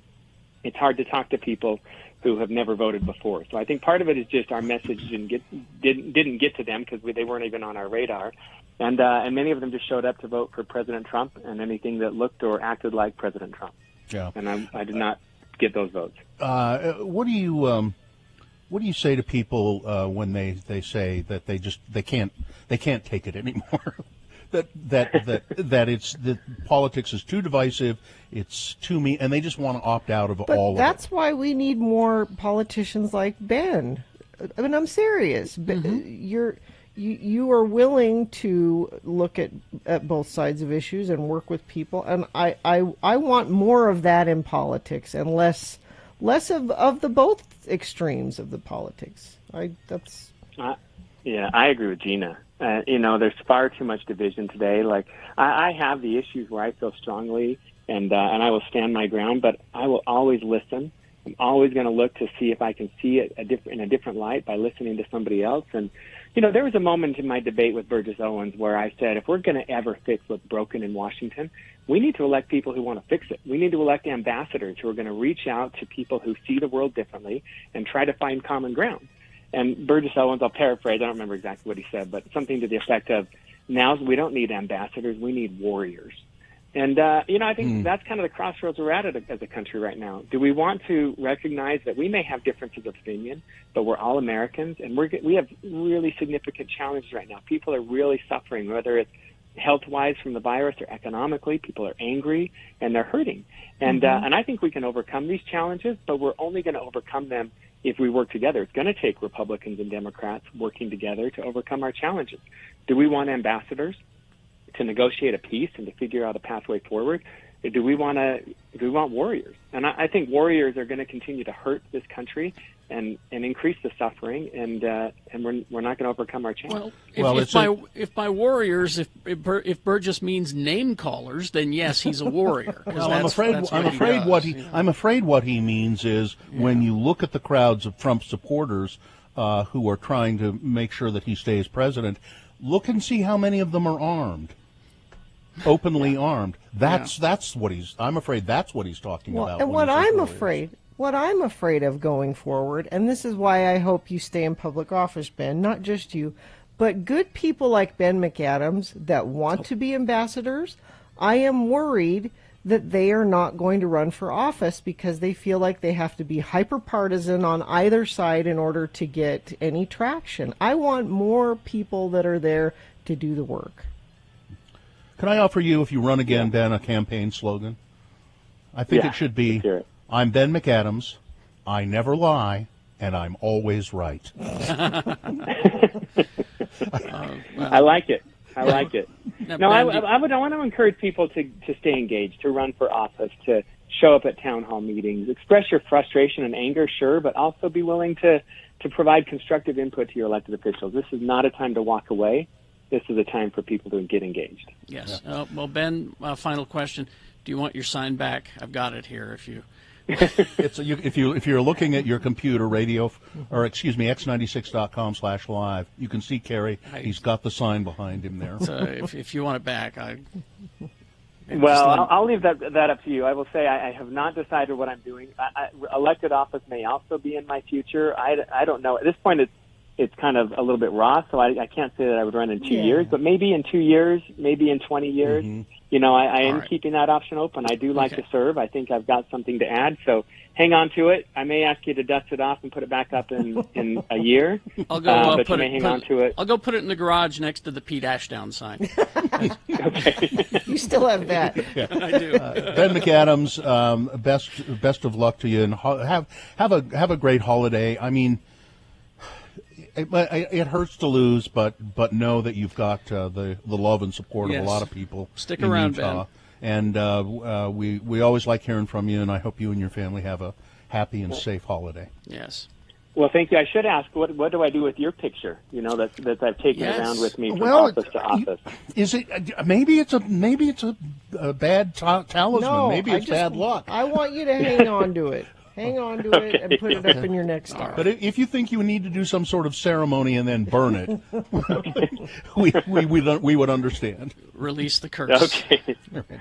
it's hard to talk to people who have never voted before. So I think part of it is just our message didn't get to them because they weren't even on our radar, and many of them just showed up to vote for President Trump and anything that looked or acted like President Trump. Yeah, and I did not get those votes. What do you say to people when they say that they can't take it anymore? that it's that politics is too divisive, it's too mean, and they just want to opt out of all of it. That's why we need more politicians like Ben. I mean, I'm serious. You are willing to look at both sides of issues and work with people, and I want more of that in politics and less of the both extremes of the politics. Yeah, I agree with Gina. There's far too much division today. Like I have the issues where I feel strongly, and I will stand my ground, but I will always listen. I'm always going to look to see if I can see it in a different light by listening to somebody else. And there was a moment in my debate with Burgess Owens where I said, if we're going to ever fix what's broken in Washington, we need to elect people who want to fix it. We need to elect ambassadors who are going to reach out to people who see the world differently and try to find common ground. And Burgess Owens, I'll paraphrase, I don't remember exactly what he said, but something to the effect of, now we don't need ambassadors, we need warriors. And, I think that's kind of the crossroads we're at as a country right now. Do we want to recognize that we may have differences of opinion, but we're all Americans, and we have really significant challenges right now. People are really suffering, whether it's health-wise from the virus or economically. People are angry, and they're hurting. And I think we can overcome these challenges, but we're only going to overcome them if we work together. It's going to take Republicans and Democrats working together to overcome our challenges. Do we want ambassadors to negotiate a peace and to figure out a pathway forward? Or do we want warriors? And I think warriors are going to continue to hurt this country and increase the suffering, and we're not going to overcome our challenges. If by warriors, if Burgess means name callers, then yes, he's a warrior. Well, I'm afraid what he means is when you look at the crowds of Trump supporters who are trying to make sure that he stays president, look and see how many of them are armed. Openly armed. That's what I'm afraid that's what he's talking about. And what I'm afraid of going forward, and this is why I hope you stay in public office, Ben, not just you, but good people like Ben McAdams that want to be ambassadors, I am worried that they are not going to run for office because they feel like they have to be hyper-partisan on either side in order to get any traction. I want more people that are there to do the work. Can I offer you, if you run again, Ben, a campaign slogan? I think it should be, I'm Ben McAdams, I never lie, and I'm always right. I like it. I like it. No, I want to encourage people to stay engaged, to run for office, to show up at town hall meetings, express your frustration and anger, sure, but also be willing to provide constructive input to your elected officials. This is not a time to walk away. This is a time for people to get engaged. Yes. Well, Ben, final question. Do you want your sign back? I've got it here. If you're looking at your computer, x96.com/live, you can see Kerry. He's got the sign behind him there. So if you want it back, I'll leave that up to you. I will say I have not decided what I'm doing. Elected office may also be in my future. I don't know. At this point, it's kind of a little bit raw, so I can't say that I would run in 2 years, but maybe in 2 years, maybe in 20 years. I am keeping that option open. I do like to serve. I think I've got something to add, so hang on to it. I may ask you to dust it off and put it back up in a year, I'll go but you may hang on to it. I'll go put it in the garage next to the Pete Ashdown sign. Okay. You still have that. Yeah. I do. Ben McAdams, best of luck to you, and have a great holiday. I mean, it hurts to lose, but know that you've got the love and support of a lot of people. Stick in around, Utah. Ben. And we always like hearing from you, and I hope you and your family have a happy and safe holiday. Yes. Well, thank you. I should ask, what do I do with your picture? That I've taken around with me from office to office. Is it? Maybe it's a bad talisman. No, maybe it's bad luck. I want you to hang on to it. Hang on to it and put it up in your next star. But if you think you need to do some sort of ceremony and then burn it, we would understand. Release the curse. Okay.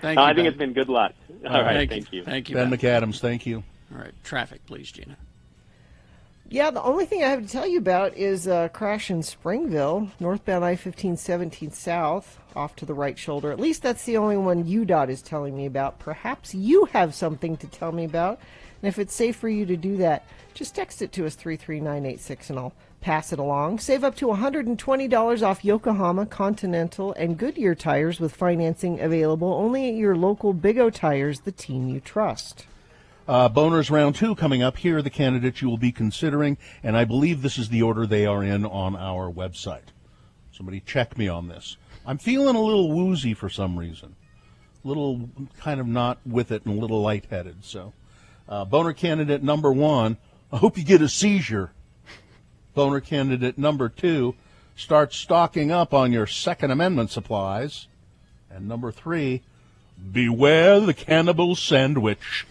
Thank you, I think Ben. it's been good luck. All right. Thank you. Thank you, Ben McAdams. Thank you. All right. Traffic, please, Gina. Yeah, the only thing I have to tell you about is a crash in Springville, northbound I-15 17 south, off to the right shoulder. At least that's the only one UDOT is telling me about. Perhaps you have something to tell me about. And if it's safe for you to do that, just text it to us, 33986, and I'll pass it along. Save up to $120 off Yokohama, Continental, and Goodyear tires with financing available only at your local Big O Tires, the team you trust. Boners round 2 coming up. Here are the candidates you will be considering, and I believe this is the order they are in on our website. Somebody check me on this. I'm feeling a little woozy for some reason. A little kind of not with it and a little lightheaded. So, boner candidate number 1, I hope you get a seizure. Boner candidate number 2, start stocking up on your Second Amendment supplies. And number 3, beware the cannibal sandwich.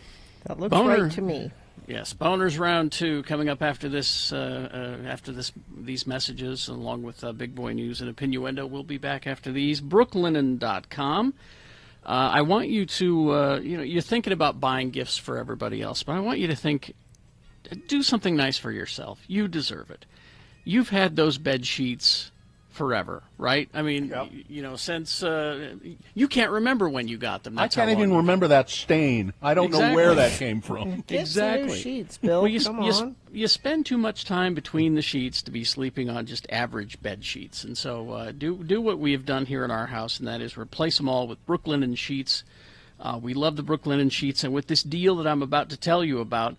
That looks right to me. Yes, boners round 2 coming up after this. These messages, along with Big Boy News and Opinioendo, we'll be back after these. Brooklinen.com. I want you to, you're thinking about buying gifts for everybody else, but I want you to do something nice for yourself. You deserve it. You've had those bed sheets forever, right? I mean, since you can't remember when you got them. That's I can't even remember that stain. I don't know where that came from. Exactly. New sheets, Bill. Come on. You spend too much time between the sheets to be sleeping on just average bed sheets, and so do what we have done here in our house, and that is replace them all with Brooklinen sheets. We love the Brooklinen sheets, and with this deal that I'm about to tell you about,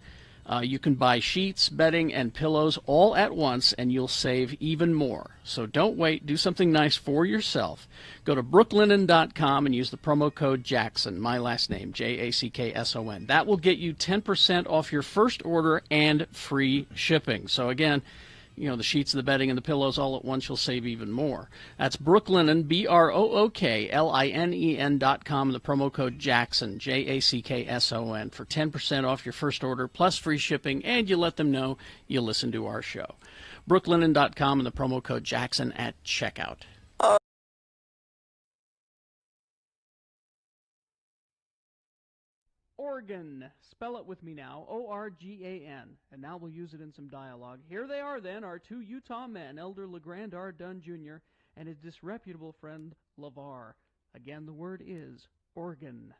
you can buy sheets, bedding, and pillows all at once, and you'll save even more. So don't wait. Do something nice for yourself. Go to brooklinen.com and use the promo code Jackson, my last name, Jackson. That will get you 10% off your first order and free shipping. So again, the sheets, the bedding, and the pillows all at once, you'll save even more. That's Brooklinen, BROOKLINEN.com, and the promo code Jackson, Jackson, for 10% off your first order, plus free shipping, and you let them know you listen to our show. Brooklinen.com and the promo code Jackson at checkout. Oregon. Spell it with me now. O-R-G-A-N. And now we'll use it in some dialogue. Here they are then, our 2 Utah men, Elder LeGrand R. Dunn Jr. and his disreputable friend LeVar. Again, the word is Oregon.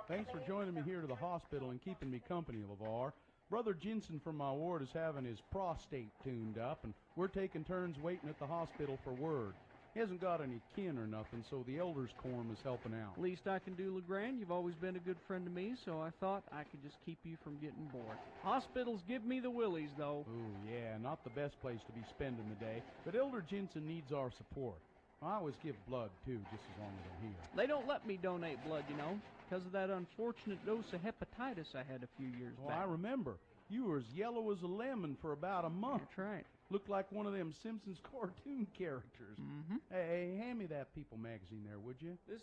Thanks for joining me here to the hospital and keeping me company, LeVar. Brother Jensen from my ward is having his prostate tuned up, and we're taking turns waiting at the hospital for word. He hasn't got any kin or nothing, so the elders' quorum is helping out. Least I can do, LeGrand. You've always been a good friend to me, so I thought I could just keep you from getting bored. Hospitals give me the willies, though. Ooh, yeah, not the best place to be spending the day, but Elder Jensen needs our support. I always give blood, too, just as long as I'm here. They don't let me donate blood, because of that unfortunate dose of hepatitis I had a few years back. I remember. You were as yellow as a lemon for about a month. That's right. Looked like one of them Simpsons cartoon characters. Mm-hmm. Hey, hand me that People magazine there, would you? This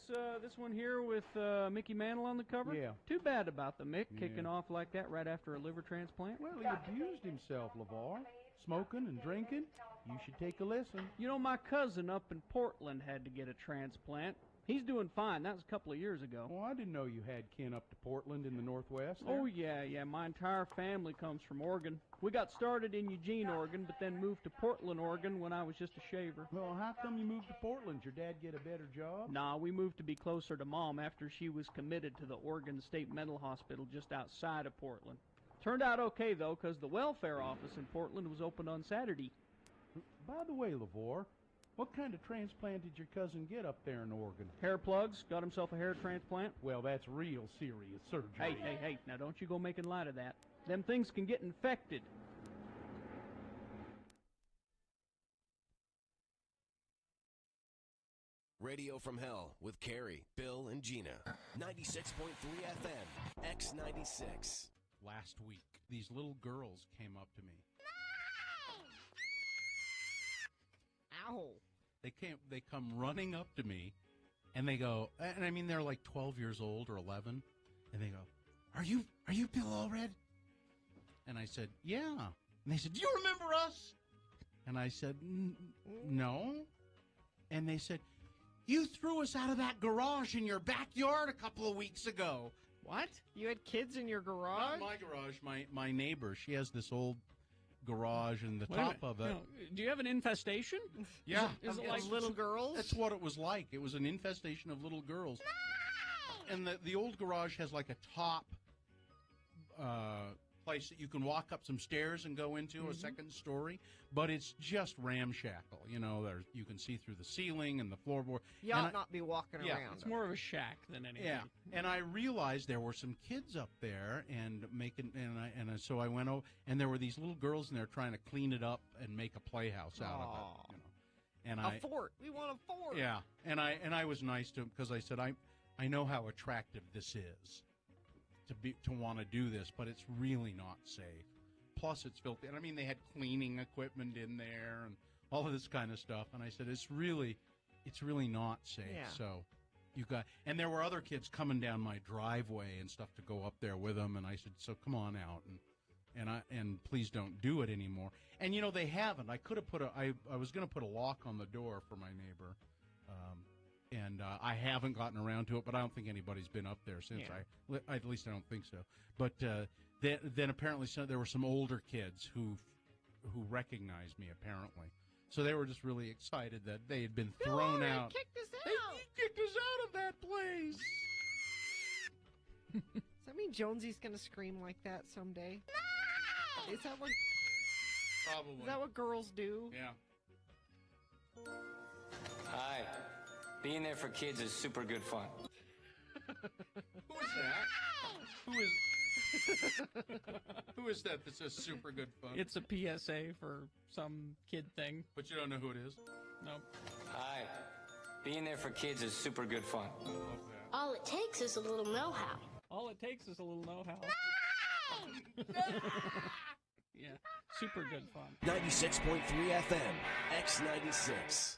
one here with Mickey Mantle on the cover? Yeah. Too bad about the Mick kicking off like that right after a liver transplant. Well, he abused himself, LeVar. Smoking and drinking. You should take a listen. My cousin up in Portland had to get a transplant. He's doing fine. That was a couple of years ago. Oh, I didn't know you had kin up to Portland in the Northwest there. Oh, yeah. My entire family comes from Oregon. We got started in Eugene, Oregon, but then moved to Portland, Oregon when I was just a shaver. Well, how come you moved to Portland? Your dad get a better job? Nah, we moved to be closer to Mom after she was committed to the Oregon State Mental Hospital just outside of Portland. Turned out okay, though, because the welfare office in Portland was open on Saturday. By the way, LeVar, what kind of transplant did your cousin get up there in Oregon? Hair plugs. Got himself a hair transplant. Well, that's real serious surgery. Hey. Now, don't you go making light of that. Them things can get infected. Radio from Hell with Carrie, Bill, and Gina. 96.3 FM, X96. last week. These little girls came up to me. Ow. They come running up to me, and they go, and I mean they're like 12 years old or 11, and they go, "Are you Bill Allred?" And I said, "Yeah." And they said, "Do you remember us?" And I said, "No." And they said, "You threw us out of that garage in your backyard a couple of weeks ago." What? You had kids in your garage? Not my garage. My neighbor. She has this old garage, and the top of it. No, do you have an infestation? Yeah. Is it like little girls? That's what it was like. It was an infestation of little girls. And the old garage has like a top place that you can walk up some stairs and go into, a second story, but it's just ramshackle. You know, you can see through the ceiling and the floorboard. You ought not be walking around. It's more of a shack than anything. Yeah, and I realized there were some kids up there so I went over, and there were these little girls in there trying to clean it up and make a playhouse out of it. You know, and fort. We want a fort. Yeah, and I was nice to him because I said I know how attractive this is to want to do this, but it's really not safe. Plus, it's filthy. And I mean, they had cleaning equipment in there and all of this kind of stuff. And I said, it's really not safe. Yeah. So and there were other kids coming down my driveway and stuff to go up there with them. And I said, so come on out and please don't do it anymore. And you know, they haven't. I could have I was going to put a lock on the door for my neighbor. And I haven't gotten around to it, but I don't think anybody's been up there since. Yeah. At least I don't think so. But then apparently there were some older kids who recognized me, apparently. So they were just really excited that they had been thrown out. Kicked us out. They kicked us out of that place. Does that mean Jonesy's going to scream like that someday? No! Is that what? Probably. Is that what girls do? Yeah. Hi. Being there for kids is super good fun. Who is that? Who is that says super good fun? It's a PSA for some kid thing. But you don't know who it is? Nope. Hi. Being there for kids is super good fun. I love that. All it takes is a little know-how. All it takes is a little know-how. Yeah, super good fun. 96.3 FM, X96.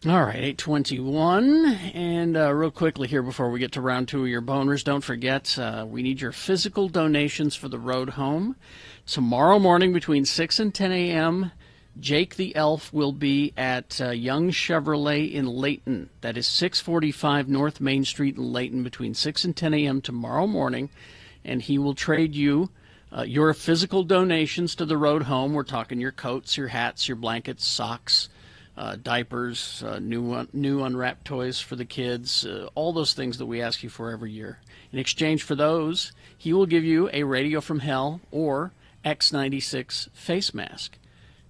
All right, 8:21, and real quickly here before we get to round two of your boners, don't forget we need your physical donations for the road home. Tomorrow morning between 6 and 10 a.m., Jake the Elf will be at Young Chevrolet in Layton. That is 645 North Main Street in Layton between 6 and 10 a.m. tomorrow morning, and he will trade you your physical donations to the road home. We're talking your coats, your hats, your blankets, socks, diapers, new unwrapped toys for the kids, all those things that we ask you for every year. In exchange for those, he will give you a Radio from Hell or X96 face mask.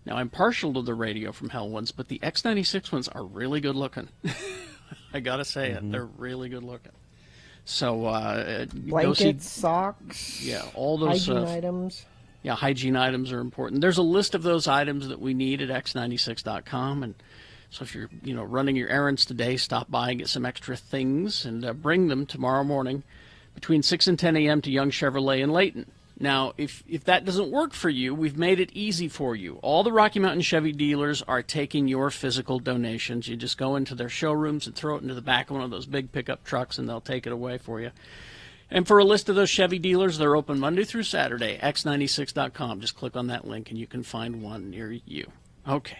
Now, I'm partial to the Radio from Hell ones, but the X96 ones are really good looking. I gotta say it, they're really good looking. So, blankets, socks, yeah, all those hygiene items. Yeah, hygiene items are important. There's a list of those items that we need at x96.com, and so if you're running your errands today, stop by and get some extra things and bring them tomorrow morning between 6 and 10 a.m. to Young Chevrolet in Layton. Now, if that doesn't work for you, we've made it easy for you. All the Rocky Mountain Chevy dealers are taking your physical donations. You just go into their showrooms and throw it into the back of one of those big pickup trucks, and they'll take it away for you. And for a list of those Chevy dealers, they're open Monday through Saturday, x96.com. Just click on that link and you can find one near you. Okay.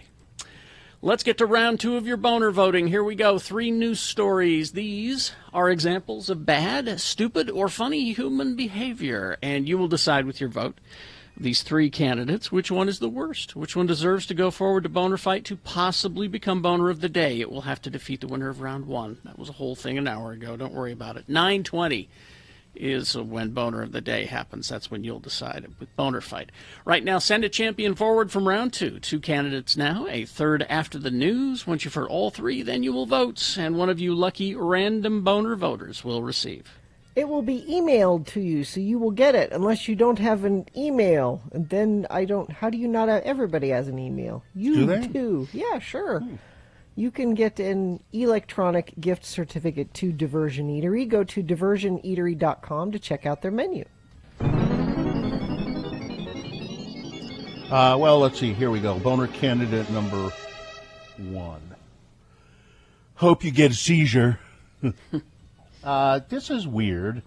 Let's get to round two of your boner voting. Here we go. 3 news stories. These are examples of bad, stupid, or funny human behavior, and you will decide with your vote these three candidates, which one is the worst? Which one deserves to go forward to Boner Fight to possibly become Boner of the Day? It will have to defeat the winner of round one. That was a whole thing an hour ago. Don't worry about it. 9:20 is when Boner of the Day happens. That's when you'll decide with Boner Fight. Right now, send a champion forward from round two. Two candidates now, a third after the news. Once you've heard all three, then you will vote, and one of you lucky random Boner voters will receive. It will be emailed to you, so you will get it, unless you don't have an email. And then how do you not have, everybody has an email. You do. Yeah, sure. You can get an electronic gift certificate to Diversion Eatery. Go to diversioneatery.com to check out their menu. Well, let's see. Here we go. Boner candidate number 1. Hope you get a seizure. This is weird.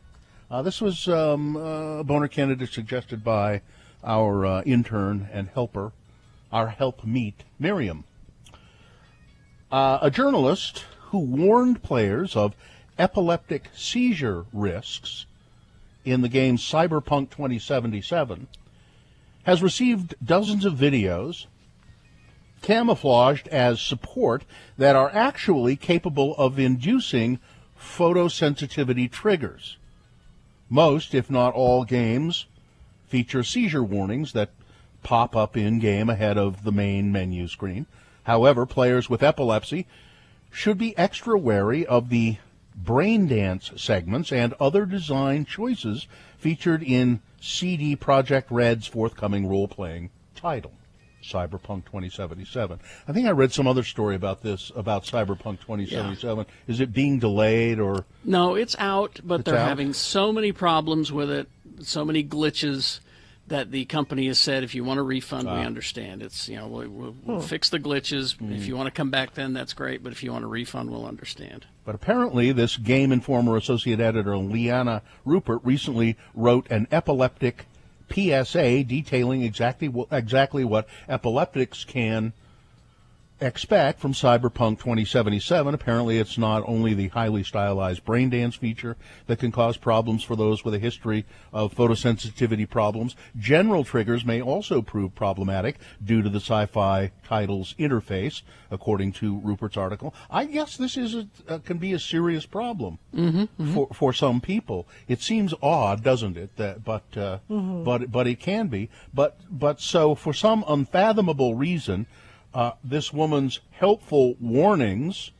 This was a Boner candidate suggested by our intern and helper, our helpmeet, Miriam. A journalist who warned players of epileptic seizure risks in the game Cyberpunk 2077 has received dozens of videos camouflaged as support that are actually capable of inducing photosensitivity triggers. Most, if not all, games feature seizure warnings that pop up in-game ahead of the main menu screen. However, players with epilepsy should be extra wary of the brain dance segments and other design choices featured in CD Projekt Red's forthcoming role-playing title, Cyberpunk 2077. I think I read some other story about this, about Cyberpunk 2077. Yeah. Is it being delayed or? No, it's out, but it's they're out? having so many problems with it, so many glitches, that the company has said, if you want a refund, we understand. It's, we'll fix the glitches. If you want to come back, then that's great. But if you want a refund, we'll understand. But apparently, this Game Informer associate editor Liana Rupert recently wrote an epileptic PSA detailing exactly what epileptics can expect from Cyberpunk 2077. Apparently, it's not only the highly stylized brain dance feature that can cause problems for those with a history of photosensitivity problems. General triggers may also prove problematic due to the sci-fi title's interface, according to Rupert's article. I guess this can be a serious problem for some people. It seems odd, doesn't it? But it can be. But so for some unfathomable reason, this woman's helpful warnings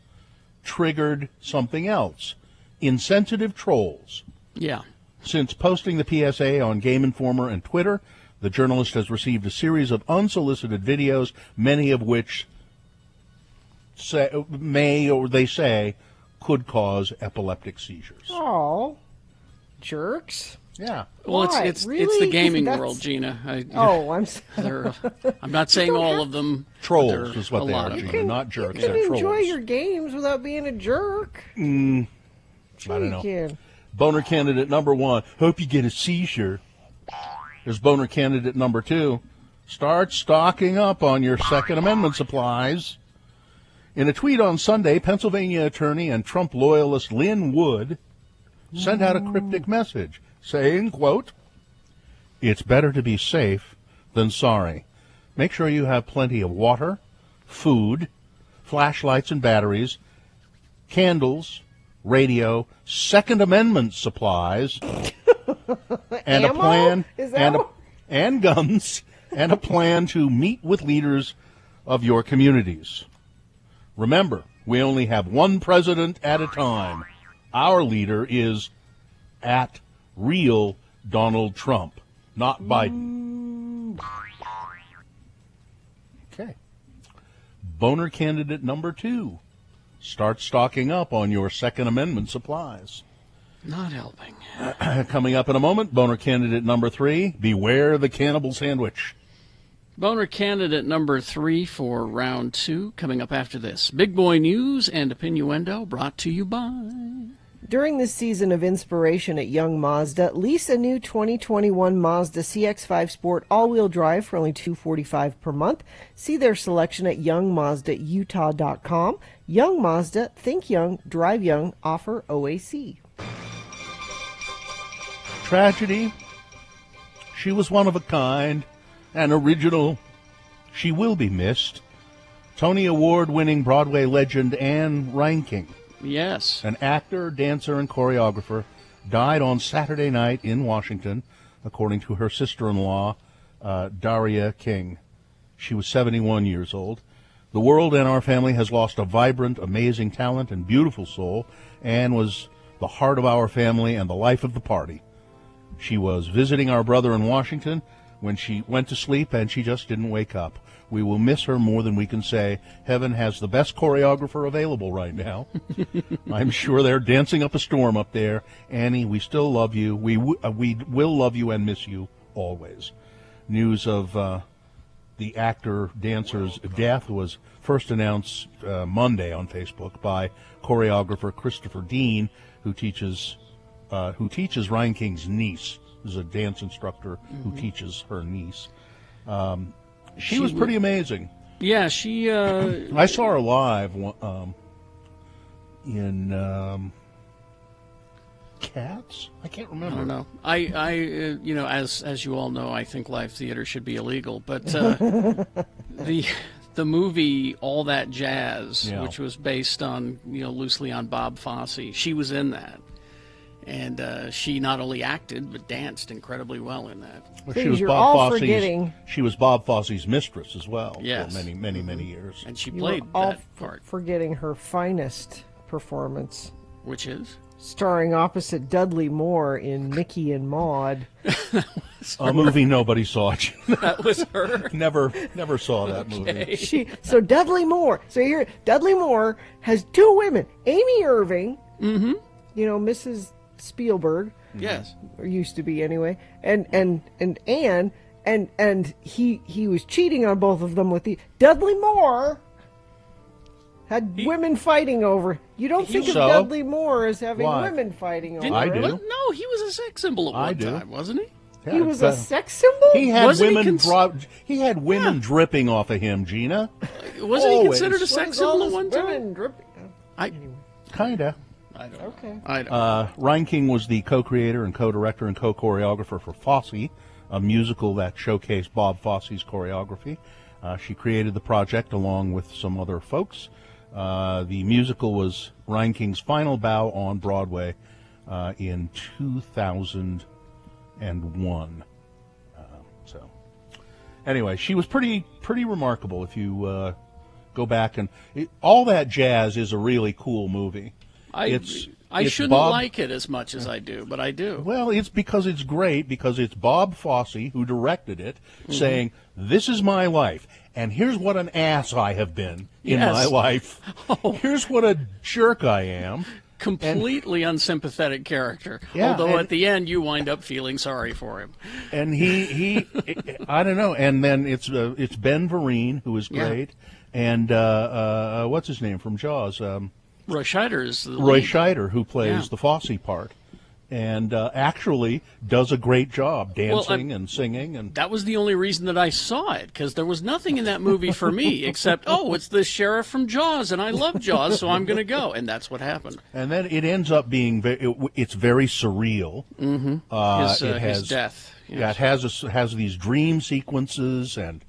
triggered something else. Insensitive trolls. Yeah. Since posting the PSA on Game Informer and Twitter, the journalist has received a series of unsolicited videos, many of which they say could cause epileptic seizures. Oh, jerks. Yeah. Well, it's the gaming world, Gina. I'm not saying all of them. Trolls is what they are, Gina, not jerks. You can enjoy your games without being a jerk. I don't know. Boner candidate number 1, hope you get a seizure. There's Boner candidate number 2, start stocking up on your Second Amendment supplies. In a tweet on Sunday, Pennsylvania attorney and Trump loyalist Lynn Wood sent out a cryptic message saying, quote, "It's better to be safe than sorry. Make sure you have plenty of water, food, flashlights and batteries, candles, radio, Second Amendment supplies, and a plan and guns, and a plan to meet with leaders of your communities. Remember, we only have one president at a time. Our leader is at real Donald Trump, not Biden." Okay. Boner candidate number 2. Start stocking up on your Second Amendment supplies. Not helping. Coming up in a moment, Boner candidate number 3. Beware the cannibal sandwich. Boner candidate number 3 for round 2, coming up after this. Big Boy News and Opinioendo brought to you by... During this season of inspiration at Young Mazda, lease a new 2021 Mazda CX-5 Sport all-wheel drive for only $245 per month. See their selection at youngmazdautah.com. Young Mazda, think young, drive young, offer OAC. Tragedy, She was one of a kind, an original. She will be missed. Tony Award-winning Broadway legend Anne Reinking, Yes. an actor, dancer, and choreographer, died on Saturday night in Washington, according to her sister-in-law, Daria King. She was 71 years old. The world and our family has lost a vibrant, amazing talent and beautiful soul. Anne was the heart of our family and the life of the party. She was visiting our brother in Washington when she went to sleep, and she just didn't wake up. We will miss her more than we can say. Heaven has the best choreographer available right now. I'm sure they're dancing up a storm up there. Annie, we still love you. We will love you and miss you always. News of the actor-dancer's death was first announced Monday on Facebook by choreographer Christopher Dean, who teaches Reinking's niece. Who's a dance instructor who teaches her niece. She was pretty amazing. Yeah, she... I saw her live in Cats? I can't remember. I don't know. I as you all know, I think live theater should be illegal. But the movie All That Jazz, which was based on loosely on Bob Fosse, she was in that, and she not only acted but danced incredibly well in that. Well, she was She was Bob Fosse's mistress as well. Yes. For many years. And she played that part. Forgetting her finest performance, which is starring opposite Dudley Moore in Mickey and Maude. A movie nobody saw. That was her. Never saw that movie. So Dudley Moore. So here, Dudley Moore has two women: Amy Irving, Mrs. Spielberg. Yes, or used to be anyway, and Anne, and he was cheating on both of them with the Dudley Moore. Had women fighting over. You don't think of Dudley Moore as having women fighting over. I do. No, he was a sex symbol at one time, wasn't he? He was a sex symbol? He had he had women dripping off of him, Gina. Wasn't he considered a sex symbol at one time? Kinda. I don't know. Okay. Reinking was the co-creator and co-director and co-choreographer for Fosse, a musical that showcased Bob Fosse's choreography. She created the project along with some other folks. The musical was Reinking's final bow on Broadway in 2001. So, anyway, she was pretty remarkable. If you go back and All That Jazz is a really cool movie. I shouldn't like it as much as I do, but I do. Well, it's because it's great, because it's Bob Fosse who directed it, saying, this is my life, and here's what an ass I have been in my life. Here's what a jerk I am. Completely unsympathetic character. Yeah, although at the end you wind up feeling sorry for him. And he I don't know. And then it's Ben Vereen, who is great, and what's his name from Jaws? Roy Scheider is the Roy lead. Scheider, who plays the Fosse part, and actually does a great job dancing and singing. And that was the only reason that I saw it, because there was nothing in that movie for me except, it's the sheriff from Jaws, and I love Jaws, so I'm going to go, and that's what happened. And then it ends up being it's very surreal. Mm-hmm. His death. Yes. Yeah, it has these dream sequences, and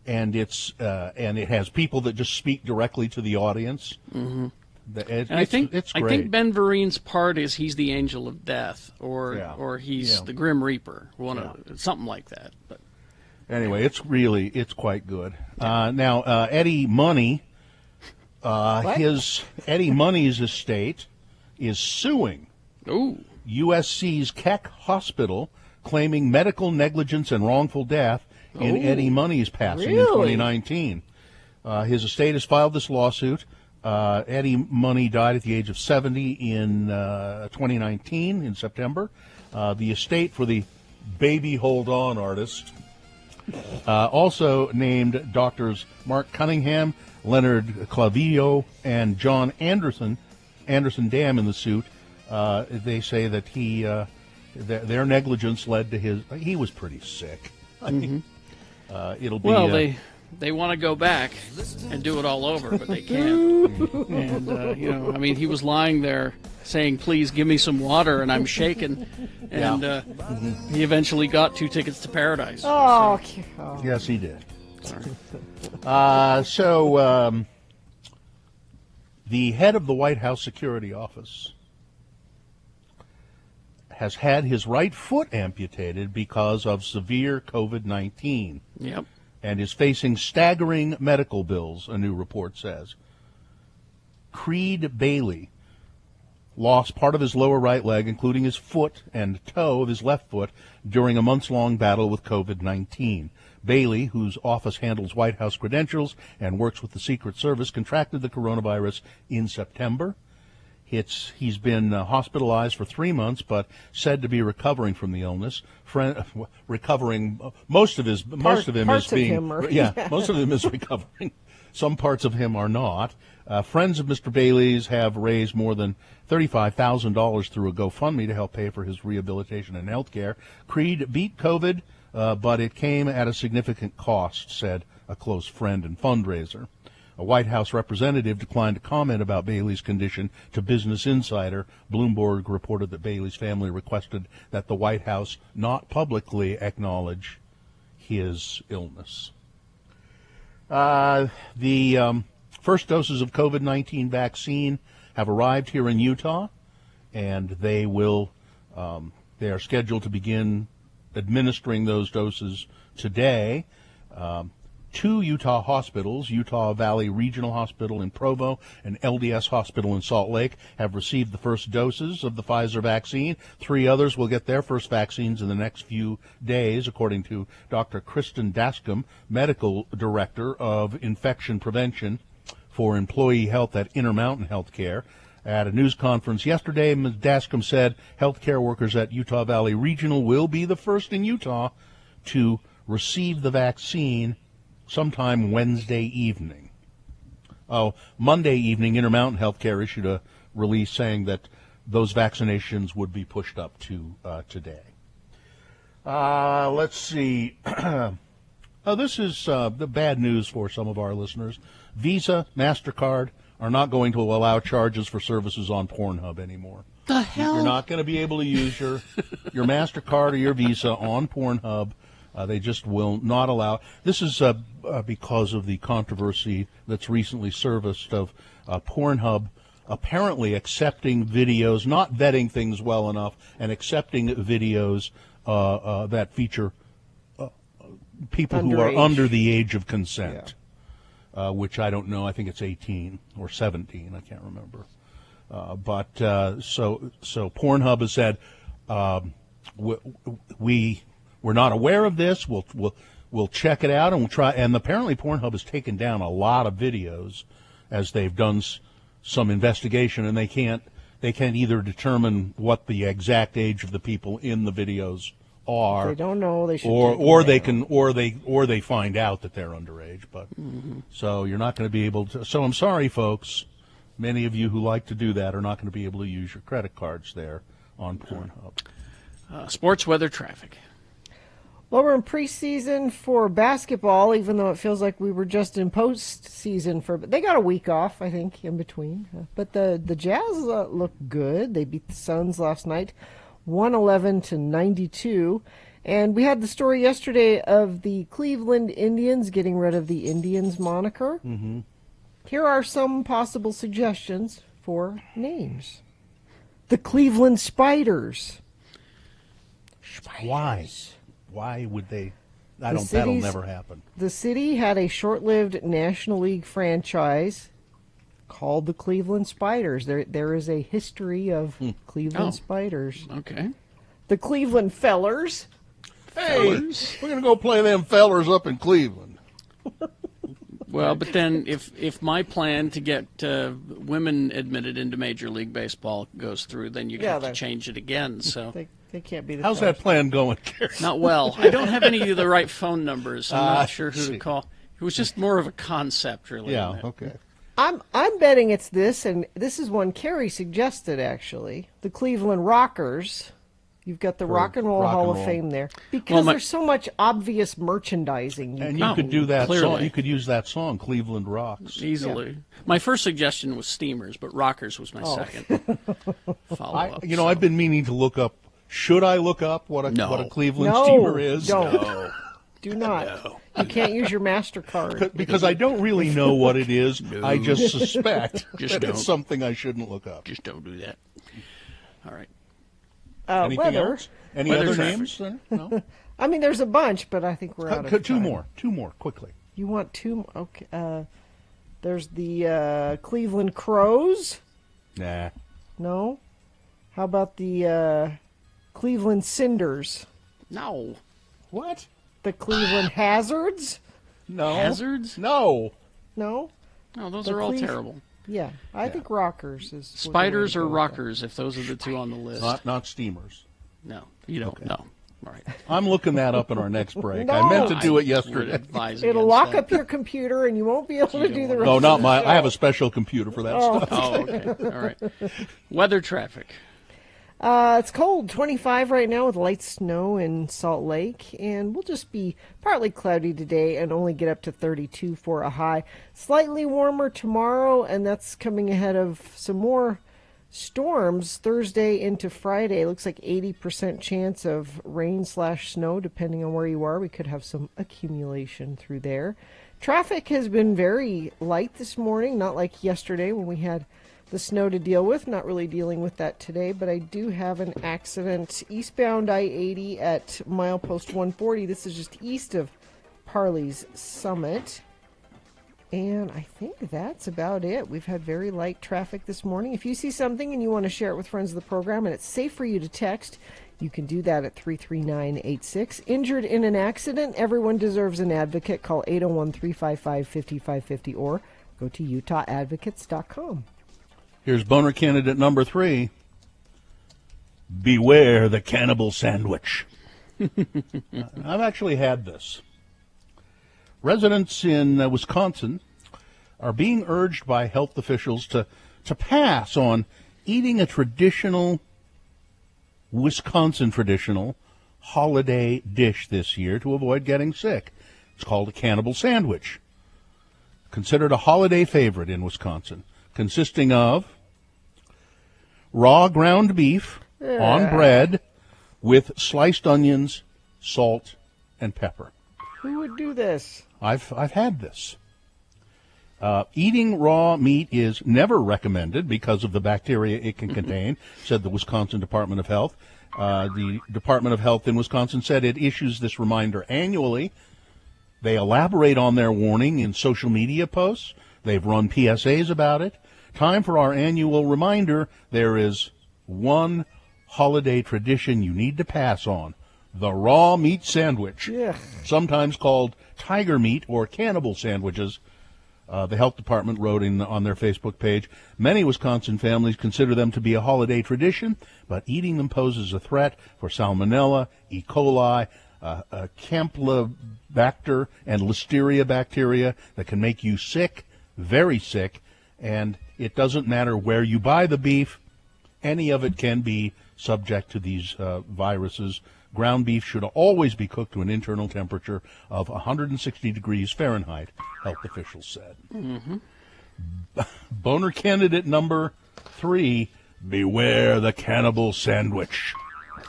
it has people that just speak directly to the audience. Mm-hmm. I think Ben Vereen's part is he's the angel of death, or he's the Grim Reaper, something like that. But anyway, it's quite good. Now Eddie Money, Eddie Money's estate is suing USC's Keck Hospital, claiming medical negligence and wrongful death in Eddie Money's passing in 2019. His estate has filed this lawsuit. Eddie Money died at the age of 70 in 2019, in September. The estate for the Baby Hold On artist also named doctors Mark Cunningham, Leonard Clavillo, and John Anderson Dam in the suit. They say that their negligence led to he was pretty sick. I mean, it'll be... They want to go back and do it all over, but they can't. And, he was lying there saying, please give me some water, and I'm shaking. And he eventually got 2 tickets to Paradise. Oh, so. oh. Yes, he did. The head of the White House Security Office has had his right foot amputated because of severe COVID-19. Yep. And is facing staggering medical bills, a new report says. Creed Bailey lost part of his lower right leg, including his foot and toe of his left foot, during a months-long battle with COVID-19. Bailey, whose office handles White House credentials and works with the Secret Service, contracted the coronavirus in September. He's been hospitalized for 3 months, but said to be recovering from the illness. Most of him is recovering. Some parts of him are not. Friends of Mr. Bailey's have raised more than $35,000 through a GoFundMe to help pay for his rehabilitation and health care. Creed beat COVID, but it came at a significant cost, said a close friend and fundraiser. A White House representative declined to comment about Bailey's condition to Business Insider. Bloomberg reported that Bailey's family requested that the White House not publicly acknowledge his illness. The first doses of COVID-19 vaccine have arrived here in Utah, and they are scheduled to begin administering those doses today. 2 Utah hospitals, Utah Valley Regional Hospital in Provo and LDS Hospital in Salt Lake, have received the first doses of the Pfizer vaccine. 3 others will get their first vaccines in the next few days, according to Dr. Kristen Dascom, Medical Director of Infection Prevention for Employee Health at Intermountain Healthcare. At a news conference yesterday, Ms. Dascom said healthcare workers at Utah Valley Regional will be the first in Utah to receive the vaccine sometime Wednesday evening. Monday evening, Intermountain Healthcare issued a release saying that those vaccinations would be pushed up to today. Let's see. This is the bad news for some of our listeners. Visa, MasterCard are not going to allow charges for services on Pornhub anymore. The hell? You're not going to be able to use your MasterCard or your Visa on Pornhub. They just will not allow. This is because of the controversy that's recently surfaced of Pornhub apparently accepting videos, not vetting things well enough, and accepting videos that feature people who are under the age of consent, which I don't know. I think it's 18 or 17. I can't remember. So Pornhub has said we're not aware of this. We'll check it out and we'll try. And apparently Pornhub has taken down a lot of videos as they've done some investigation, and they can't either determine what the exact age of the people in the videos are. They don't know. They should. Or they find out that they're underage. But so you're not going to be able to. So I'm sorry, folks. Many of you who like to do that are not going to be able to use your credit cards there on Pornhub. Sports, weather, traffic. Well, we're in preseason for basketball, even though it feels like we were just in postseason for. They got a week off, I think, in between. But the Jazz look good. They beat the Suns last night, 111-92. And we had the story yesterday of the Cleveland Indians getting rid of the Indians moniker. Mm-hmm. Here are some possible suggestions for names. The Cleveland Spiders. Why would they? That'll never happen. The city had a short-lived National League franchise called the Cleveland Spiders. There is a history of Cleveland Spiders. Okay. The Cleveland Fellers. Hey, we're going to go play them fellers up in Cleveland. Well, but then if my plan to get women admitted into Major League Baseball goes through, then you have to change it again. So they can't be the How's first. that plan going, Gary? Not well. I don't have any of the right phone numbers. I'm not sure who to call. It was just more of a concept, really. Yeah, okay. I'm betting it's this, and this is one Carrie suggested, actually. The Cleveland Rockers You've got the Rock and Roll Hall of Fame there. Because there's so much obvious merchandising. You could do that song. You could use that song, Cleveland Rocks. Easily. Yeah. My first suggestion was Steamers, but Rockers was my second follow-up. I've been meaning to look up. Should I look up what a Cleveland Steamer is? No. Do not. No. You can't use your MasterCard. Because I don't really know what it is. No. I just suspect that it's something I shouldn't look up. Just don't do that. All right. Anything weather. Else? Any other names? No? I mean, there's a bunch, but I think we're out of time. Two more, quickly. You want two more? Okay. There's the Cleveland Crows. Nah. No? How about the Cleveland Cinders? No. What? The Cleveland Hazards? No. Hazards? No, those are all terrible. Yeah, I think Rockers is... Spiders or Rockers, if those are the two on the list. Not Steamers. No, you don't know. All right. I'm looking that up in our next break. No. I meant to do it yesterday. It'll lock up your computer and you won't be able to do the rest No, not of my... the I have a special computer for that stuff. Oh, okay. All right. Weather traffic. It's cold, 25 right now with light snow in Salt Lake, and we'll just be partly cloudy today and only get up to 32 for a high. Slightly warmer tomorrow, and that's coming ahead of some more storms Thursday into Friday. Looks like 80% chance of rain/snow depending on where you are. We could have some accumulation through there. Traffic has been very light this morning, not like yesterday when we had the snow to deal with. Not really dealing with that today, but I do have an accident eastbound I-80 at milepost 140. This is just east of Parley's Summit. And I think that's about it. We've had very light traffic this morning. If you see something and you want to share it with friends of the program and it's safe for you to text, you can do that at 33986. Injured in an accident, everyone deserves an advocate. Call 801-355-5550 or go to utahodvocates.com. Here's boner candidate number 3. Beware the cannibal sandwich. I've actually had this. Residents in Wisconsin are being urged by health officials to pass on eating a Wisconsin traditional holiday dish this year to avoid getting sick. It's called a cannibal sandwich. Considered a holiday favorite in Wisconsin, consisting of raw ground beef on bread with sliced onions, salt, and pepper. Who would do this? I've had this. Eating raw meat is never recommended because of the bacteria it can contain, said the Wisconsin Department of Health. The Department of Health in Wisconsin said it issues this reminder annually. They elaborate on their warning in social media posts. They've run PSAs about it. Time for our annual reminder. There is one holiday tradition you need to pass on. The raw meat sandwich, sometimes called tiger meat or cannibal sandwiches. The health department wrote on their Facebook page, many Wisconsin families consider them to be a holiday tradition, but eating them poses a threat for salmonella, E. coli, Campylobacter, and Listeria bacteria that can make you sick, very sick, and it doesn't matter where you buy the beef. Any of it can be subject to these viruses. Ground beef should always be cooked to an internal temperature of 160 degrees Fahrenheit, health officials said. Mm-hmm. Boner candidate number 3, beware the cannibal sandwich.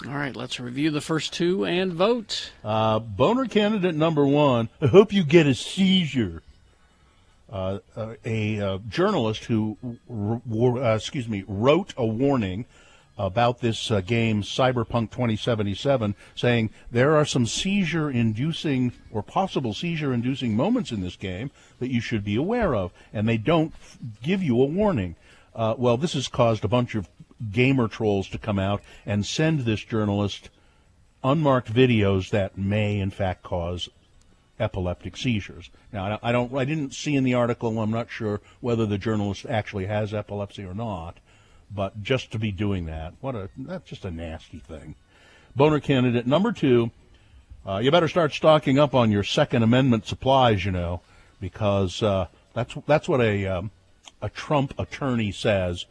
All right, let's review the first two and vote. Boner candidate number 1, I hope you get a seizure. A journalist who wrote a warning about this game, Cyberpunk 2077, saying there are some seizure-inducing or possible seizure-inducing moments in this game that you should be aware of, and they don't give you a warning. Well, this has caused a bunch of gamer trolls to come out and send this journalist unmarked videos that may, in fact, cause epileptic seizures. Now, I didn't see in the article, I'm not sure whether the journalist actually has epilepsy or not, but just to be doing that, that's just a nasty thing. Boner candidate number 2, you better start stocking up on your Second Amendment supplies, because that's what a Trump attorney says.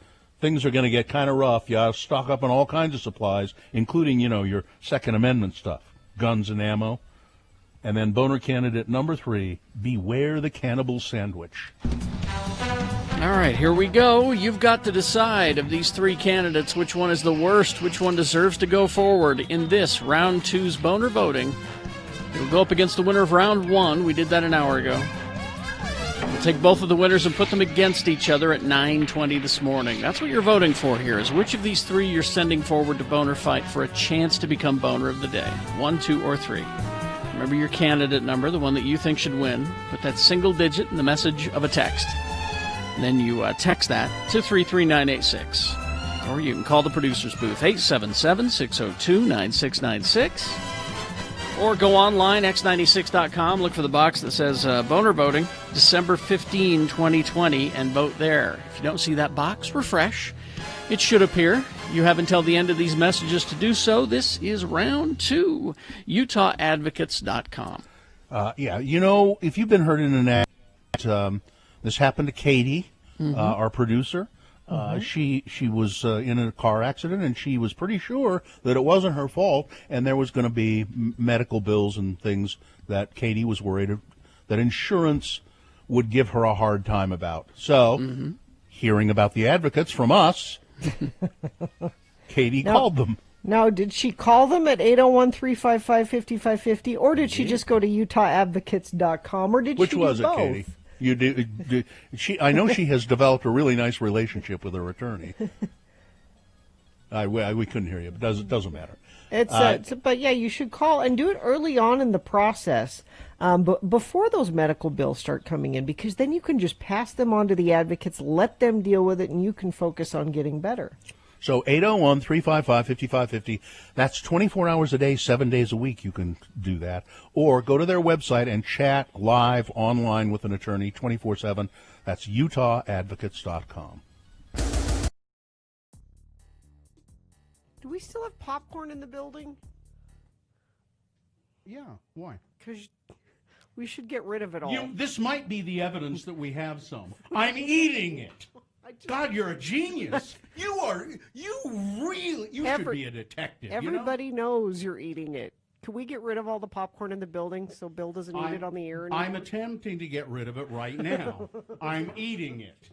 things are going to get kind of rough. You ought to stock up on all kinds of supplies, including, your Second Amendment stuff, guns and ammo. And then boner candidate number 3, beware the cannibal sandwich. All right, here we go. You've got to decide of these 3 candidates which one is the worst, which one deserves to go forward in this round 2's boner voting. It'll go up against the winner of round 1. We did that an hour ago. We'll take both of the winners and put them against each other at 9:20 this morning. That's what you're voting for here, is which of these 3 you're sending forward to Boner Fight for a chance to become Boner of the Day. 1, 2, or 3. Remember your candidate number, the one that you think should win. Put that single digit in the message of a text. And then you text that to 33986. Or you can call the producer's booth, 877-602-9696. Or go online, x96.com, look for the box that says Boner Voting, December 15, 2020, and vote there. If you don't see that box, refresh. It should appear. You have until the end of these messages to do so. This is round 2, UtahAdvocates.com. If you've been hurt in an accident, this happened to Katie, our producer. She was in a car accident, and she was pretty sure that it wasn't her fault, and there was going to be medical bills and things that Katie was worried that insurance would give her a hard time about. So, hearing about the advocates from us, Katie called them. Now, did she call them at 801-355-5550, or did she just go to UtahAdvocates.com, or did Which she was do it, both? Katie? You do. I know she has developed a really nice relationship with her attorney. We couldn't hear you, but it doesn't matter. But yeah, you should call and do it early on in the process, but before those medical bills start coming in, because then you can just pass them on to the advocates, let them deal with it, and you can focus on getting better. So 801-355-5550. That's 24 hours a day, 7 days a week. You can do that. Or go to their website and chat live online with an attorney 24/7. That's UtahAdvocates.com. Do we still have popcorn in the building? Yeah, why? Because we should get rid of it all. This might be the evidence that we have some. I'm eating it. God, you're a genius. You should be a detective. Everybody knows you're eating it. Can we get rid of all the popcorn in the building so Bill doesn't eat it on the air anymore? I'm attempting to get rid of it right now. I'm eating it.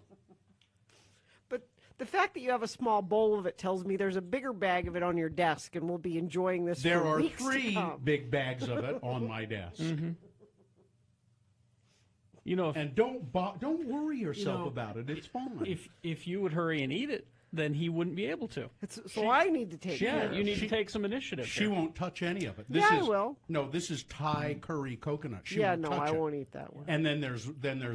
But the fact that you have a small bowl of it tells me there's a bigger bag of it on your desk, and we'll be enjoying this There for are weeks to 3 come. big bags of it on my desk. And don't worry yourself about it. It's fine. If you would hurry and eat it, then he wouldn't be able to. I need to take care of it. You need to take some initiative. She won't touch any of it. I will. No, this is Thai curry coconut. She I won't touch it. won't eat that one. And then there's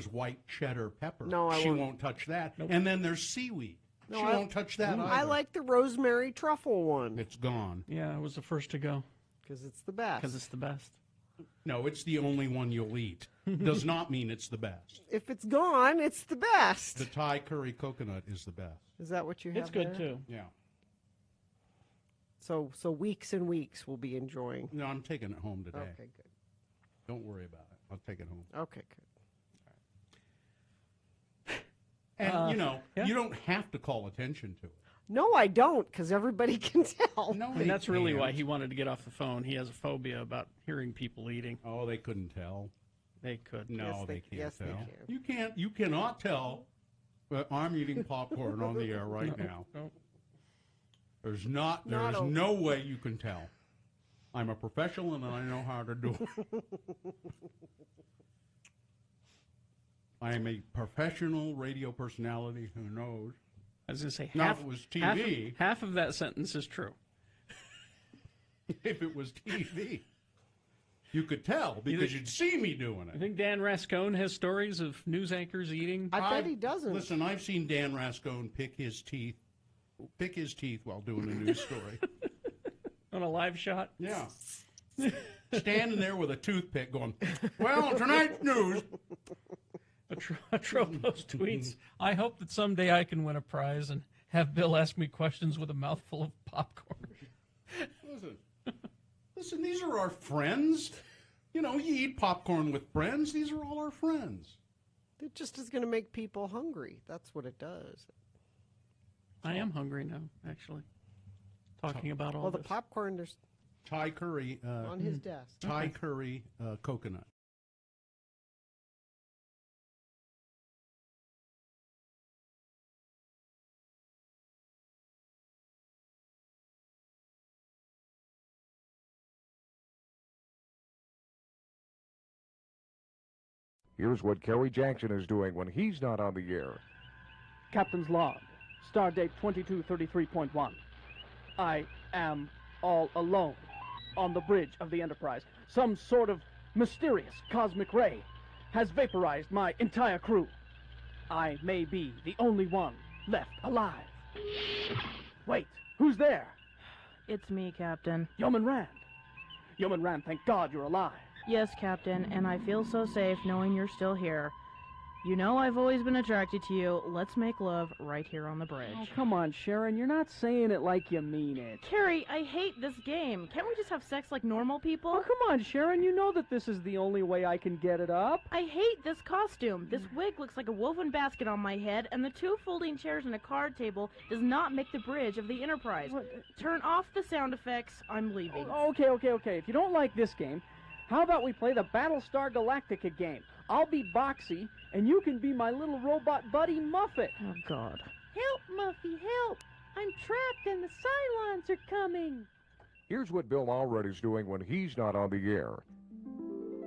white cheddar pepper. No, I she won't. won't touch that. Nope. And then there's seaweed. No, she won't touch that either. I like the rosemary truffle one. It's gone. Yeah, it was the first to go. Because it's the best. Because it's the best. No, it's the only one you'll eat. Does not mean it's the best. If it's gone, it's the best. The Thai curry coconut is the best. Is that what you have? It's good there? too. Yeah. So weeks and weeks we'll be enjoying. No, I'm taking it home today. Okay, good. Don't worry about it. I'll take it home. Okay, good. And, you don't have to call attention to it. No, I don't, because everybody can tell. No, And that's really why he wanted to get off the phone. He has a phobia about hearing people eating. Oh, they couldn't tell. They could. No, they can't yes, tell. they can. You cannot tell that I'm eating popcorn on the air right now. No. There is no way you can tell. I'm a professional and I know how to do it. I am a professional radio personality who knows. I was going to say, If it was TV. Half of that sentence is true. If it was TV, you could tell because you'd see me doing You it. think Dan Rascone has stories of news anchors eating? I bet he doesn't. Listen, I've seen Dan Rascone pick his teeth while doing a news story. On a live shot? Yeah. Standing there with a toothpick going, well, tonight's news. Atropos tweets, I hope that someday I can win a prize and have Bill ask me questions with a mouthful of popcorn. Listen, these are our friends. You eat popcorn with friends. These are all our friends. It just is going to make people hungry. That's what it does. I am hungry now, actually. Talking about all Well, the this. popcorn, there's Thai curry. on his desk. Thai curry coconut. Here's what Kerry Jackson is doing when he's not on the air. Captain's log, stardate 2233.1. I am all alone on the bridge of the Enterprise. Some sort of mysterious cosmic ray has vaporized my entire crew. I may be the only one left alive. Wait, who's there? It's me, Captain. Yeoman Rand. Yeoman Rand, thank God you're alive. Yes, Captain, and I feel so safe knowing you're still here. You know I've always been attracted to you. Let's make love right here on the bridge. Oh, come on, Sharon. You're not saying it like you mean it. Carrie, I hate this game. Can't we just have sex like normal people? Oh, come on, Sharon. You know that this is the only way I can get it up. I hate this costume. This wig looks like a woven basket on my head, and the 2 folding chairs and a card table does not make the bridge of the Enterprise. Turn off the sound effects. I'm leaving. Oh, okay. If you don't like this game, how about we play the Battlestar Galactica game? I'll be Boxy, and you can be my little robot buddy, Muffet. Oh, God. Help, Muffy, help! I'm trapped and the Cylons are coming! Here's what Bill Allred is doing when he's not on the air.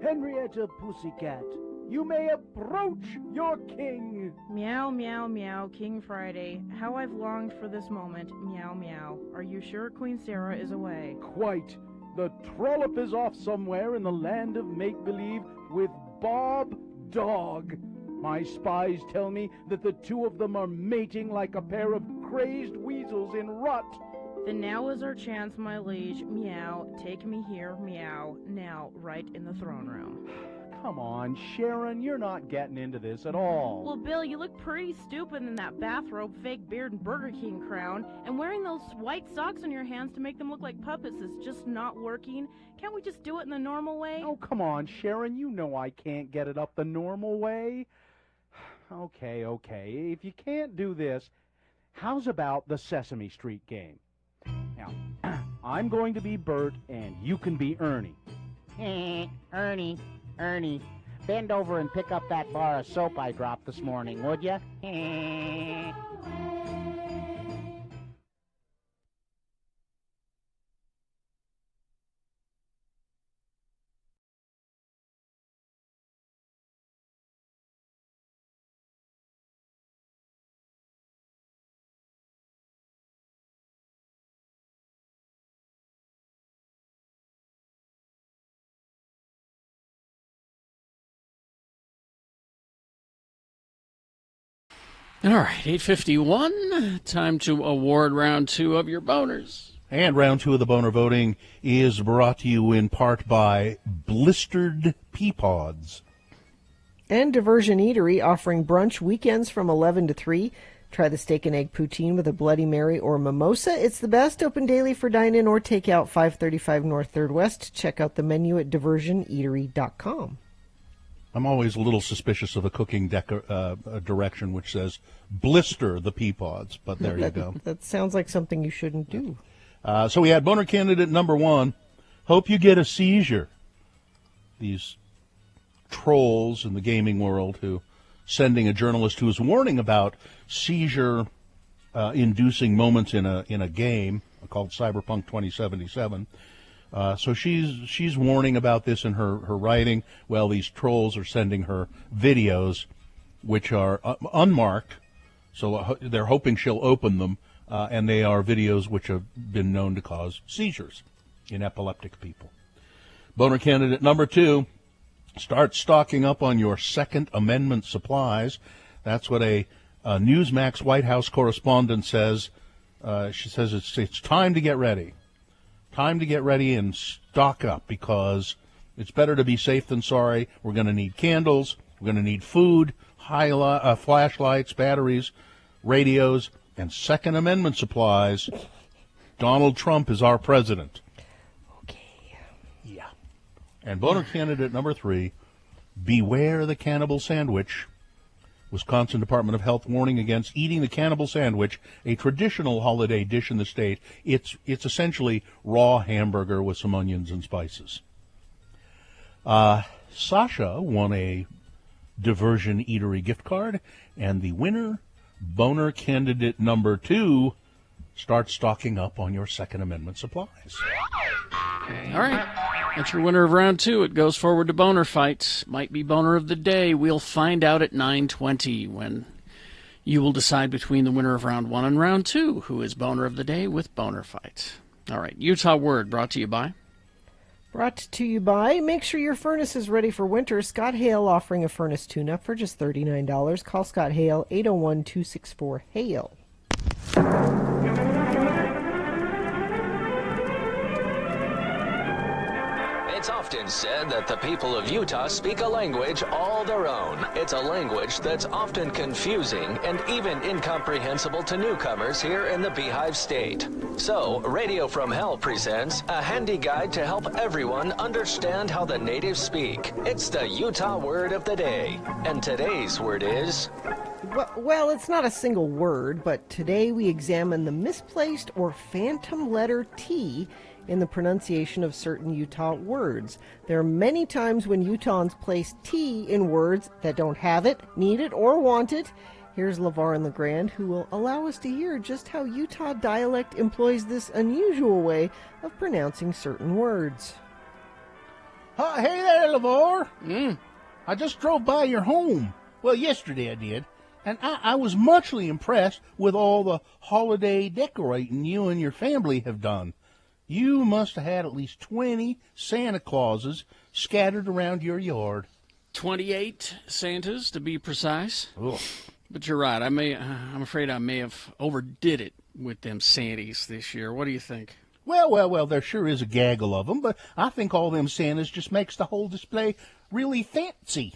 Henrietta Pussycat, you may approach your king. Meow, meow, meow, King Friday. How I've longed for this moment. Meow, meow. Are you sure Queen Sarah is away? Quite. The trollop is off somewhere in the land of make-believe with Bob Dog. My spies tell me that the 2 of them are mating like a pair of crazed weasels in rut. Then now is our chance, my liege. Meow. Take me here, meow. Now, right in the throne room. Come on, Sharon, you're not getting into this at all. Well, Bill, you look pretty stupid in that bathrobe, fake beard, and Burger King crown, and wearing those white socks on your hands to make them look like puppets is just not working. Can't we just do it in the normal way? Oh, come on, Sharon, you know I can't get it up the normal way. Okay. If you can't do this, how's about the Sesame Street game? Now, I'm going to be Bert, and you can be Ernie. Ernie, bend over and pick up that bar of soap I dropped this morning, would you? All right, 8:51. Time to award round 2 of your boners. And round 2 of the boner voting is brought to you in part by Blistered Pea Pods. And Diversion Eatery offering brunch weekends from 11 to 3. Try the steak and egg poutine with a Bloody Mary or mimosa. It's the best, open daily for dine-in or takeout, 535 North 3rd West. Check out the menu at diversioneatery.com. I'm always a little suspicious of a cooking direction which says blister the pea pods, but there you go. That sounds like something you shouldn't do. So we had boner candidate number 1. Hope you get a seizure. These trolls in the gaming world who sending a journalist who is warning about seizure inducing moments in a game called Cyberpunk 2077. So she's warning about this in her writing. Well, these trolls are sending her videos, which are unmarked, so they're hoping she'll open them, and they are videos which have been known to cause seizures in epileptic people. Boner candidate number 2, start stocking up on your Second Amendment supplies. That's what a Newsmax White House correspondent says. She says it's time to get ready. Time to get ready and stock up because it's better to be safe than sorry. We're going to need candles. We're going to need food, flashlights, batteries, radios, and Second Amendment supplies. Donald Trump is our president. Okay. Yeah. And boner candidate number 3, beware the cannibal sandwich. Wisconsin Department of Health warning against eating the cannibal sandwich, a traditional holiday dish in the state. It's essentially raw hamburger with some onions and spices. Sasha won a Diversion Eatery gift card, and the winner, boner candidate number 2, start stocking up on your Second Amendment supplies. All right. That's your winner of round 2. It goes forward to boner fights. Might be boner of the day. We'll find out at 9:20 when you will decide between the winner of round 1 and round 2, who is boner of the day with boner fights. All right. Utah Word brought to you by. Brought to you by, make sure your furnace is ready for winter. Scott Hale offering a furnace tune-up for just $39. Call Scott Hale, 801-264-HALE. It's often said that the people of Utah speak a language all their own. It's a language that's often confusing and even incomprehensible to newcomers here in the Beehive State. So, Radio from Hell presents a handy guide to help everyone understand how the natives speak. It's the Utah Word of the Day. And today's word is... Well, it's not a single word, but today we examine the misplaced or phantom letter T in the pronunciation of certain Utah words. There are many times when Utahns place T in words that don't have it, need it, or want it. Here's LeVar and LeGrand, who will allow us to hear just how Utah dialect employs this unusual way of pronouncing certain words. Hey there, LeVar. I just drove by your home. Well, yesterday I did. And I was muchly impressed with all the holiday decorating you and your family have done. You must have had at least 20 Santa Clauses scattered around your yard. 28 Santas, to be precise. Ugh. But you're right. I'm afraid I may have overdid it with them Santies this year. What do you think? Well, there sure is a gaggle of them, but I think all them Santas just makes the whole display really fancy.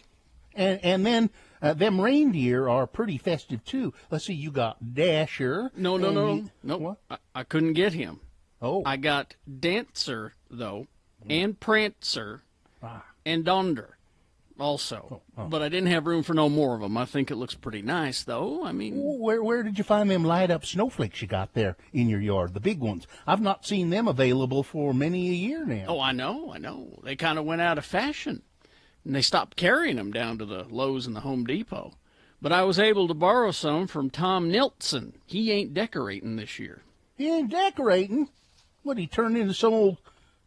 And then them reindeer are pretty festive, too. Let's see, you got Dasher. No. What? I couldn't get him. Oh. I got Dancer, though, and Prancer, and Donder also. But I didn't have room for no more of them. I think it looks pretty nice, though. I mean... Where did you find them light-up snowflakes you got there in your yard, the big ones? I've not seen them available for many a year now. Oh, I know. They kind of went out of fashion, and they stopped carrying them down to the Lowe's and the Home Depot. But I was able to borrow some from Tom Nilsson. He ain't decorating this year. He ain't decorating? What, he turned into some old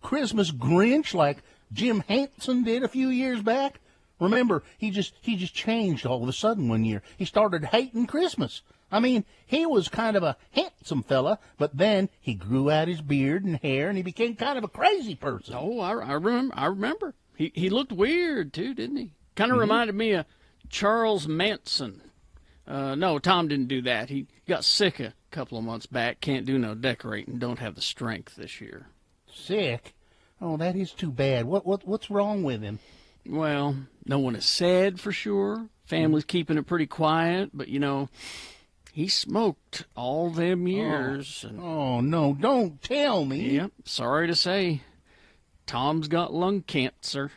Christmas Grinch like Jim Henson did a few years back? Remember, he just changed all of a sudden one year. He started hating Christmas. I mean, he was kind of a handsome fella, but then he grew out his beard and hair, and he became kind of a crazy person. Oh, I remember. He looked weird, too, didn't he? Kind of reminded me of Charles Manson. No, Tom didn't do that. He got sick a couple of months back. Can't do no decorating. Don't have the strength this year. Sick? Oh, that is too bad. What's wrong with him? Well, no one has said for sure. Family's keeping it pretty quiet, but, he smoked all them years. Oh, no, don't tell me. Yep, sorry to say, Tom's got lung cancer.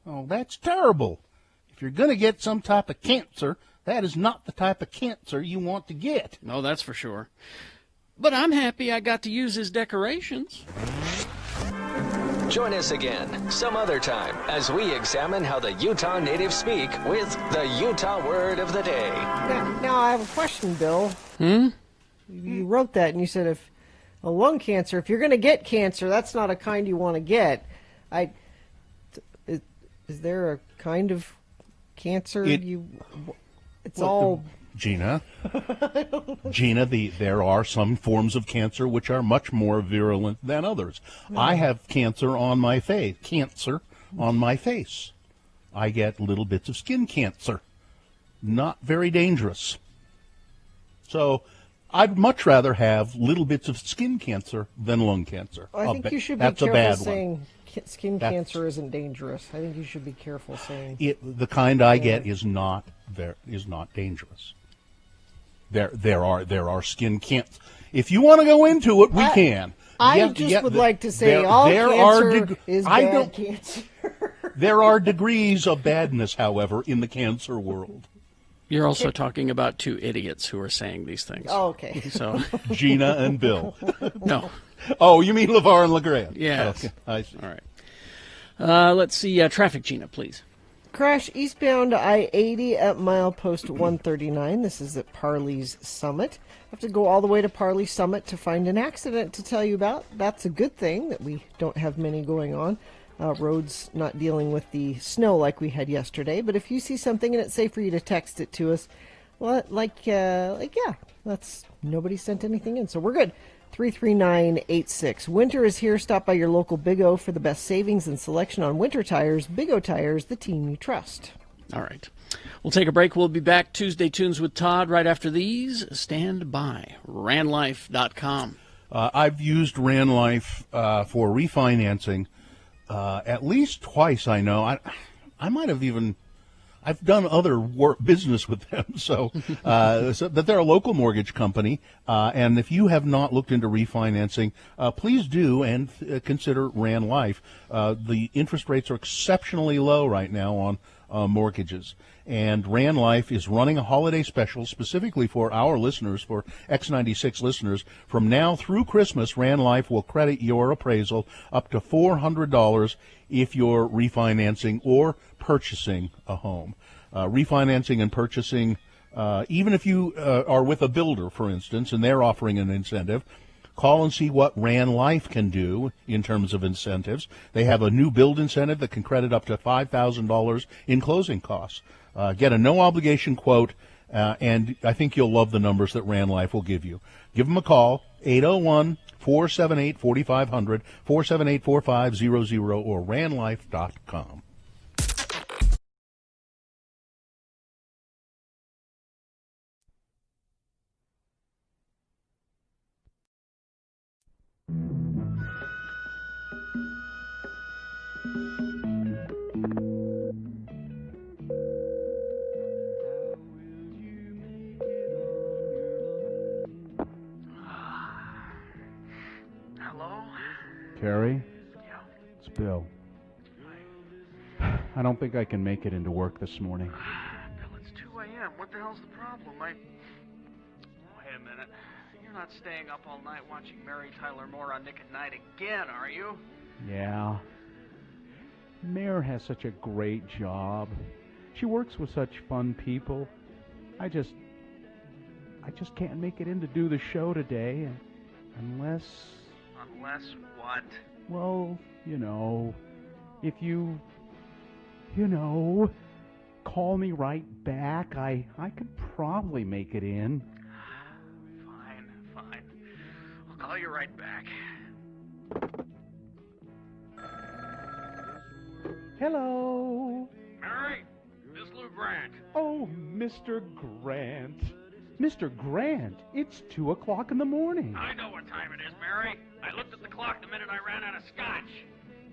Oh, that's terrible. If you're going to get some type of cancer, that is not the type of cancer you want to get. No, that's for sure. But I'm happy I got to use his decorations. Join us again some other time as we examine how the Utah natives speak with the Utah Word of the Day. Now I have a question, Bill. You wrote that and you said if a lung cancer, if you're going to get cancer, that's not a kind you want to get. Is there a kind of cancer Gina, there are some forms of cancer which are much more virulent than others. I have cancer on my face. I get little bits of skin cancer. Not very dangerous. So I'd much rather have little bits of skin cancer than lung cancer. I think you should be careful saying skin cancer isn't dangerous. I think you should be careful saying the kind I get is not dangerous. There are skin cancer. If you want to go into it, we can. I would like to say all cancer is bad cancer. There are degrees of badness, however, in the cancer world. You're also talking about two idiots who are saying these things. Oh, okay. So Gina and Bill. No. Oh, you mean LeVar and LeGrand? Yes. Okay, I see. All right. Let's see. Traffic, Gina, please. Crash eastbound I-80 at milepost 139. This is at Parley's Summit. Have to go all the way to Parley Summit to find an accident to tell you about. That's a good thing that we don't have many going on. Roads not dealing with the snow like we had yesterday. But if you see something and it's safe for you to text it to us, well, that's nobody sent anything in, so we're good. 33986. Winter is here. Stop by your local Big O for the best savings and selection on winter tires. Big O Tires, the team you trust. All right. We'll take a break. We'll be back Tuesday Tunes with Todd right after these. Stand by. RanLife.com. I've used RanLife for refinancing at least twice, I know. I might have even... I've done other business with them, so but they're a local mortgage company, and if you have not looked into refinancing, please do and consider Ran Life. The interest rates are exceptionally low right now on mortgages, and Ran Life is running a holiday special specifically for our listeners, for X96 listeners. From now through Christmas, Ran Life will credit your appraisal up to $400 if you're refinancing or purchasing a home. Refinancing and purchasing, even if you are with a builder, for instance, and they're offering an incentive, call and see what Ran Life can do in terms of incentives. They have a new build incentive that can credit up to $5,000 in closing costs. Get a no-obligation quote, and I think you'll love the numbers that Ran Life will give you. Give them a call, 801-478-4500, 478-4500, or ranlife.com. Hello? Carrie? Yeah. It's Bill. I don't think I can make it into work this morning. Bill, it's 2 a.m. What the hell's the problem? Wait a minute. You're not staying up all night watching Mary Tyler Moore on Nick at Night again, are you? Yeah. Mare has such a great job. She works with such fun people. I just can't make it in to do the show today unless... Unless what? Well, if you call me right back, I could probably make it in. Fine. I'll call you right back. Hello. Mary, this Lou Grant. Oh, Mr. Grant. Mr. Grant, it's 2 o'clock in the morning. I know what time it is, Mary. I looked at the clock the minute I ran out of scotch.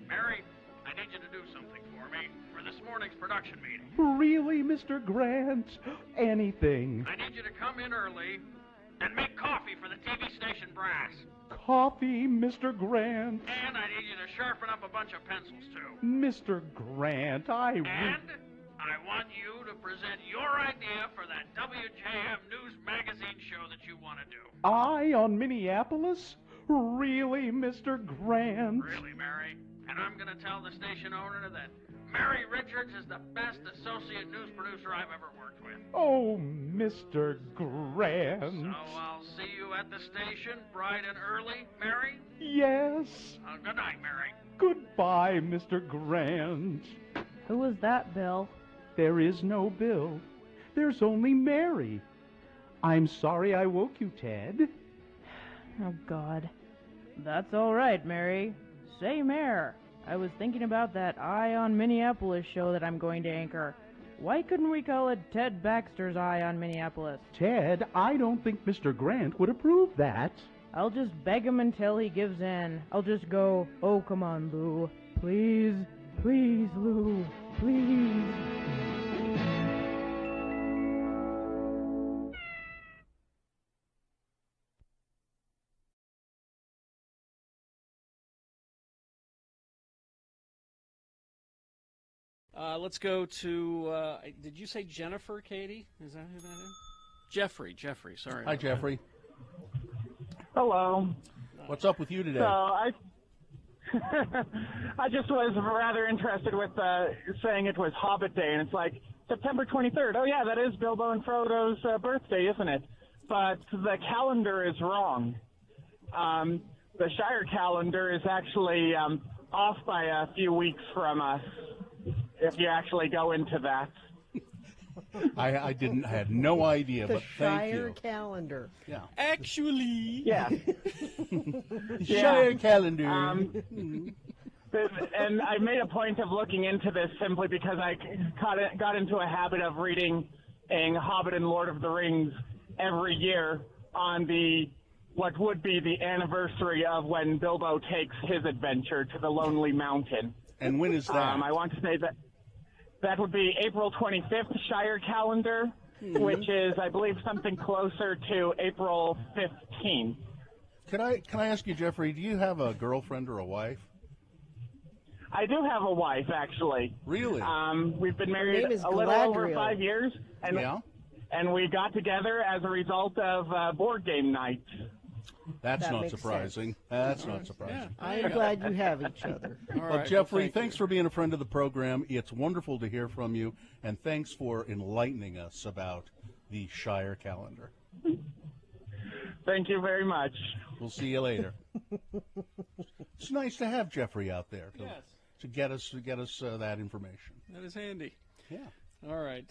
Mary, I need you to do something for me for this morning's production meeting. Really, Mr. Grant? Anything. I need you to come in early and make coffee for the TV station brass. Coffee, Mr. Grant. And I need you to sharpen up a bunch of pencils, too. Mr. Grant, And I want you to present your idea for that WJM News Magazine show that you want to do. I on Minneapolis? Really, Mr. Grant? Really, Mary? And I'm going to tell the station owner that Mary Richards is the best associate news producer I've ever worked with. Oh, Mr. Grant. So I'll see you at the station bright and early, Mary? Yes. Good night, Mary. Goodbye, Mr. Grant. Who was that, Bill? There is no Bill. There's only Mary. I'm sorry I woke you, Ted. Oh, God. That's all right, Mary. Same here. I was thinking about that Eye on Minneapolis show that I'm going to anchor. Why couldn't we call it Ted Baxter's Eye on Minneapolis? Ted, I don't think Mr. Grant would approve that. I'll just beg him until he gives in. I'll just go, oh, come on, Lou. Please, please, Lou. Please. Let's go to, did you say Jennifer, Katie? Is that who that is? Jeffrey, sorry. Hi, Jeffrey. Hello. What's up with you today? So I just was rather interested with saying it was Hobbit Day, and it's like September 23rd. Oh, yeah, that is Bilbo and Frodo's birthday, isn't it? But the calendar is wrong. The Shire calendar is actually off by a few weeks from us, if you actually go into that. I had no idea, The but thank Shire you. calendar. Yeah. Actually. Yeah. Shire calendar. And I made a point of looking into this simply because I got into a habit of reading Hobbit and Lord of the Rings every year on what would be the anniversary of when Bilbo takes his adventure to the Lonely Mountain. And when is that? I want to say that would be April 25th Shire calendar, which is, I believe, something closer to April 15th. Can I ask you, Jeffrey, do you have a girlfriend or a wife? I do have a wife, actually. Really? We've been Her married name is a little over Galadriel. 5 years, and we got together as a result of board game night. That's That not makes surprising. That's not surprising. I'm glad you have each other. Well, Jeffrey, thanks for being a friend of the program. It's wonderful to hear from you, and thanks for enlightening us about the Shire calendar. Thank you very much. We'll see you later. It's nice to have Jeffrey out there to get us that information. That is handy. Yeah. All right.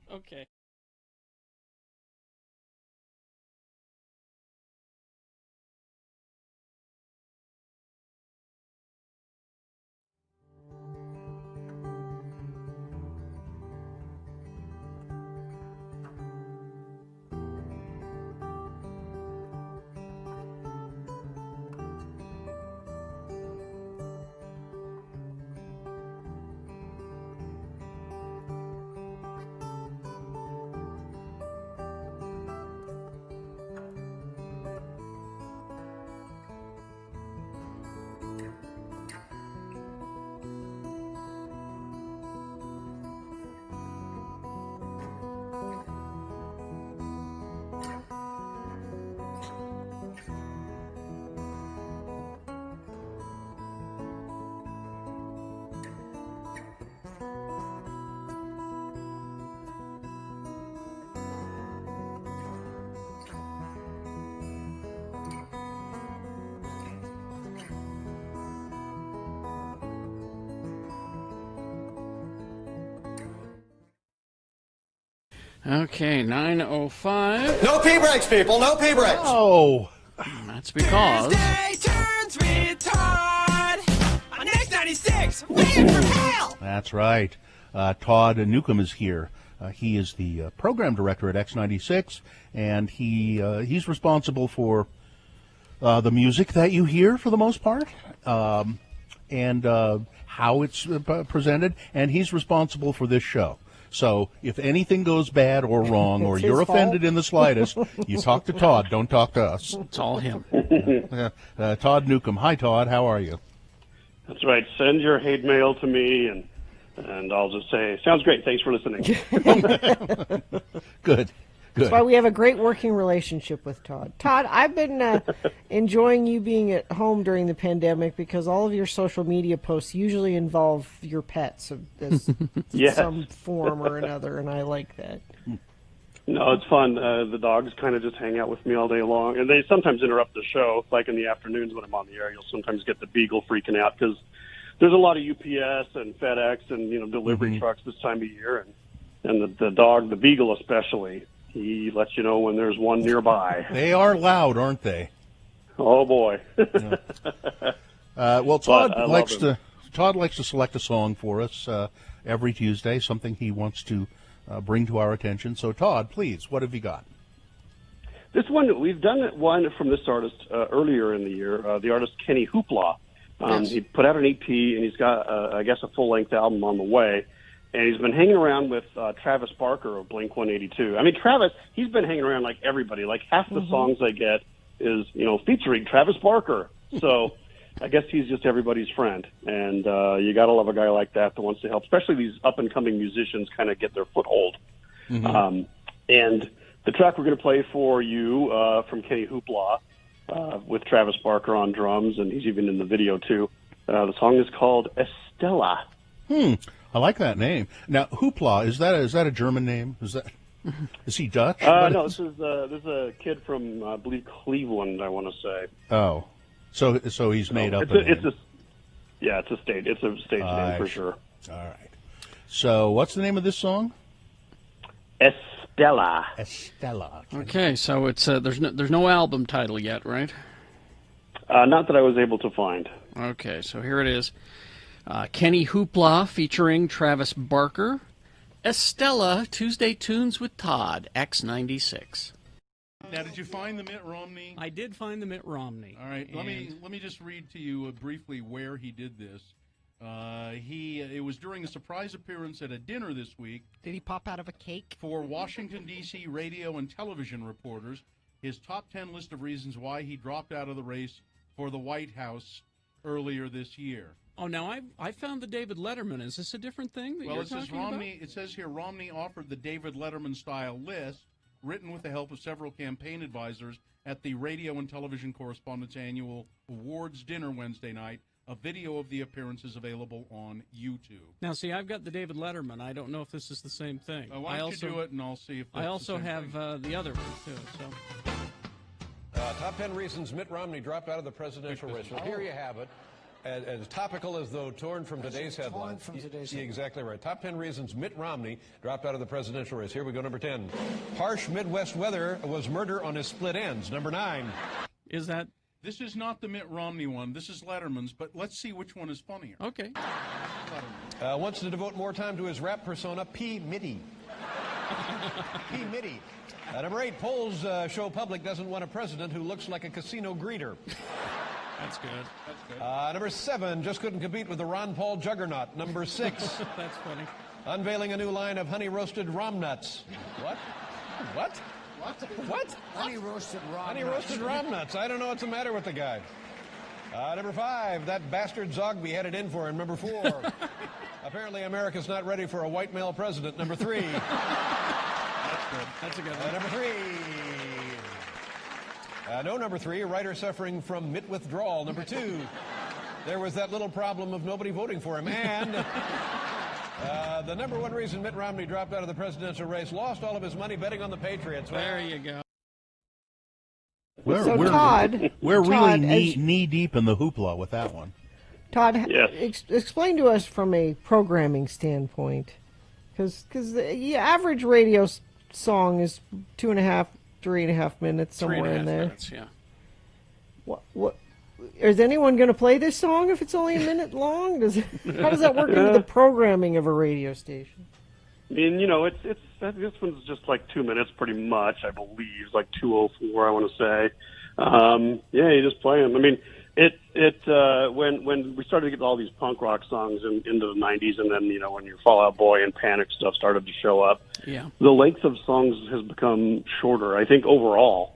Okay. Okay, 9:05. No pee breaks, people. No pee breaks. Oh, that's because turns retard on X96. Waiting for hell. that's right. Todd Newcomb is here. He is the program director at X96, and he's responsible for the music that you hear for the most part, and how it's presented, and he's responsible for this show. So if anything goes bad or wrong, or you're offended in the slightest, you talk to Todd. Don't talk to us. It's all him. Todd Newcomb. Hi, Todd. How are you? That's right. Send your hate mail to me, and I'll just say, sounds great. Thanks for listening. Good. That's why we have a great working relationship with Todd. Todd, I've been enjoying you being at home during the pandemic because all of your social media posts usually involve your pets in Yes. some form or another, and I like that. No, it's fun. The dogs kind of just hang out with me all day long, and they sometimes interrupt the show. Like in the afternoons when I'm on the air, you'll sometimes get the beagle freaking out because there's a lot of UPS and FedEx and delivery trucks this time of year, and the dog, the beagle especially, he lets you know when there's one nearby. They are loud, aren't they? Oh boy. Well, Todd But I likes love to select a song for us every Tuesday, something he wants to bring to our attention. So, Todd, please, what have you got? This one, we've done one from this artist earlier in the year, the artist Kenny Hoopla. Yes. He put out an EP, and he's got, I guess, a full-length album on the way. And he's been hanging around with Travis Barker of Blink-182. I mean, Travis, he's been hanging around like everybody. Like half the songs I get is, featuring Travis Barker. So I guess he's just everybody's friend, and you got to love a guy like that wants to help, especially these up-and-coming musicians kind of get their foothold. Mm-hmm. And the track we're going to play for you from Kenny Hoopla with Travis Barker on drums, and he's even in the video, too. The song is called Estella. I like that name. Now, Hoopla, is that a German name? Is he Dutch? No, this is a kid from, I believe, Cleveland, I want to say. Oh. So he's made up it's a stage name for sure. All right. So what's the name of this song? Estella. Okay, so it's there's no album title yet, right? Not that I was able to find. Okay, so here it is. Kenny Hoopla featuring Travis Barker. Estella, Tuesday Tunes with Todd, X96. Now, did you find the Mitt Romney? I did find the Mitt Romney. All right, let me just read to you briefly where he did this. It was during a surprise appearance at a dinner this week. Did he pop out of a cake? For Washington, D.C. radio and television reporters, his top 10 list of reasons why he dropped out of the race for the White House earlier this year. Oh, now I found the David Letterman. Is this a different thing that you're talking about? It says here Romney offered the David Letterman-style list, written with the help of several campaign advisors at the Radio and Television Correspondents Annual Awards Dinner Wednesday night. A video of the appearances available on YouTube. Now, see, I've got the David Letterman. I don't know if this is the same thing. Why don't you do it, and I'll see if that's I also the same have thing. the other one, too. So. Top 10 reasons Mitt Romney dropped out of the presidential race. Well, here you have it. As topical as though torn from today's headline. Exactly right. Top 10 reasons Mitt Romney dropped out of the presidential race. Here we go, number 10. Harsh Midwest weather was murder on his split ends. Number 9. Is that? This is not the Mitt Romney one. This is Letterman's, but let's see which one is funnier. Okay. Wants to devote more time to his rap persona, P. Mitty. P. Mitty. Number 8. Polls show public doesn't want a president who looks like a casino greeter. That's good. That's good. Number 7, just couldn't compete with the Ron Paul juggernaut. Number 6. That's funny. Unveiling a new line of honey-roasted Rom Nuts. What? What? What? Honey roasted Rom Nuts. Honey-roasted Rom Nuts. I don't know what's the matter with the guy. Number 5, that bastard Zogby had it in for him. Number 4, apparently America's not ready for a white male president. Number 3. That's good. That's a good one. Number 3. No, number 3, a writer suffering from Mitt withdrawal. Number 2, there was that little problem of nobody voting for him. And the number 1 reason Mitt Romney dropped out of the presidential race, lost all of his money betting on the Patriots. There you go. We're Todd, really knee deep in the hoopla with that one. Todd, explain to us from a programming standpoint, because the average radio song is 2.5, 3.5 minutes, somewhere in there. 3.5 minutes, yeah. What? Is anyone going to play this song if it's only a minute long? How does that work into the programming of a radio station? I mean, this one's just like 2 minutes, pretty much. I believe, it's like 2:04. I want to say. You just play them. I mean, when we started to get all these punk rock songs into the '90s, and then when your Fall Out Boy and Panic stuff started to show up, the length of songs has become shorter. I think overall.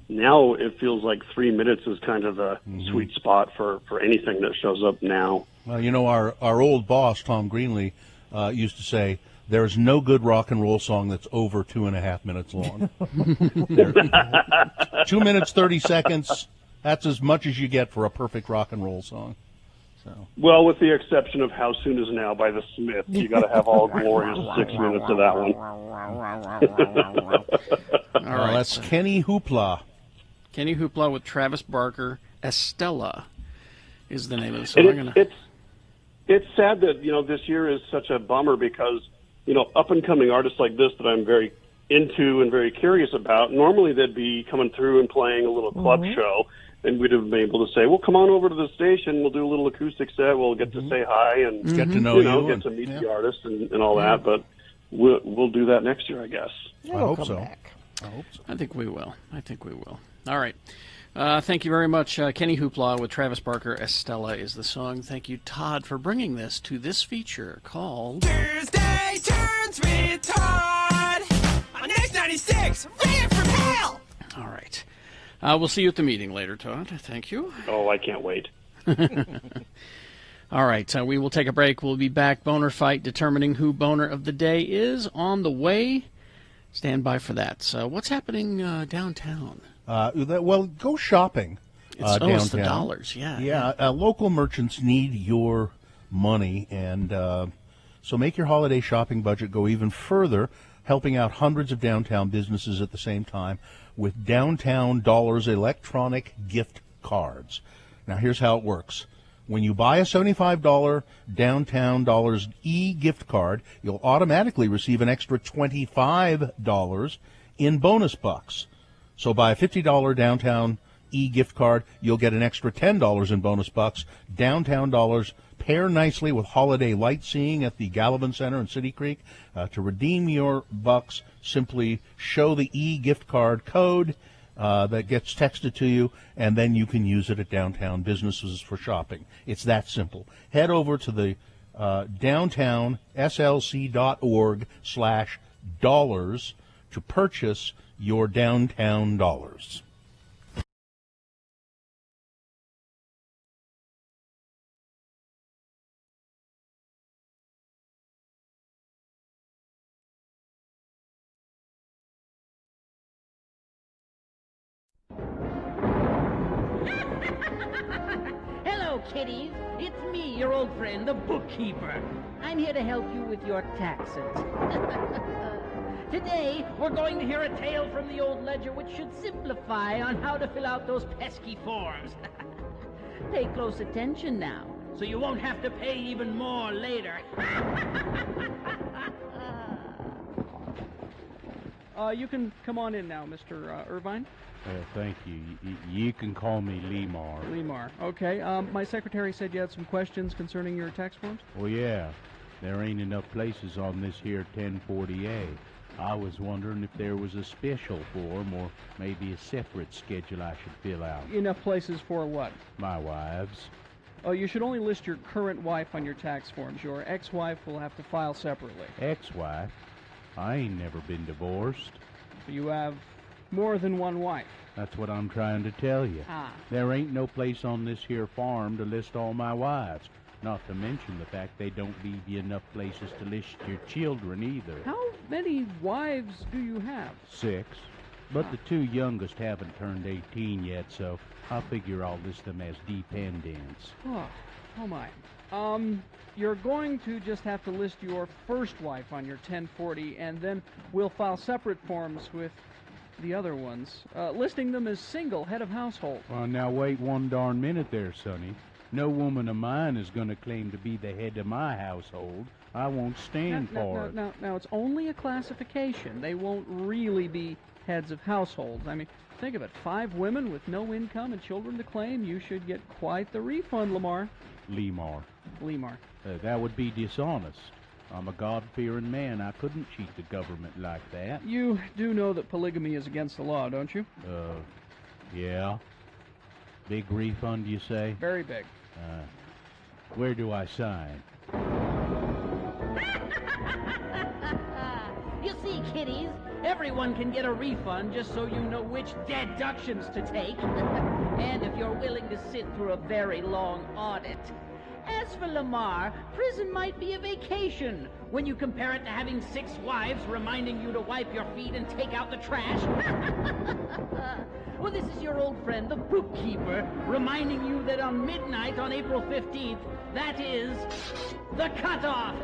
Now it feels like 3 minutes is kind of a sweet spot for anything that shows up now. Well, our old boss, Tom Greenlee, used to say, there's no good rock and roll song that's over 2.5 minutes long. 2 minutes, 30 seconds, that's as much as you get for a perfect rock and roll song. So. Well, with the exception of How Soon Is Now by the Smiths, you got to have all glorious 6 minutes of that one. All right, that's Kenny Hoopla. Kenny Hoopla with Travis Barker. Estella is the name of the song. It's sad that this year is such a bummer because up and coming artists like this that I'm very into and very curious about. Normally they'd be coming through and playing a little club show. And we'd have been able to say, well, come on over to the station. We'll do a little acoustic set. We'll get to say hi and get to know you, get to meet the artist and all that. But we'll do that next year, I guess. I hope so. I hope so. I think we will. All right. Thank you very much, Kenny Hoopla with Travis Barker. Estella is the song. Thank you, Todd, for bringing this to this feature called Tuesday Turns with Todd on X96. Ran from hell. All right. We'll see you at the meeting later, Todd. Thank you. Oh, I can't wait. All right, so we will take a break. We'll be back. Boner Fight, determining who Boner of the Day is on the way. Stand by for that. So what's happening downtown? Well, go shopping downtown. It's the dollars, yeah. Yeah, local merchants need your money, and so make your holiday shopping budget go even further, helping out hundreds of downtown businesses at the same time with Downtown Dollars electronic gift cards. Now, here's how it works. When you buy a $75 Downtown Dollars e-gift card, you'll automatically receive an extra $25 in bonus bucks. So buy a $50 Downtown e-gift card, you'll get an extra $10 in bonus bucks. Downtown Dollars pair nicely with holiday light seeing at the Gallivan Center in City Creek. To redeem your bucks, simply show the e-gift card code that gets texted to you, and then you can use it at downtown businesses for shopping. It's that simple. Head over to the downtownslc.org/dollars to purchase your Downtown Dollars. Hello, kiddies. It's me, your old friend, the bookkeeper. I'm here to help you with your taxes. Today, we're going to hear a tale from the old ledger which should simplify on how to fill out those pesky forms. Pay close attention now, so you won't have to pay even more later. You can come on in now, Mr. Irvine. Thank you. You can call me Lemar. Lemar. Okay. My secretary said you had some questions concerning your tax forms? Well, yeah. There ain't enough places on this here 1040A. I was wondering if there was a special form or maybe a separate schedule I should fill out. Enough places for what? My wives. Oh, you should only list your current wife on your tax forms. Your ex-wife will have to file separately. Ex-wife? I ain't never been divorced. So you have more than one wife. That's what I'm trying to tell you. There ain't no place on this here farm to list all my wives. Not to mention the fact they don't leave you enough places to list your children either. How many wives do you have? 6. But the 2 youngest haven't turned 18 yet, so I figure I'll list them as dependents. Oh my. You're going to just have to list your first wife on your 1040, and then we'll file separate forms with the other ones, listing them as single head of household. Well, now wait one darn minute there, Sonny. No woman of mine is going to claim to be the head of my household. I won't stand for it. Now, it's only a classification. They won't really be heads of households. I mean, think of it. 5 women with no income and children to claim. You should get quite the refund, Lemar. Lemar. That would be dishonest. I'm a God-fearing man. I couldn't cheat the government like that. You do know that polygamy is against the law, don't you? Yeah. Big refund, you say? Very big. Where do I sign? You see, kiddies, everyone can get a refund just so you know which deductions to take. And if you're willing to sit through a very long audit. As for Lemar, prison might be a vacation when you compare it to having 6 wives reminding you to wipe your feet and take out the trash. Well, this is your old friend, the bookkeeper, reminding you that on midnight on April 15th, that is the cutoff.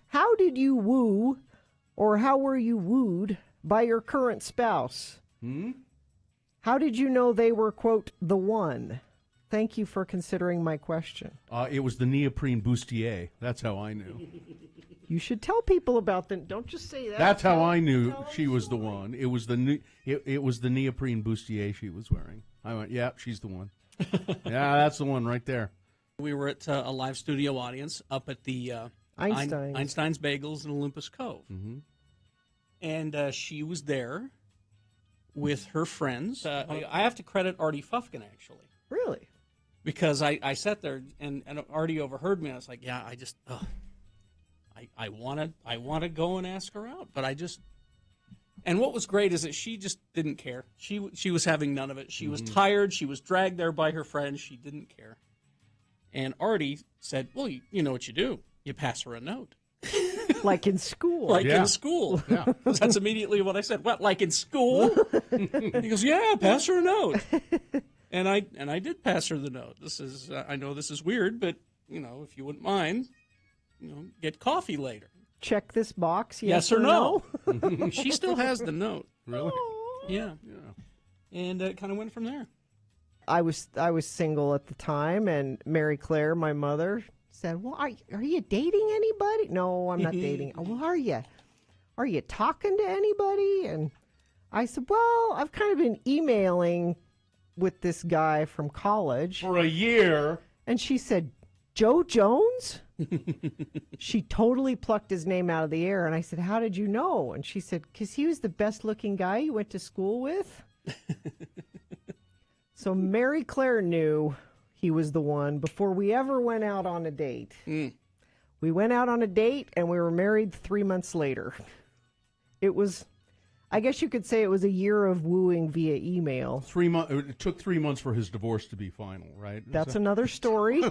How did you woo, or how were you wooed by your current spouse? How did you know they were, quote, the one? Thank you for considering my question. It was the neoprene bustier. That's how I knew. You should tell people about them. Don't just say that. That's how I knew she was the one. It was it was the neoprene bustier she was wearing. I went, yeah, she's the one. Yeah, that's the one right there. We were at a live studio audience up at the Einstein's Bagels in Olympus Cove. Mm-hmm. And she was there with her friends. I have to credit Artie Fufkin, actually. Really? Because I sat there, and Artie overheard me, and I was like, yeah, I want to go and ask her out, but I just... And what was great is that she just didn't care. She was having none of it. She was tired. She was dragged there by her friends. She didn't care. And Artie said, well, you know what you do. You pass her a note. Like in school. Like in school. Yeah. That's immediately what I said. What, like in school? He goes, yeah, pass her a note. And I did pass her the note. This is I know this is weird, but, if you wouldn't mind, get coffee later. Check this box, yes or no? She still has the note. Really? Yeah. And it kind of went from there. I was single at the time, and Mary Claire, my mother, said, well, are you dating anybody? No, I'm not dating. Well, are you? Are you talking to anybody? And I said, well, I've kind of been emailing with this guy from college. For a year. And she said, Joe Jones? She totally plucked his name out of the air, and I said, how did you know? And she said, because he was the best-looking guy you went to school with. So Mary Claire knew he was the one before we ever went out on a date. We went out on a date, and we were married 3 months later. It was, I guess you could say it was a year of wooing via email. It took 3 months for his divorce to be final, right? That's another story.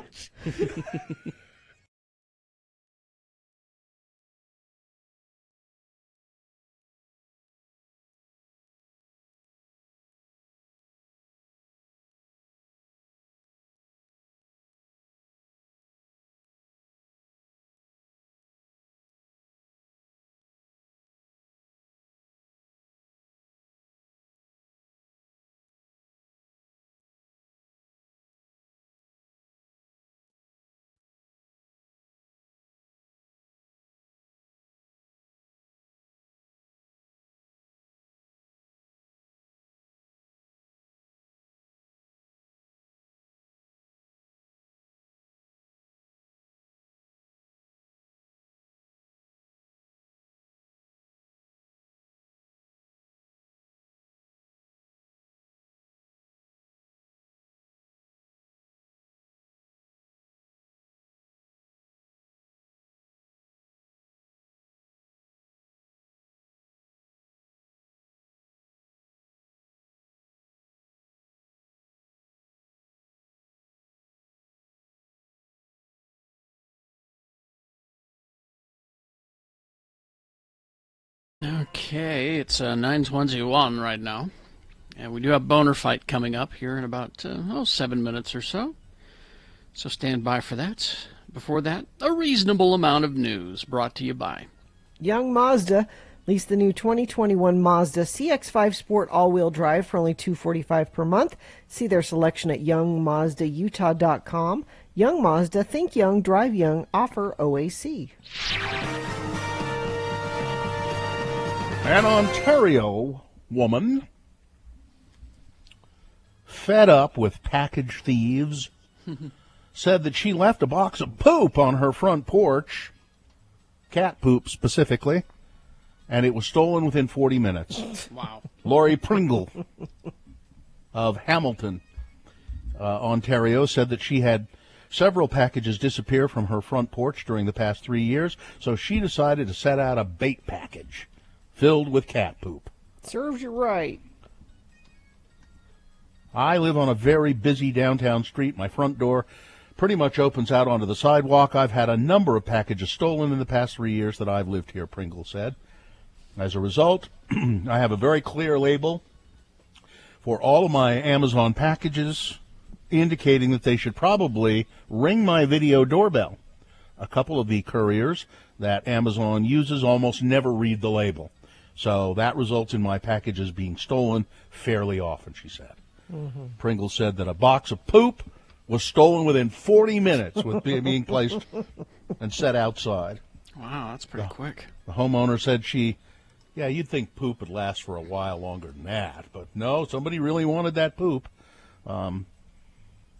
Okay, it's 9:21 right now, and we do have Boner Fight coming up here in about 7 minutes or so. So stand by for that. Before that, a reasonable amount of news brought to you by Young Mazda leased the new 2021 Mazda CX-5 Sport all-wheel drive for only $245 per month. See their selection at youngmazdautah.com. Young Mazda, think young, drive young, offer OAC. An Ontario woman, fed up with package thieves, said that she left a box of poop on her front porch, cat poop specifically, and it was stolen within 40 minutes. Wow. Lori Pringle of Hamilton, Ontario, said that she had several packages disappear from her front porch during the past 3 years, so she decided to set out a bait package filled with cat poop. Serves you right. I live on a very busy downtown street. My front door pretty much opens out onto the sidewalk. I've had a number of packages stolen in the past 3 years that I've lived here, Pringle said. As a result, I have a very clear label for all of my Amazon packages indicating that they should probably ring my video doorbell. A couple of the couriers that Amazon uses almost never read the label. So that results in my packages being stolen fairly often, she said. Pringle said that a box of poop was stolen within 40 minutes with being placed and set outside. Wow, that's pretty quick. The homeowner said you'd think poop would last for a while longer than that, but no, somebody really wanted that poop.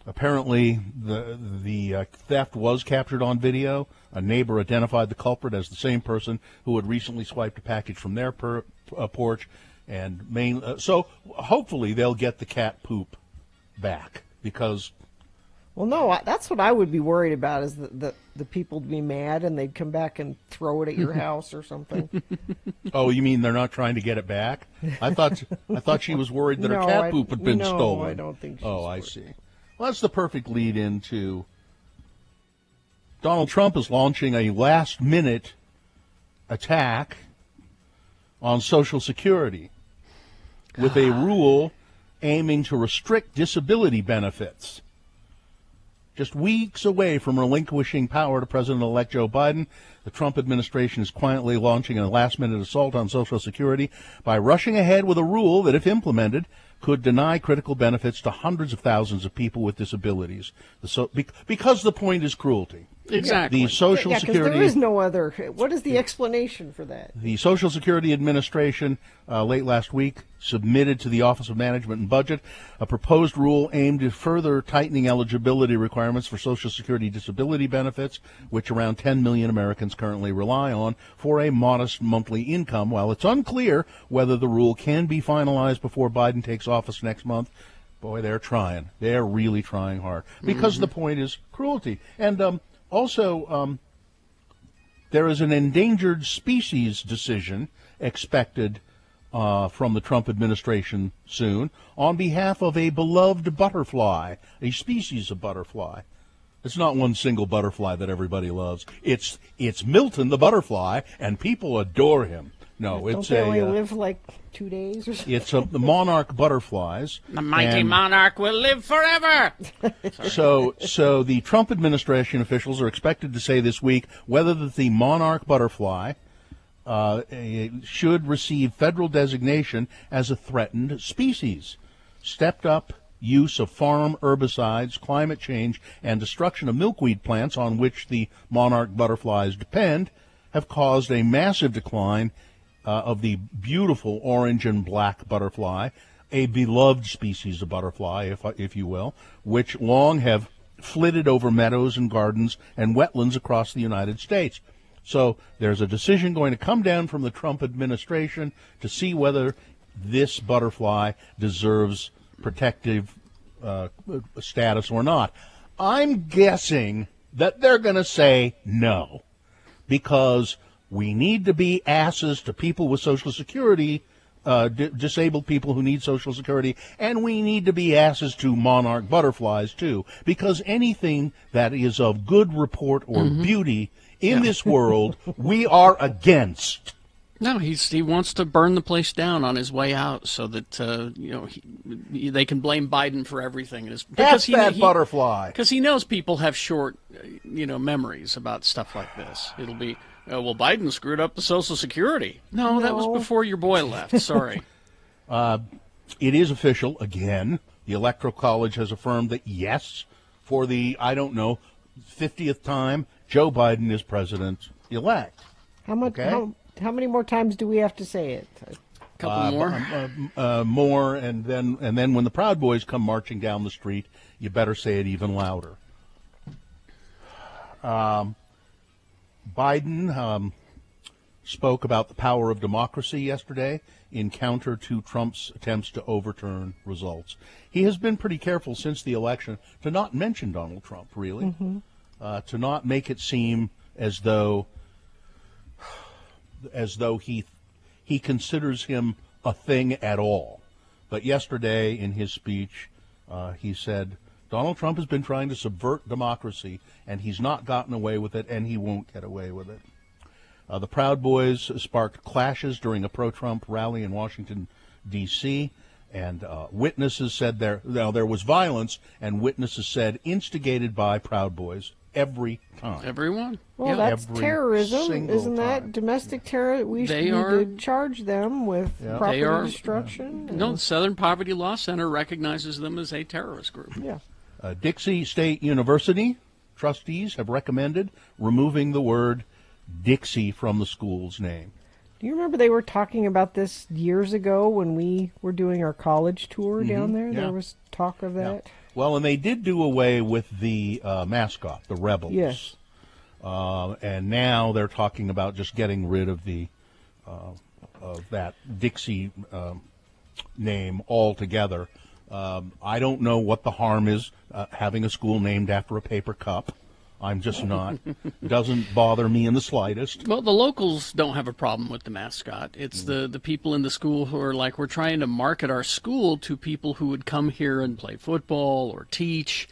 Apparently, the theft was captured on video. A neighbor identified the culprit as the same person who had recently swiped a package from their porch, and so hopefully they'll get the cat poop back because. Well, no, that's what I would be worried about is the people would be mad and they'd come back and throw it at your house or something. Oh, you mean they're not trying to get it back? I thought she was worried that her cat poop had been stolen. No, I don't think she's I see. Well, that's the perfect lead into Donald Trump is launching a last-minute attack on Social Security with a rule aiming to restrict disability benefits. Just weeks away from relinquishing power to President-elect Joe Biden, the Trump administration is quietly launching a last-minute assault on Social Security by rushing ahead with a rule that, if implemented, could deny critical benefits to hundreds of thousands of people with disabilities. Because the point is cruelty. Exactly. The Social Security. There is no other. What is the explanation for that? The Social Security Administration late last week submitted to the Office of Management and Budget a proposed rule aimed at further tightening eligibility requirements for Social Security disability benefits, which around 10 million Americans currently rely on for a modest monthly income. While it's unclear whether the rule can be finalized before Biden takes office next month, boy, they're trying. They're really trying hard because the point is cruelty. And also, there is an endangered species decision expected from the Trump administration soon on behalf of a beloved butterfly, a species of butterfly. It's not one single butterfly that everybody loves. It's Milton the butterfly, and people adore him. No, Don't they only live like 2 days or something? It's the monarch butterflies. The mighty monarch will live forever. So the Trump administration officials are expected to say this week whether the monarch butterfly should receive federal designation as a threatened species. Stepped up use of farm herbicides, climate change, and destruction of milkweed plants on which the monarch butterflies depend have caused a massive decline of the beautiful orange and black butterfly, a beloved species of butterfly, if you will, which long have flitted over meadows and gardens and wetlands across the United States. So there's a decision going to come down from the Trump administration to see whether this butterfly deserves protective status or not. I'm guessing that they're going to say no, because we need to be asses to people with Social Security, disabled people who need Social Security, and we need to be asses to monarch butterflies, too, because anything that is of good report or beauty in this world, we are against. No, he wants to burn the place down on his way out so that they can blame Biden for everything. That's that butterfly. Because he knows people have short, memories about stuff like this. It'll be, Biden screwed up the Social Security. No, that was before your boy left. Sorry. It is official again. The Electoral College has affirmed that yes, for the 50th time, Joe Biden is president-elect. How much? Okay? How many more times do we have to say it? A couple more. More, and then when the Proud Boys come marching down the street, you better say it even louder. Biden spoke about the power of democracy yesterday in counter to Trump's attempts to overturn results. He has been pretty careful since the election to not mention Donald Trump, really, to not make it seem as though he considers him a thing at all. But yesterday in his speech, he said, Donald Trump has been trying to subvert democracy, and he's not gotten away with it, and he won't get away with it. The Proud Boys sparked clashes during a pro-Trump rally in Washington, D.C., and witnesses said there was violence, and witnesses said instigated by Proud Boys every time. Everyone. Well, that's terrorism. Isn't that domestic terror? We need to charge them with property destruction. No, the Southern Poverty Law Center recognizes them as a terrorist group. Yeah. Dixie State University trustees have recommended removing the word Dixie from the school's name. Do you remember they were talking about this years ago when we were doing our college tour down there? Yeah. There was talk of that. Well, and they did do away with the mascot, the Rebels. Yes. And now they're talking about just getting rid of the of that Dixie name altogether. I don't know what the harm is having a school named after a paper cup. I'm just not. Doesn't bother me in the slightest. Well, the locals don't have a problem with the mascot. It's the people in the school who are like, we're trying to market our school to people who would come here and play football or teach,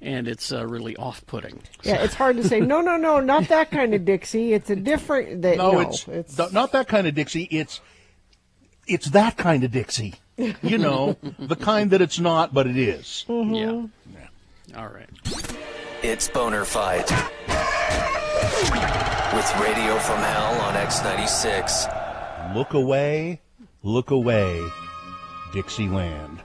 and it's really off-putting. Yeah, it's hard to say, no, not that kind of Dixie. It's a different... It's not that kind of Dixie. It's that kind of Dixie. You know, the kind that it's not, but it is. Mm-hmm. Yeah. All right. It's Boner Fight with Radio from Hell on X96. Look away, Dixieland.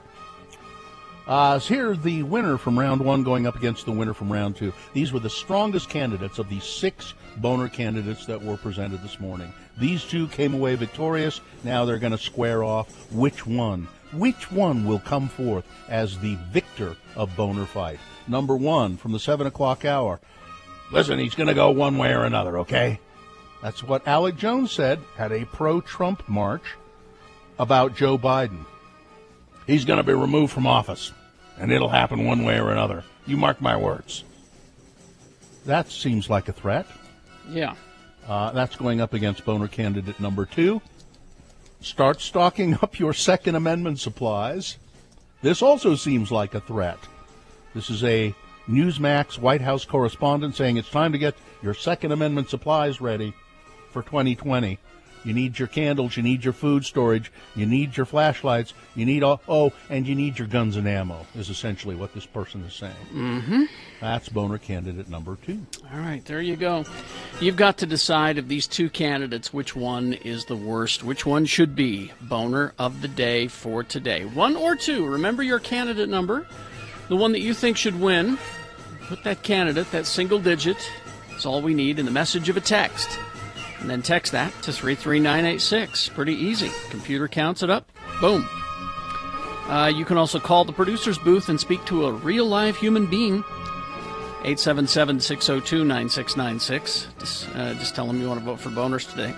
Here's the winner from round one going up against the winner from round two. These were the strongest candidates of the 6 boner candidates that were presented this morning. These 2 came away victorious. Now they're going to square off which one will come forth as the victor of Boner Fight. Number 1 from the 7 o'clock hour. Listen, he's going to go one way or another, okay? That's what Alec Jones said at a pro-Trump march about Joe Biden. He's going to be removed from office, and it'll happen one way or another. You mark my words. That seems like a threat. Yeah. That's going up against boner candidate number 2. Start stocking up your Second Amendment supplies. This also seems like a threat. This is a Newsmax White House correspondent saying it's time to get your Second Amendment supplies ready for 2020. You need your candles, you need your food storage, you need your flashlights, you need and you need your guns and ammo, is essentially what this person is saying. Mm-hmm. That's boner candidate number 2. All right, there you go. You've got to decide of these 2 candidates which one is the worst, which one should be boner of the day for today. 1 or 2. Remember your candidate number, the one that you think should win. Put that candidate, that single digit, that's all we need, in the message of a text. And then text that to 33986. Pretty easy. Computer counts it up. Boom. You can also call the producer's booth and speak to a real-live human being. 877-602-9696. Just tell them you want to vote for boners today.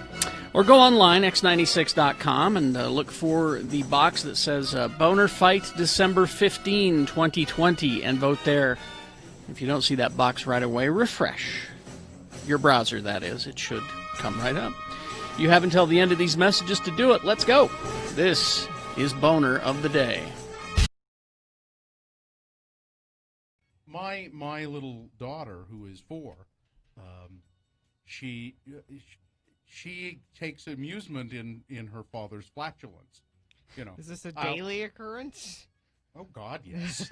Or go online, x96.com, and look for the box that says Boner Fight December 15, 2020, and vote there. If you don't see that box right away, refresh. Your browser, that is. It should come right up. You have until the end of these messages to do it. Let's go. This is Boner of the Day. My little daughter, who is 4, she takes amusement in her father's flatulence. You know, is this a daily occurrence? Oh God, yes.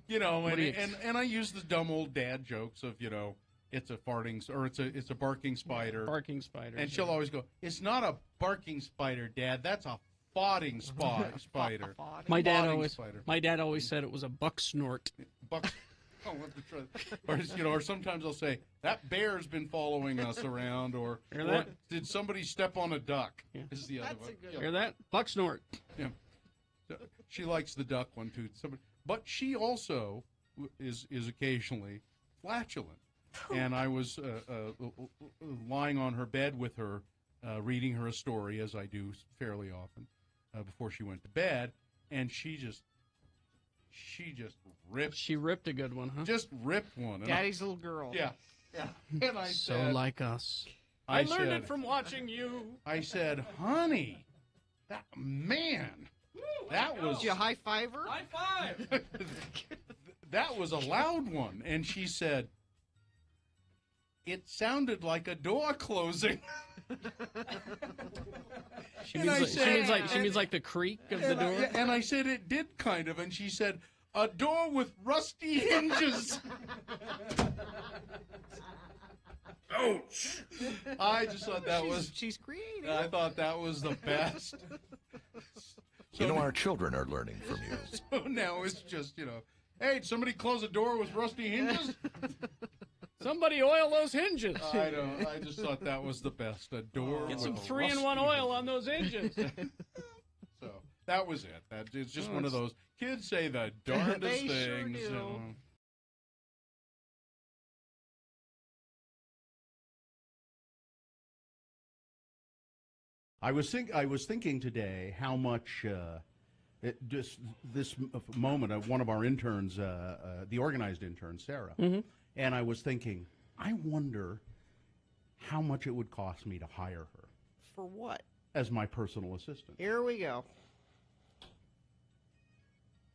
You know, and I use the dumb old dad jokes of, you know, it's a farting, or it's a barking spider. Barking spider. And she'll always go, it's not a barking spider, Dad. That's a fawting spider. My dad always said it was a buck snort. Or sometimes I'll say, that bear's been following us around, or did somebody step on a duck? Yeah. Is the other one. Hear that? Buck snort. Yeah. She likes the duck one too. But she also is occasionally flatulent. And I was lying on her bed with her, reading her a story, as I do fairly often, before she went to bed, and she just ripped. She ripped a good one, huh? Just ripped one. Daddy's little girl. Yeah. And I said, like us. I learned it from watching you. I said, honey, that was... Did you high five her? High five! That was a loud one. And she said, it sounded like a door closing. She means like the creak of the door? And I said, it did kind of. And she said, a door with rusty hinges. Ouch! I just thought she's creative. I thought that was the best. So our children are learning from you. So now it's just, Hey, did somebody close a door with rusty hinges? Somebody oil those hinges. I don't. I just thought that was the best. A door. Get with some a 3-in-1 rusty oil on those hinges. So that was it. It's just one of those kids say the darndest They things. sure do. you know. I was thinking today how much just this moment of one of our interns, the organized intern Sarah, and I was thinking, I wonder how much it would cost me to hire her For what? as my personal assistant. Here we go.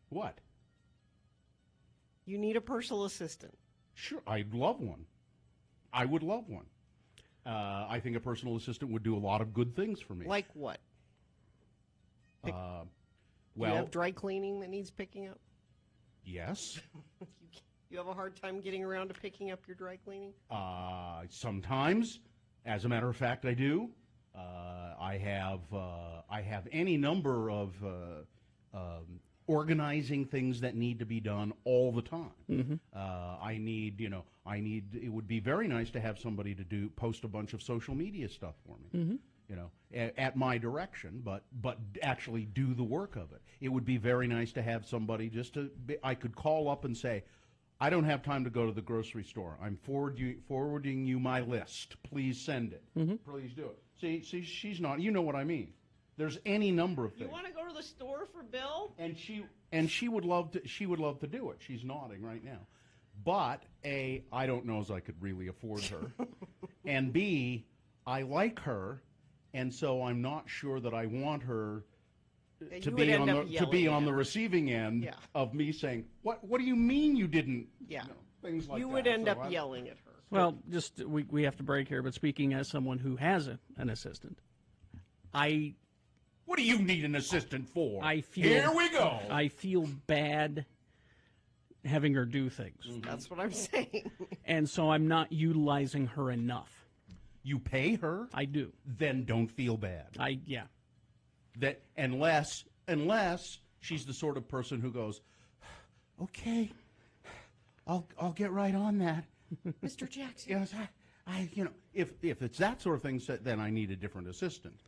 What? You need a personal assistant. Sure, I'd love one. I would love one. I think a personal assistant would do a lot of good things for me. Like what? Do you Well, have dry cleaning that needs picking up? yes. You have a hard time getting around to picking up your dry cleaning? Sometimes, as a matter of fact, I do. I have any number of organizing things that need to be done all the time. I need. It would be very nice to have somebody to post a bunch of social media stuff for me. At my direction, but actually do the work of it. It would be very nice to have somebody I could call up and say, I don't have time to go to the grocery store. I'm forwarding you my list. Please send it. Please do it. See, she's not. You know what I mean. There's any number of things. You want to go to the store for Bill? And she would love to. She would love to do it. She's nodding right now. But A, I don't know as I could really afford her, and B, I like her, and so I'm not sure that I want her to be on the receiving end of me saying, "What do you mean you didn't?" Yeah, things like that. You would end up yelling at her. Well, just we have to break here. But speaking as someone who has an assistant, What do you need an assistant for? Here we go. I feel bad having her do things. That's what I'm saying. And so I'm not utilizing her enough. You pay her? I do. Then don't feel bad. That unless she's the sort of person who goes, okay, I'll get right on that. Mr. Jackson. Yes, if it's that sort of thing, then I need a different assistant.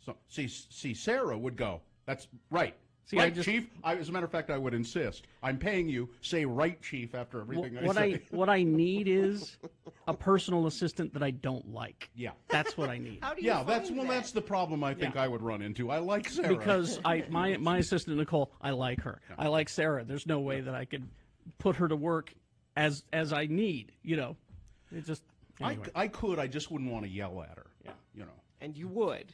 So see, Sarah would go, that's right. Right, Chief. As a matter of fact, I would insist. I'm paying you. Say right, Chief, after everything I say. What I need is a personal assistant that I don't like. Yeah, that's what I need. How do you find that? That's the problem I think I would run into. I like Sarah because my assistant Nicole, I like her. I like Sarah. There's no way that I could put her to work as I need. It just anyway. I could. I just wouldn't want to yell at her. Yeah, And you would.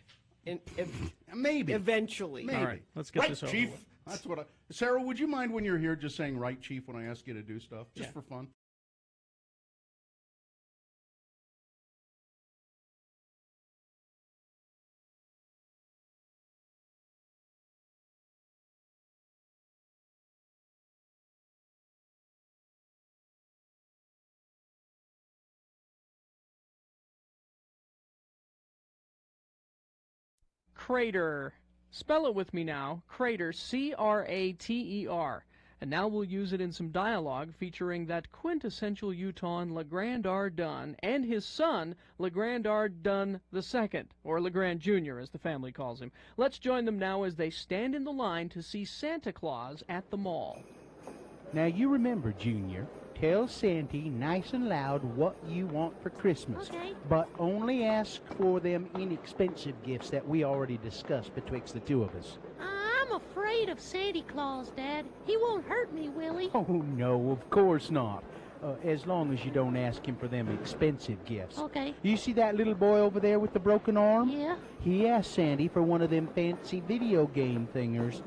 Maybe. Eventually. Maybe. All right, let's get this over Chief. with. That's what Sarah, would you mind when you're here just saying right, Chief, when I ask you to do stuff? Just for fun? Crater. Spell it with me now. Crater, C-R-A-T-E-R. And now we'll use it in some dialogue featuring that quintessential Utahn LeGrand R. Dunn and his son, LeGrand R. Dunn II, or LeGrand Jr., as the family calls him. Let's join them now as they stand in the line to see Santa Claus at the mall. Now you remember, Junior, tell Santy nice and loud what you want for Christmas. Okay. But only ask for them inexpensive gifts that we already discussed betwixt the two of us. I'm afraid of Santa Claus, Dad. He won't hurt me, will he? Oh, no, of course not. As long as you don't ask him for them expensive gifts. Okay. You see that little boy over there with the broken arm? Yeah. He asked Sandy for one of them fancy video game thingers.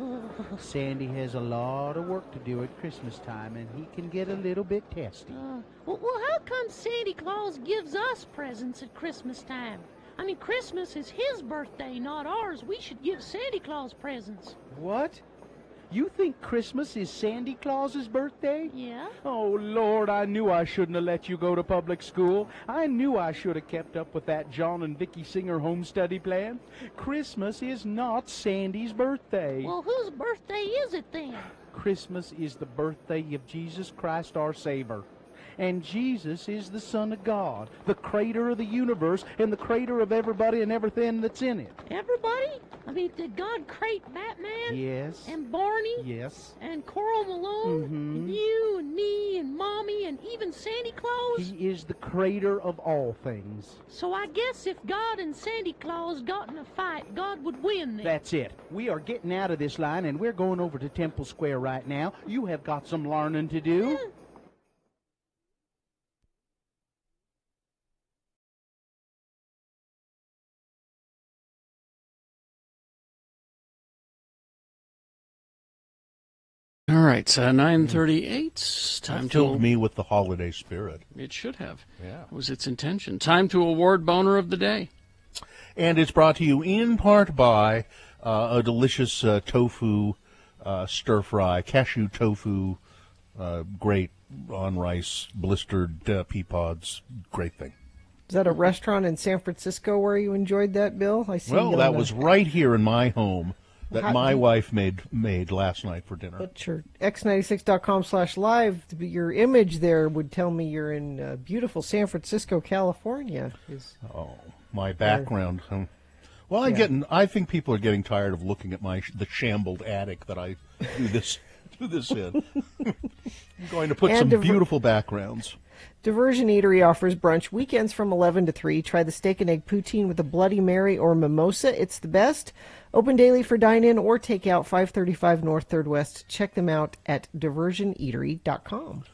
Sandy has a lot of work to do at Christmas time, and he can get a little bit testy. Well, how come Santa Claus gives us presents at Christmas time? I mean, Christmas is his birthday, not ours. We should give Santa Claus presents. What? You think Christmas is Sandy Claus's birthday? Yeah. Oh, Lord, I knew I shouldn't have let you go to public school. I knew I should have kept up with that John and Vicky Singer home study plan. Christmas is not Sandy's birthday. Well, whose birthday is it then? Christmas is the birthday of Jesus Christ, our Savior. And Jesus is the Son of God, the creator of the universe and the creator of everybody and everything that's in it. Everybody? I mean, did God create Batman? Yes. And Barney? Yes. And Coral Malone? And you and me and Mommy and even Santa Claus? He is the creator of all things. So I guess if God and Santa Claus got in a fight, God would win then. That's it. We are getting out of this line and we're going over to Temple Square right now. You have got some learning to do. Yeah. All right, 9:38. Time That to filled me with the holiday spirit. It should have. Yeah. It was its intention. Time to award Boner of the Day. And it's brought to you in part by a delicious tofu stir-fry, cashew tofu, great on rice, blistered pea pods, great thing. Is that a restaurant in San Francisco where you enjoyed that, Bill? I see. Well, that was right here in my home that How- my wife made last night for dinner. But your x96.com/live, your image there would tell me you're in beautiful San Francisco, California. Oh, my background. Well, Yeah. I think people are getting tired of looking at the shambled attic that I do this in. I'm going to put And some beautiful backgrounds. Diversion Eatery offers brunch weekends from 11 to 3. Try the steak and egg poutine with a Bloody Mary or mimosa. It's the best. Open daily for dine-in or takeout, 535 North 3rd West. Check them out at diversioneatery.com.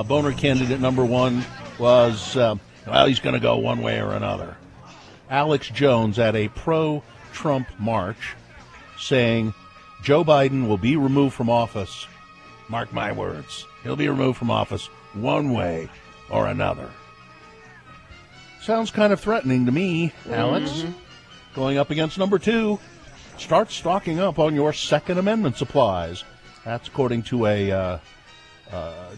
Boner candidate number one was, he's going to go one way or another. Alex Jones at a pro-Trump march saying Joe Biden will be removed from office. Mark my words. He'll be removed from office one way or another. Sounds kind of threatening to me, Alex. Going up against number two. Start stocking up on your Second Amendment supplies. That's according to a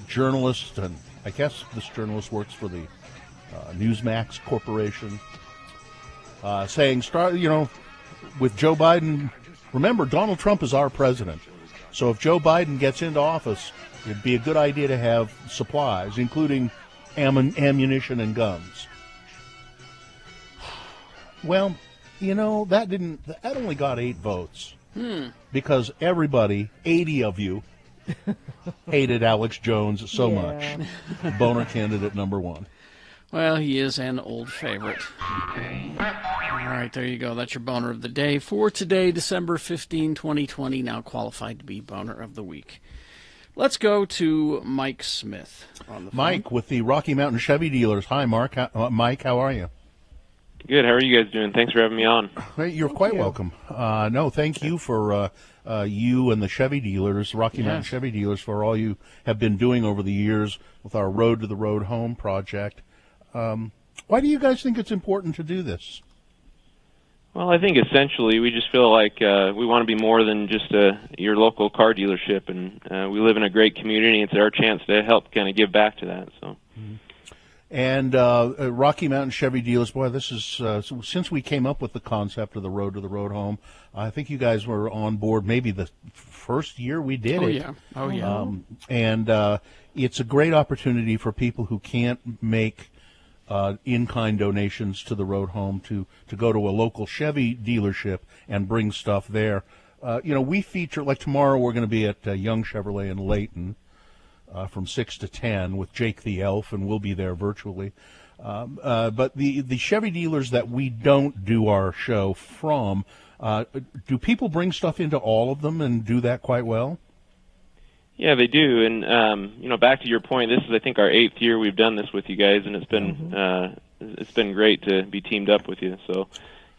journalist, and I guess this journalist works for the Newsmax Corporation, saying, with Joe Biden, remember, Donald Trump is our president. So if Joe Biden gets into office, it'd be a good idea to have supplies, including ammunition and guns. Well, that only got 8 votes. Because everybody, 80 of you, hated Alex Jones so much. Boner candidate number one. Well, he is an old favorite. All right, there you go. That's your Boner of the Day for today, December 15, 2020, now qualified to be Boner of the Week. Let's go to Mike Smith on the phone. Mike with the Rocky Mountain Chevy dealers. Hi, Mike, how are you? Good. How are you guys doing? Thanks for having me on. Hey, you're quite welcome. No, thank you for you and the Chevy dealers, Rocky Mountain Chevy dealers, for all you have been doing over the years with our Road to the Road Home project. Why do you guys think it's important to do this? Well, I think essentially we just feel like we want to be more than just your local car dealership, and we live in a great community. It's our chance to help kind of give back to that. So. And Rocky Mountain Chevy dealers, boy, this is since we came up with the concept of the Road to the Road Home, I think you guys were on board maybe the first year we did it. Oh, yeah. And it's a great opportunity for people who can't make in-kind donations to the Road Home to go to a local Chevy dealership and bring stuff there. We feature, like tomorrow we're going to be at Young Chevrolet in Layton from 6 to 10 with Jake the Elf, and we'll be there virtually. But the Chevy dealers that we don't do our show from, do people bring stuff into all of them and do that quite well? Yeah, they do. And, back to your point, this is, I think, our 8th year we've done this with you guys, and it's been great to be teamed up with you. So,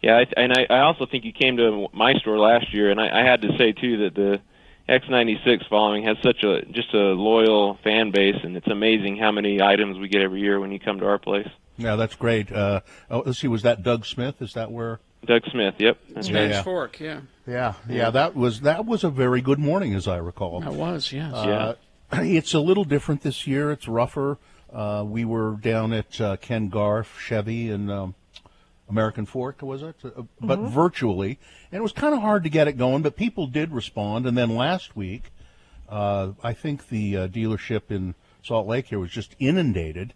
yeah, I also think you came to my store last year, and I had to say, too, that the X96 following has such just a loyal fan base, and it's amazing how many items we get every year when you come to our place. Yeah, that's great. Let's see, was that Doug Smith? Is that where? Doug Smith, yep. Spanish Fork, yeah. Yeah, that was a very good morning, as I recall. That was, yes. It's a little different this year. It's rougher. We were down at Ken Garf Chevy in American Fork, was it? But virtually. And it was kind of hard to get it going, but people did respond. And then last week, I think the dealership in Salt Lake here was just inundated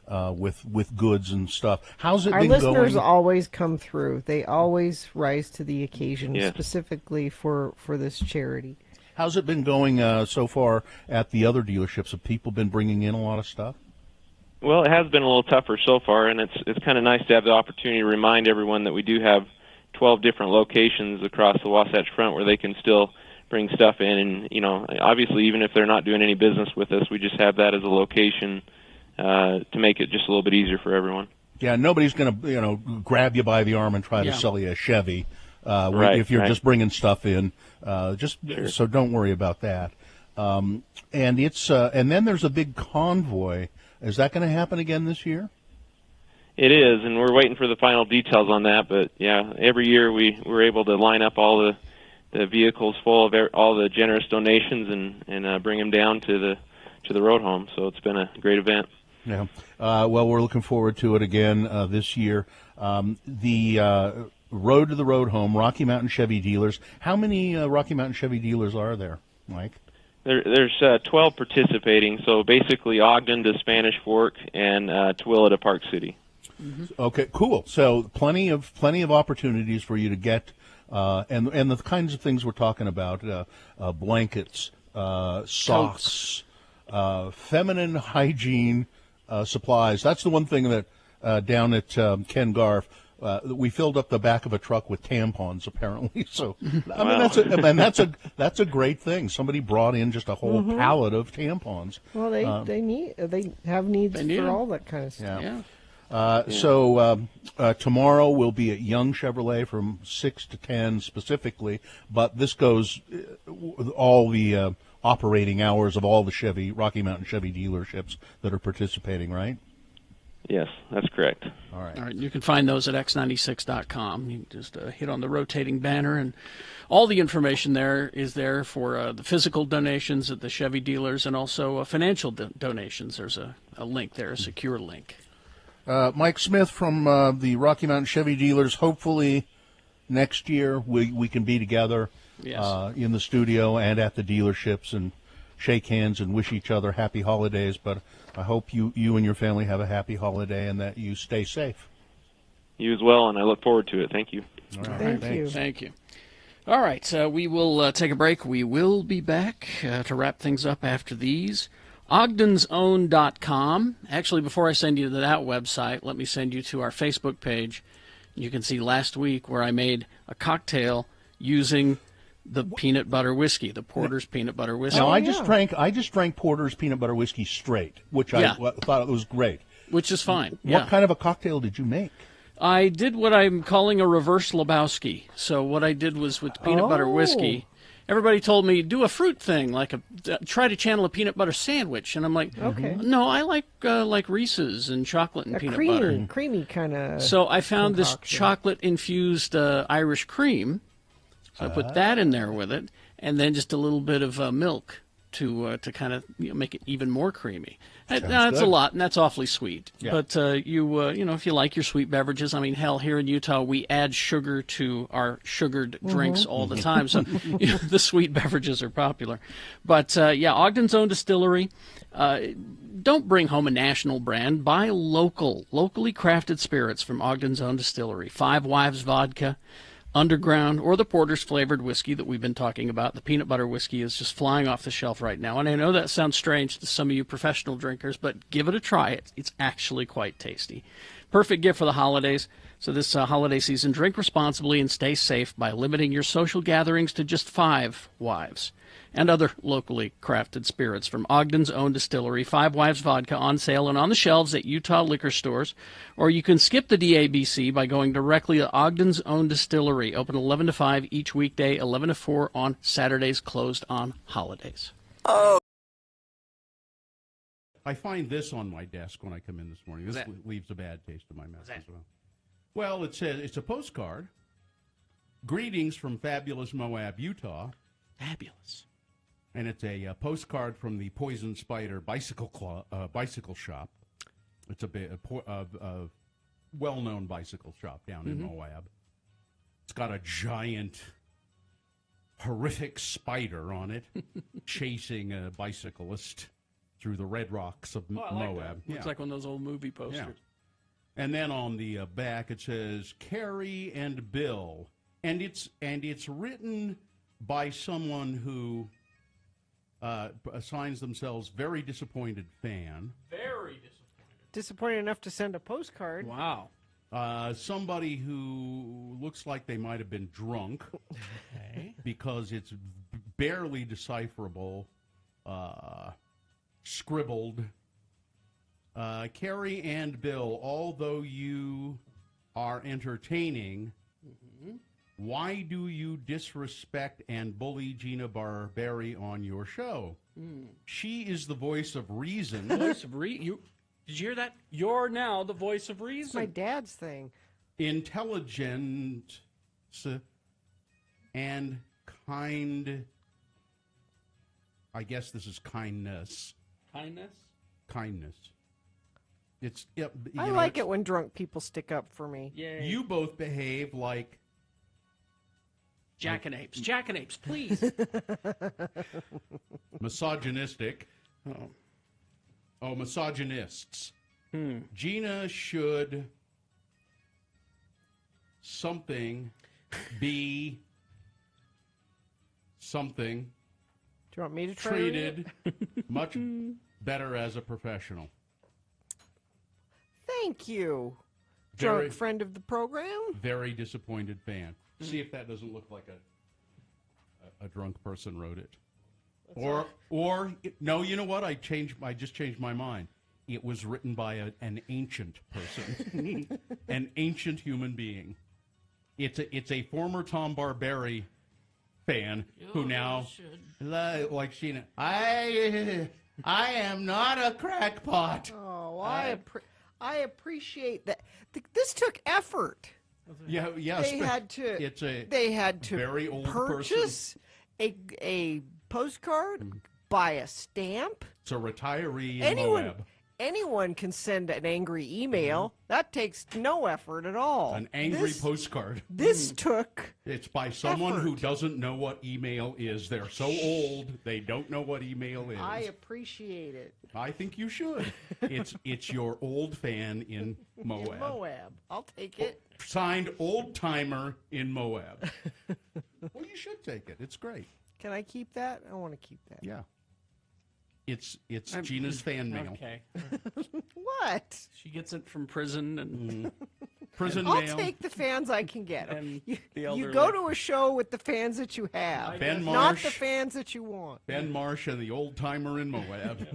with goods and stuff. How's it Our been listeners going? always come through. They always rise to the occasion, Yes. specifically for this charity. How's it been going so far at the other dealerships? Have people been bringing in a lot of stuff? Well, it has been a little tougher so far, and it's kind of nice to have the opportunity to remind everyone that we do have 12 different locations across the Wasatch Front where they can still bring stuff in. And, you know, obviously, even if they're not doing any business with us, we just have that as a location to make it just a little bit easier for everyone. Yeah, nobody's going to, grab you by the arm and try to Yeah. sell you a Chevy Right, if you're right. just bringing stuff in. Sure. So don't worry about that. And it's and then there's a big convoy. Is that going to happen again this year? It is, and we're waiting for the final details on that. But yeah, every year we're able to line up all the vehicles full of all the generous donations and bring them down to the road home. So it's been a great event. Yeah. Well, we're looking forward to it again this year. The Road to the Road Home, Rocky Mountain Chevy dealers. How many Rocky Mountain Chevy dealers are there, Mike? There's 12 participating, so basically Ogden to Spanish Fork and Tooele to Park City. Okay, cool. So plenty of opportunities for you to get and the kinds of things we're talking about: blankets, socks, feminine hygiene supplies. That's the one thing that down at Ken Garf. We filled up the back of a truck with tampons, apparently. So, I mean, that's a great thing. Somebody brought in just a whole pallet of tampons. Well, they have needs They need for them. all that kind of stuff. Yeah. So tomorrow we'll be at Young Chevrolet from 6 to 10 specifically, but this goes all the operating hours of all the Rocky Mountain Chevy dealerships that are participating, right? Yes, that's correct. All right. All right, you can find those at x96.com. You can just hit on the rotating banner, and all the information there is there for the physical donations at the Chevy dealers and also financial donations. There's a link there, a secure link. Mike Smith from the Rocky Mountain Chevy dealers. Hopefully next year we can be together in the studio and at the dealerships and shake hands and wish each other happy holidays. But I hope you and your family have a happy holiday and that you stay safe. You as well, and I look forward to it. Thank you. All right, Thank thanks. you. Thank you. All right, we will take a break. We will be back to wrap things up after these. OgdensOwn.com. Actually, before I send you to that website, let me send you to our Facebook page. You can see last week where I made a cocktail using the peanut butter whiskey, the Porter's peanut butter whiskey. Now I just drank Porter's peanut butter whiskey straight, which I thought it was great. Which is fine. What kind of a cocktail did you make? I did what I'm calling a reverse Lebowski. So what I did was with peanut butter whiskey. Everybody told me do a fruit thing, like try to channel a peanut butter sandwich, and I'm like, Okay. no, I like Reese's and chocolate and A peanut butter. creamy kind of. So I found this chocolate infused Irish cream. So I put that in there with it, and then just a little bit of milk to kind of make it even more creamy. That's a lot, and that's awfully sweet. Yeah. But if you like your sweet beverages, I mean, hell, here in Utah we add sugar to our sugared drinks all the time, so the sweet beverages are popular. But Ogden's Own Distillery. Don't bring home a national brand. Buy locally crafted spirits from Ogden's Own Distillery. Five Wives Vodka, Underground, or the Porter's flavored whiskey that we've been talking about. The peanut butter whiskey is just flying off the shelf right now. And I know that sounds strange to some of you professional drinkers, but give it a try. It's actually quite tasty. Perfect gift for the holidays. So this holiday season, drink responsibly and stay safe by limiting your social gatherings to just 5 wives. And other locally crafted spirits from Ogden's Own Distillery. 5 Wives Vodka on sale and on the shelves at Utah liquor stores. Or you can skip the DABC by going directly to Ogden's Own Distillery. Open 11 to 5 each weekday, 11 to 4 on Saturdays, closed on holidays. I find this on my desk when I come in this morning. This leaves a bad taste in my mouth as well. Well, it says it's a postcard. Greetings from fabulous Moab, Utah. Fabulous. And it's a postcard from the Poison Spider bicycle shop. It's a well-known bicycle shop down in Moab. It's got a giant horrific spider on it, chasing a bicyclist through the red rocks of Oh, I like Moab. that. Looks like one of those old movie posters. Yeah. And then on the back it says Carrie and Bill, and it's written by someone who assigns themselves very disappointed fan. Very disappointed. Disappointed enough to send a postcard. Wow. Somebody who looks like they might have been drunk because it's barely decipherable, scribbled. Carrie and Bill, although you are entertaining, why do you disrespect and bully Gina Barberi on your show? She is the voice of reason. Voice of reason? Did you hear that? You're now the voice of reason. It's my dad's thing. Intelligent and kind. I guess this is kindness. Kindness? Kindness. It's. Yep, I like it when drunk people stick up for me. Yay. You both behave like Jackanapes. Jackanapes, please. misogynistic. Oh, misogynists. Gina should be something. Do you want me to try treated much better as a professional? Thank you, Very- drunk friend of the program. Very disappointed fan. See if that doesn't look like a drunk person wrote it. Or no, you know what? I just changed my mind. It was written by an ancient person, an ancient human being. It's a former Tom Barberi fan who now like Sheena. I am not a crackpot. Oh, I appreciate that. This took effort. Yeah. They had to very old purchase a postcard, buy a stamp. It's a retiree in Moab. Anyone can send an angry email. That takes no effort at all. An angry postcard. This took. It's by someone who doesn't know what email is. They're so old they don't know what email is. I appreciate it. I think you should. It's your old fan in Moab. In Moab, I'll take it. Signed old timer in Moab. Well, you should take it. It's great. Can I keep that? I want to keep that. Yeah. It's Gina's fan mail. Okay. What? She gets it from prison and prison I'll mail. take the fans I can get. And You elderly. go to a show with the fans that you have, Ben not Marsh. the fans that you want. Ben Marsh and the old timer in Moab.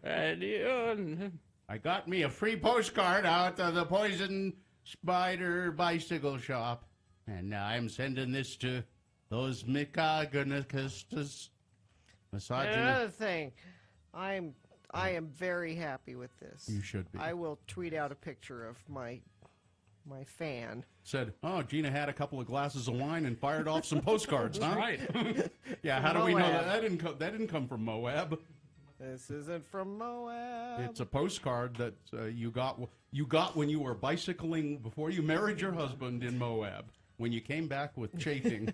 I got me a free postcard out of the Poison Spider bicycle shop, and now I'm sending this to those misogynists. Another thing, I am very happy with this. You should be. I will tweet out a picture of my fan. Said, oh, Gina had a couple of glasses of wine and fired off some postcards, huh? That's right. Yeah, how do we know Moab. that? That didn't come from Moab. This isn't from Moab. It's a postcard that you got when you were bicycling before you married your husband in Moab. When you came back with chafing.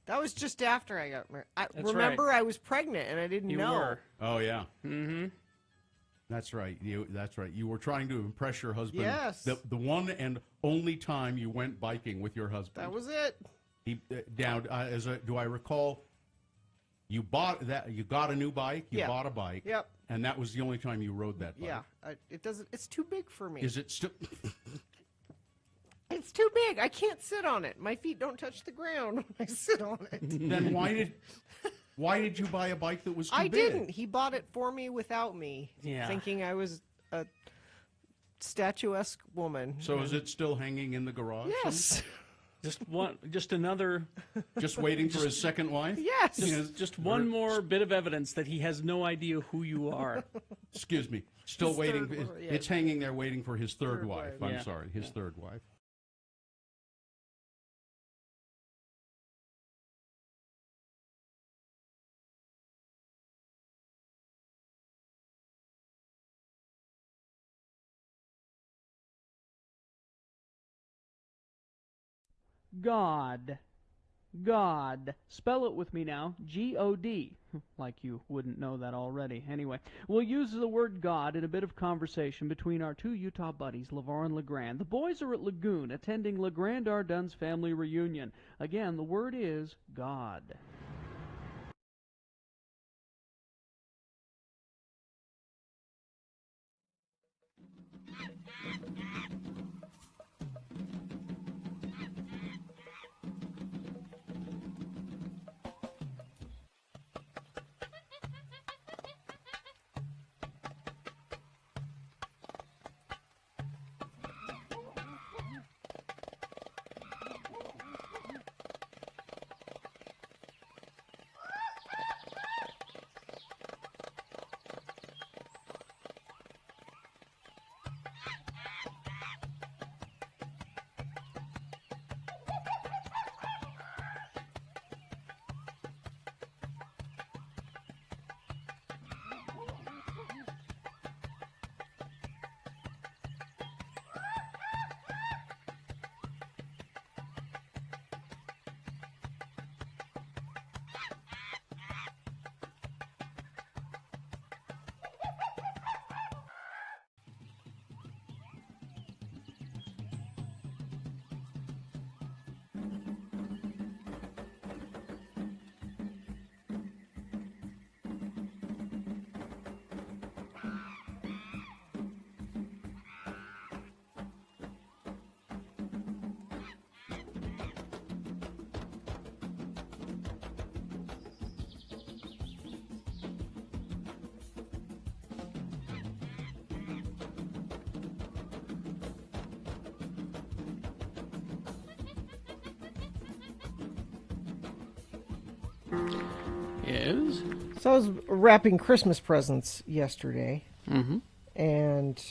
That was just after I got married. That's I was pregnant and I didn't You know. were. Oh yeah. Mm-hmm. That's right. That's right. You were trying to impress your husband. Yes. The one and only time you went biking with your husband. That was it. Do I recall? You bought that. You got a new bike. You Yeah. bought a bike. Yep. And that was the only time you rode that bike. Yeah. It doesn't. It's too big for me. Is it still? It's too big. I can't sit on it. My feet don't touch the ground when I sit on it. Then why did you buy a bike that was too I big? didn't. He bought it for me without me, Yeah. thinking I was a statuesque woman. So is it still hanging in the garage? Yes. Just another. Just waiting for his second wife? Yes. Just one more bit of evidence that he has no idea who you are. Excuse me. Still His waiting. third wife, yeah. It's hanging there waiting for his third wife. I'm Yeah. sorry, his third wife. God. God. Spell it with me now. G-O-D. Like you wouldn't know that already. Anyway, we'll use the word God in a bit of conversation between our two Utah buddies, LeVar and LeGrand. The boys are at Lagoon attending LeGrand Ardun's family reunion. Again, the word is God. Yes? So I was wrapping Christmas presents yesterday. Mm-hmm. And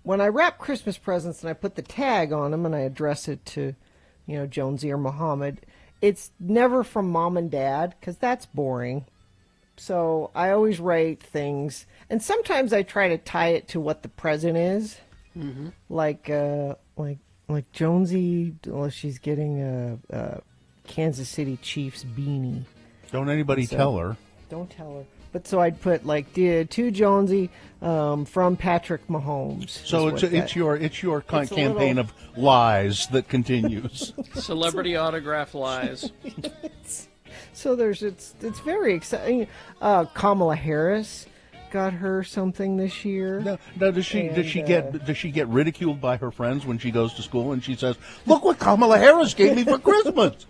when I wrap Christmas presents and I put the tag on them and I address it to, Jonesy or Muhammad, it's never from Mom and Dad, because that's boring. So I always write things. And sometimes I try to tie it to what the present is. Mm-hmm. Like Jonesy, well, she's getting a Kansas City Chiefs beanie. Don't anybody tell her. Don't tell her. But so I'd put to Jonesy from Patrick Mahomes. So it's your campaign of lies that continues. Celebrity autograph lies. So it's very exciting. Kamala Harris got her something this year. No, does she get ridiculed by her friends when she goes to school and she says, "Look what Kamala Harris gave me for Christmas"?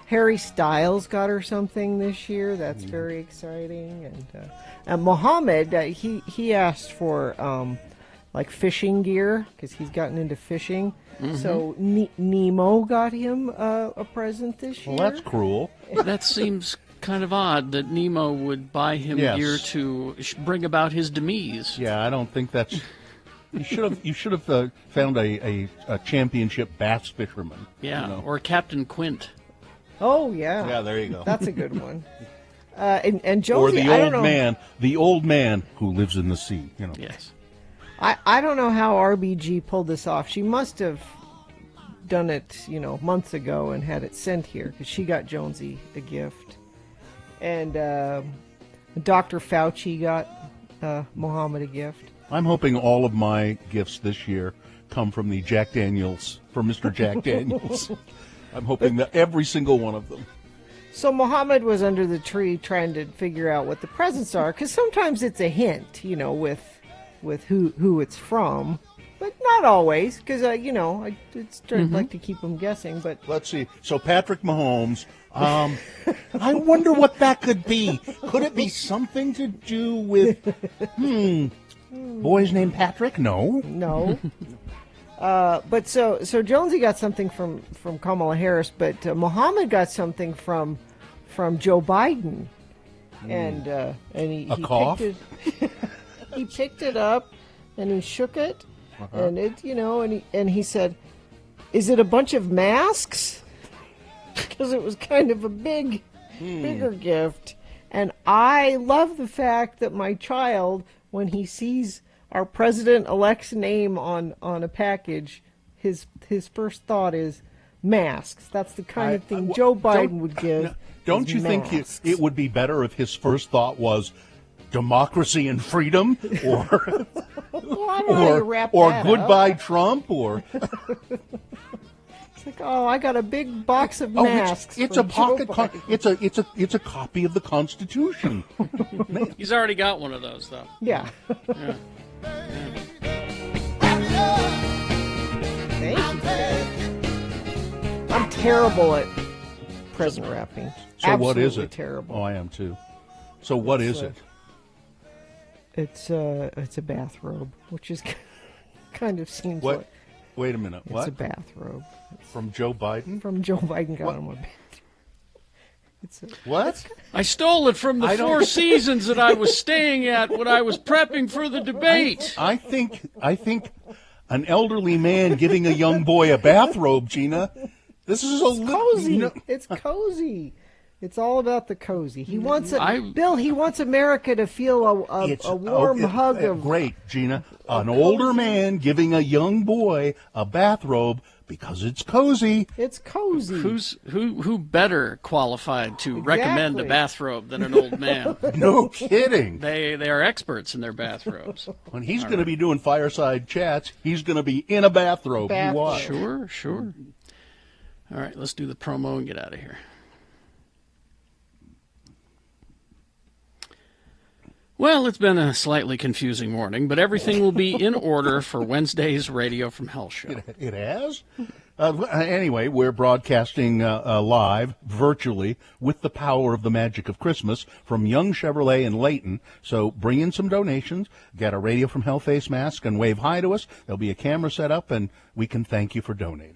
Harry Styles got her something this year. That's very exciting. And Mohammed, he asked for fishing gear because he's gotten into fishing. Mm-hmm. So Nemo got him a present this year. Well, that's cruel. That seems kind of odd that Nemo would buy him gear to bring about his demise. Yeah, I don't think that's. You should have found a championship bass fisherman. Yeah, or Captain Quint. Oh yeah. Yeah, there you go. That's a good one. And Jonesy, or the old man who lives in the sea. Yes. I don't know how RBG pulled this off. She must have done it, months ago and had it sent here because she got Jonesy a gift, and Dr. Fauci got Muhammad a gift. I'm hoping all of my gifts this year come from the Jack Daniels, from Mr. Jack Daniels. I'm hoping that every single one of them. So Muhammad was under the tree trying to figure out what the presents are, because sometimes it's a hint, with who it's from, but not always, because I like to keep them guessing. But let's see. So Patrick Mahomes. I wonder what that could be. Could it be something to do with boys named Patrick? No. But so Jonesy got something from Kamala Harris, but Muhammad got something from Joe Biden, and he cough? he picked it up and he shook it, and it and he said, "Is it a bunch of masks?" Because it was kind of a bigger gift, and I love the fact that my child, when he sees our president-elect's name on a package, his first thought is, masks. That's the kind of thing Joe Biden would give. Don't you think it would be better if his first thought was democracy and freedom, or goodbye Trump, or it's like, oh, I got a big box of masks. It's a pocket. It's a copy of the Constitution. He's already got one of those, though. Yeah. Thank you, Fred. I'm terrible at present wrapping. So what is it? Terrible. Oh, I am too. So what is it? It's a bathrobe, which is kind of seems like. Wait a minute. What? It's a bathrobe. From Joe Biden? From Joe Biden got him a bathrobe. What? I stole it from the Four Seasons that I was staying at when I was prepping for the debate. I think an elderly man giving a young boy a bathrobe, Gina. This is cozy. It's cozy. It's all about the cozy. He wants it, Bill. He wants America to feel a warm hug of. Great, Gina. An older man giving a young boy a bathrobe because it's cozy. It's cozy. Who better qualified to recommend a bathrobe than an old man? No kidding. They are experts in their bathrobes. When he's going to be doing fireside chats, he's going to be in a bathrobe. Sure. All right, let's do the promo and get out of here. Well, it's been a slightly confusing morning, but everything will be in order for Wednesday's Radio from Hell show. It has? Anyway, we're broadcasting live, virtually, with the power of the magic of Christmas from Young Chevrolet in Layton. So bring in some donations, get a Radio from Hell face mask, and wave hi to us. There'll be a camera set up, and we can thank you for donating.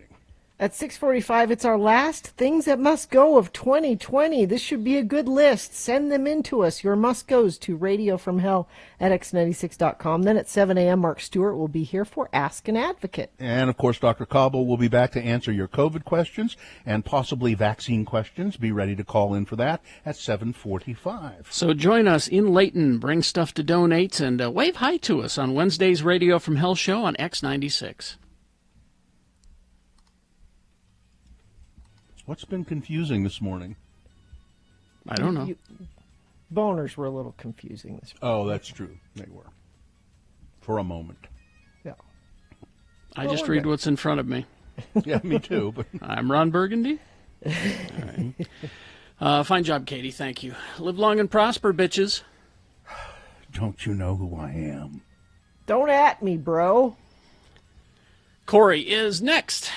At 6:45, it's our last Things That Must Go of 2020. This should be a good list. Send them in to us. Your must-goes to radiofromhell@x96.com. Then at 7 a.m., Mark Stewart will be here for Ask an Advocate. And, of course, Dr. Cobble will be back to answer your COVID questions and possibly vaccine questions. Be ready to call in for that at 7:45. So join us in Layton. Bring stuff to donate and wave hi to us on Wednesday's Radio from Hell show on X96. What's been confusing this morning? I don't know. Boners were a little confusing this morning. Oh, that's true. They were. For a moment. Yeah. I just read what's in front of me. Yeah, me too. But I'm Ron Burgundy. All right. Fine job, Katie. Thank you. Live long and prosper, bitches. Don't you know who I am? Don't at me, bro. Corey is next.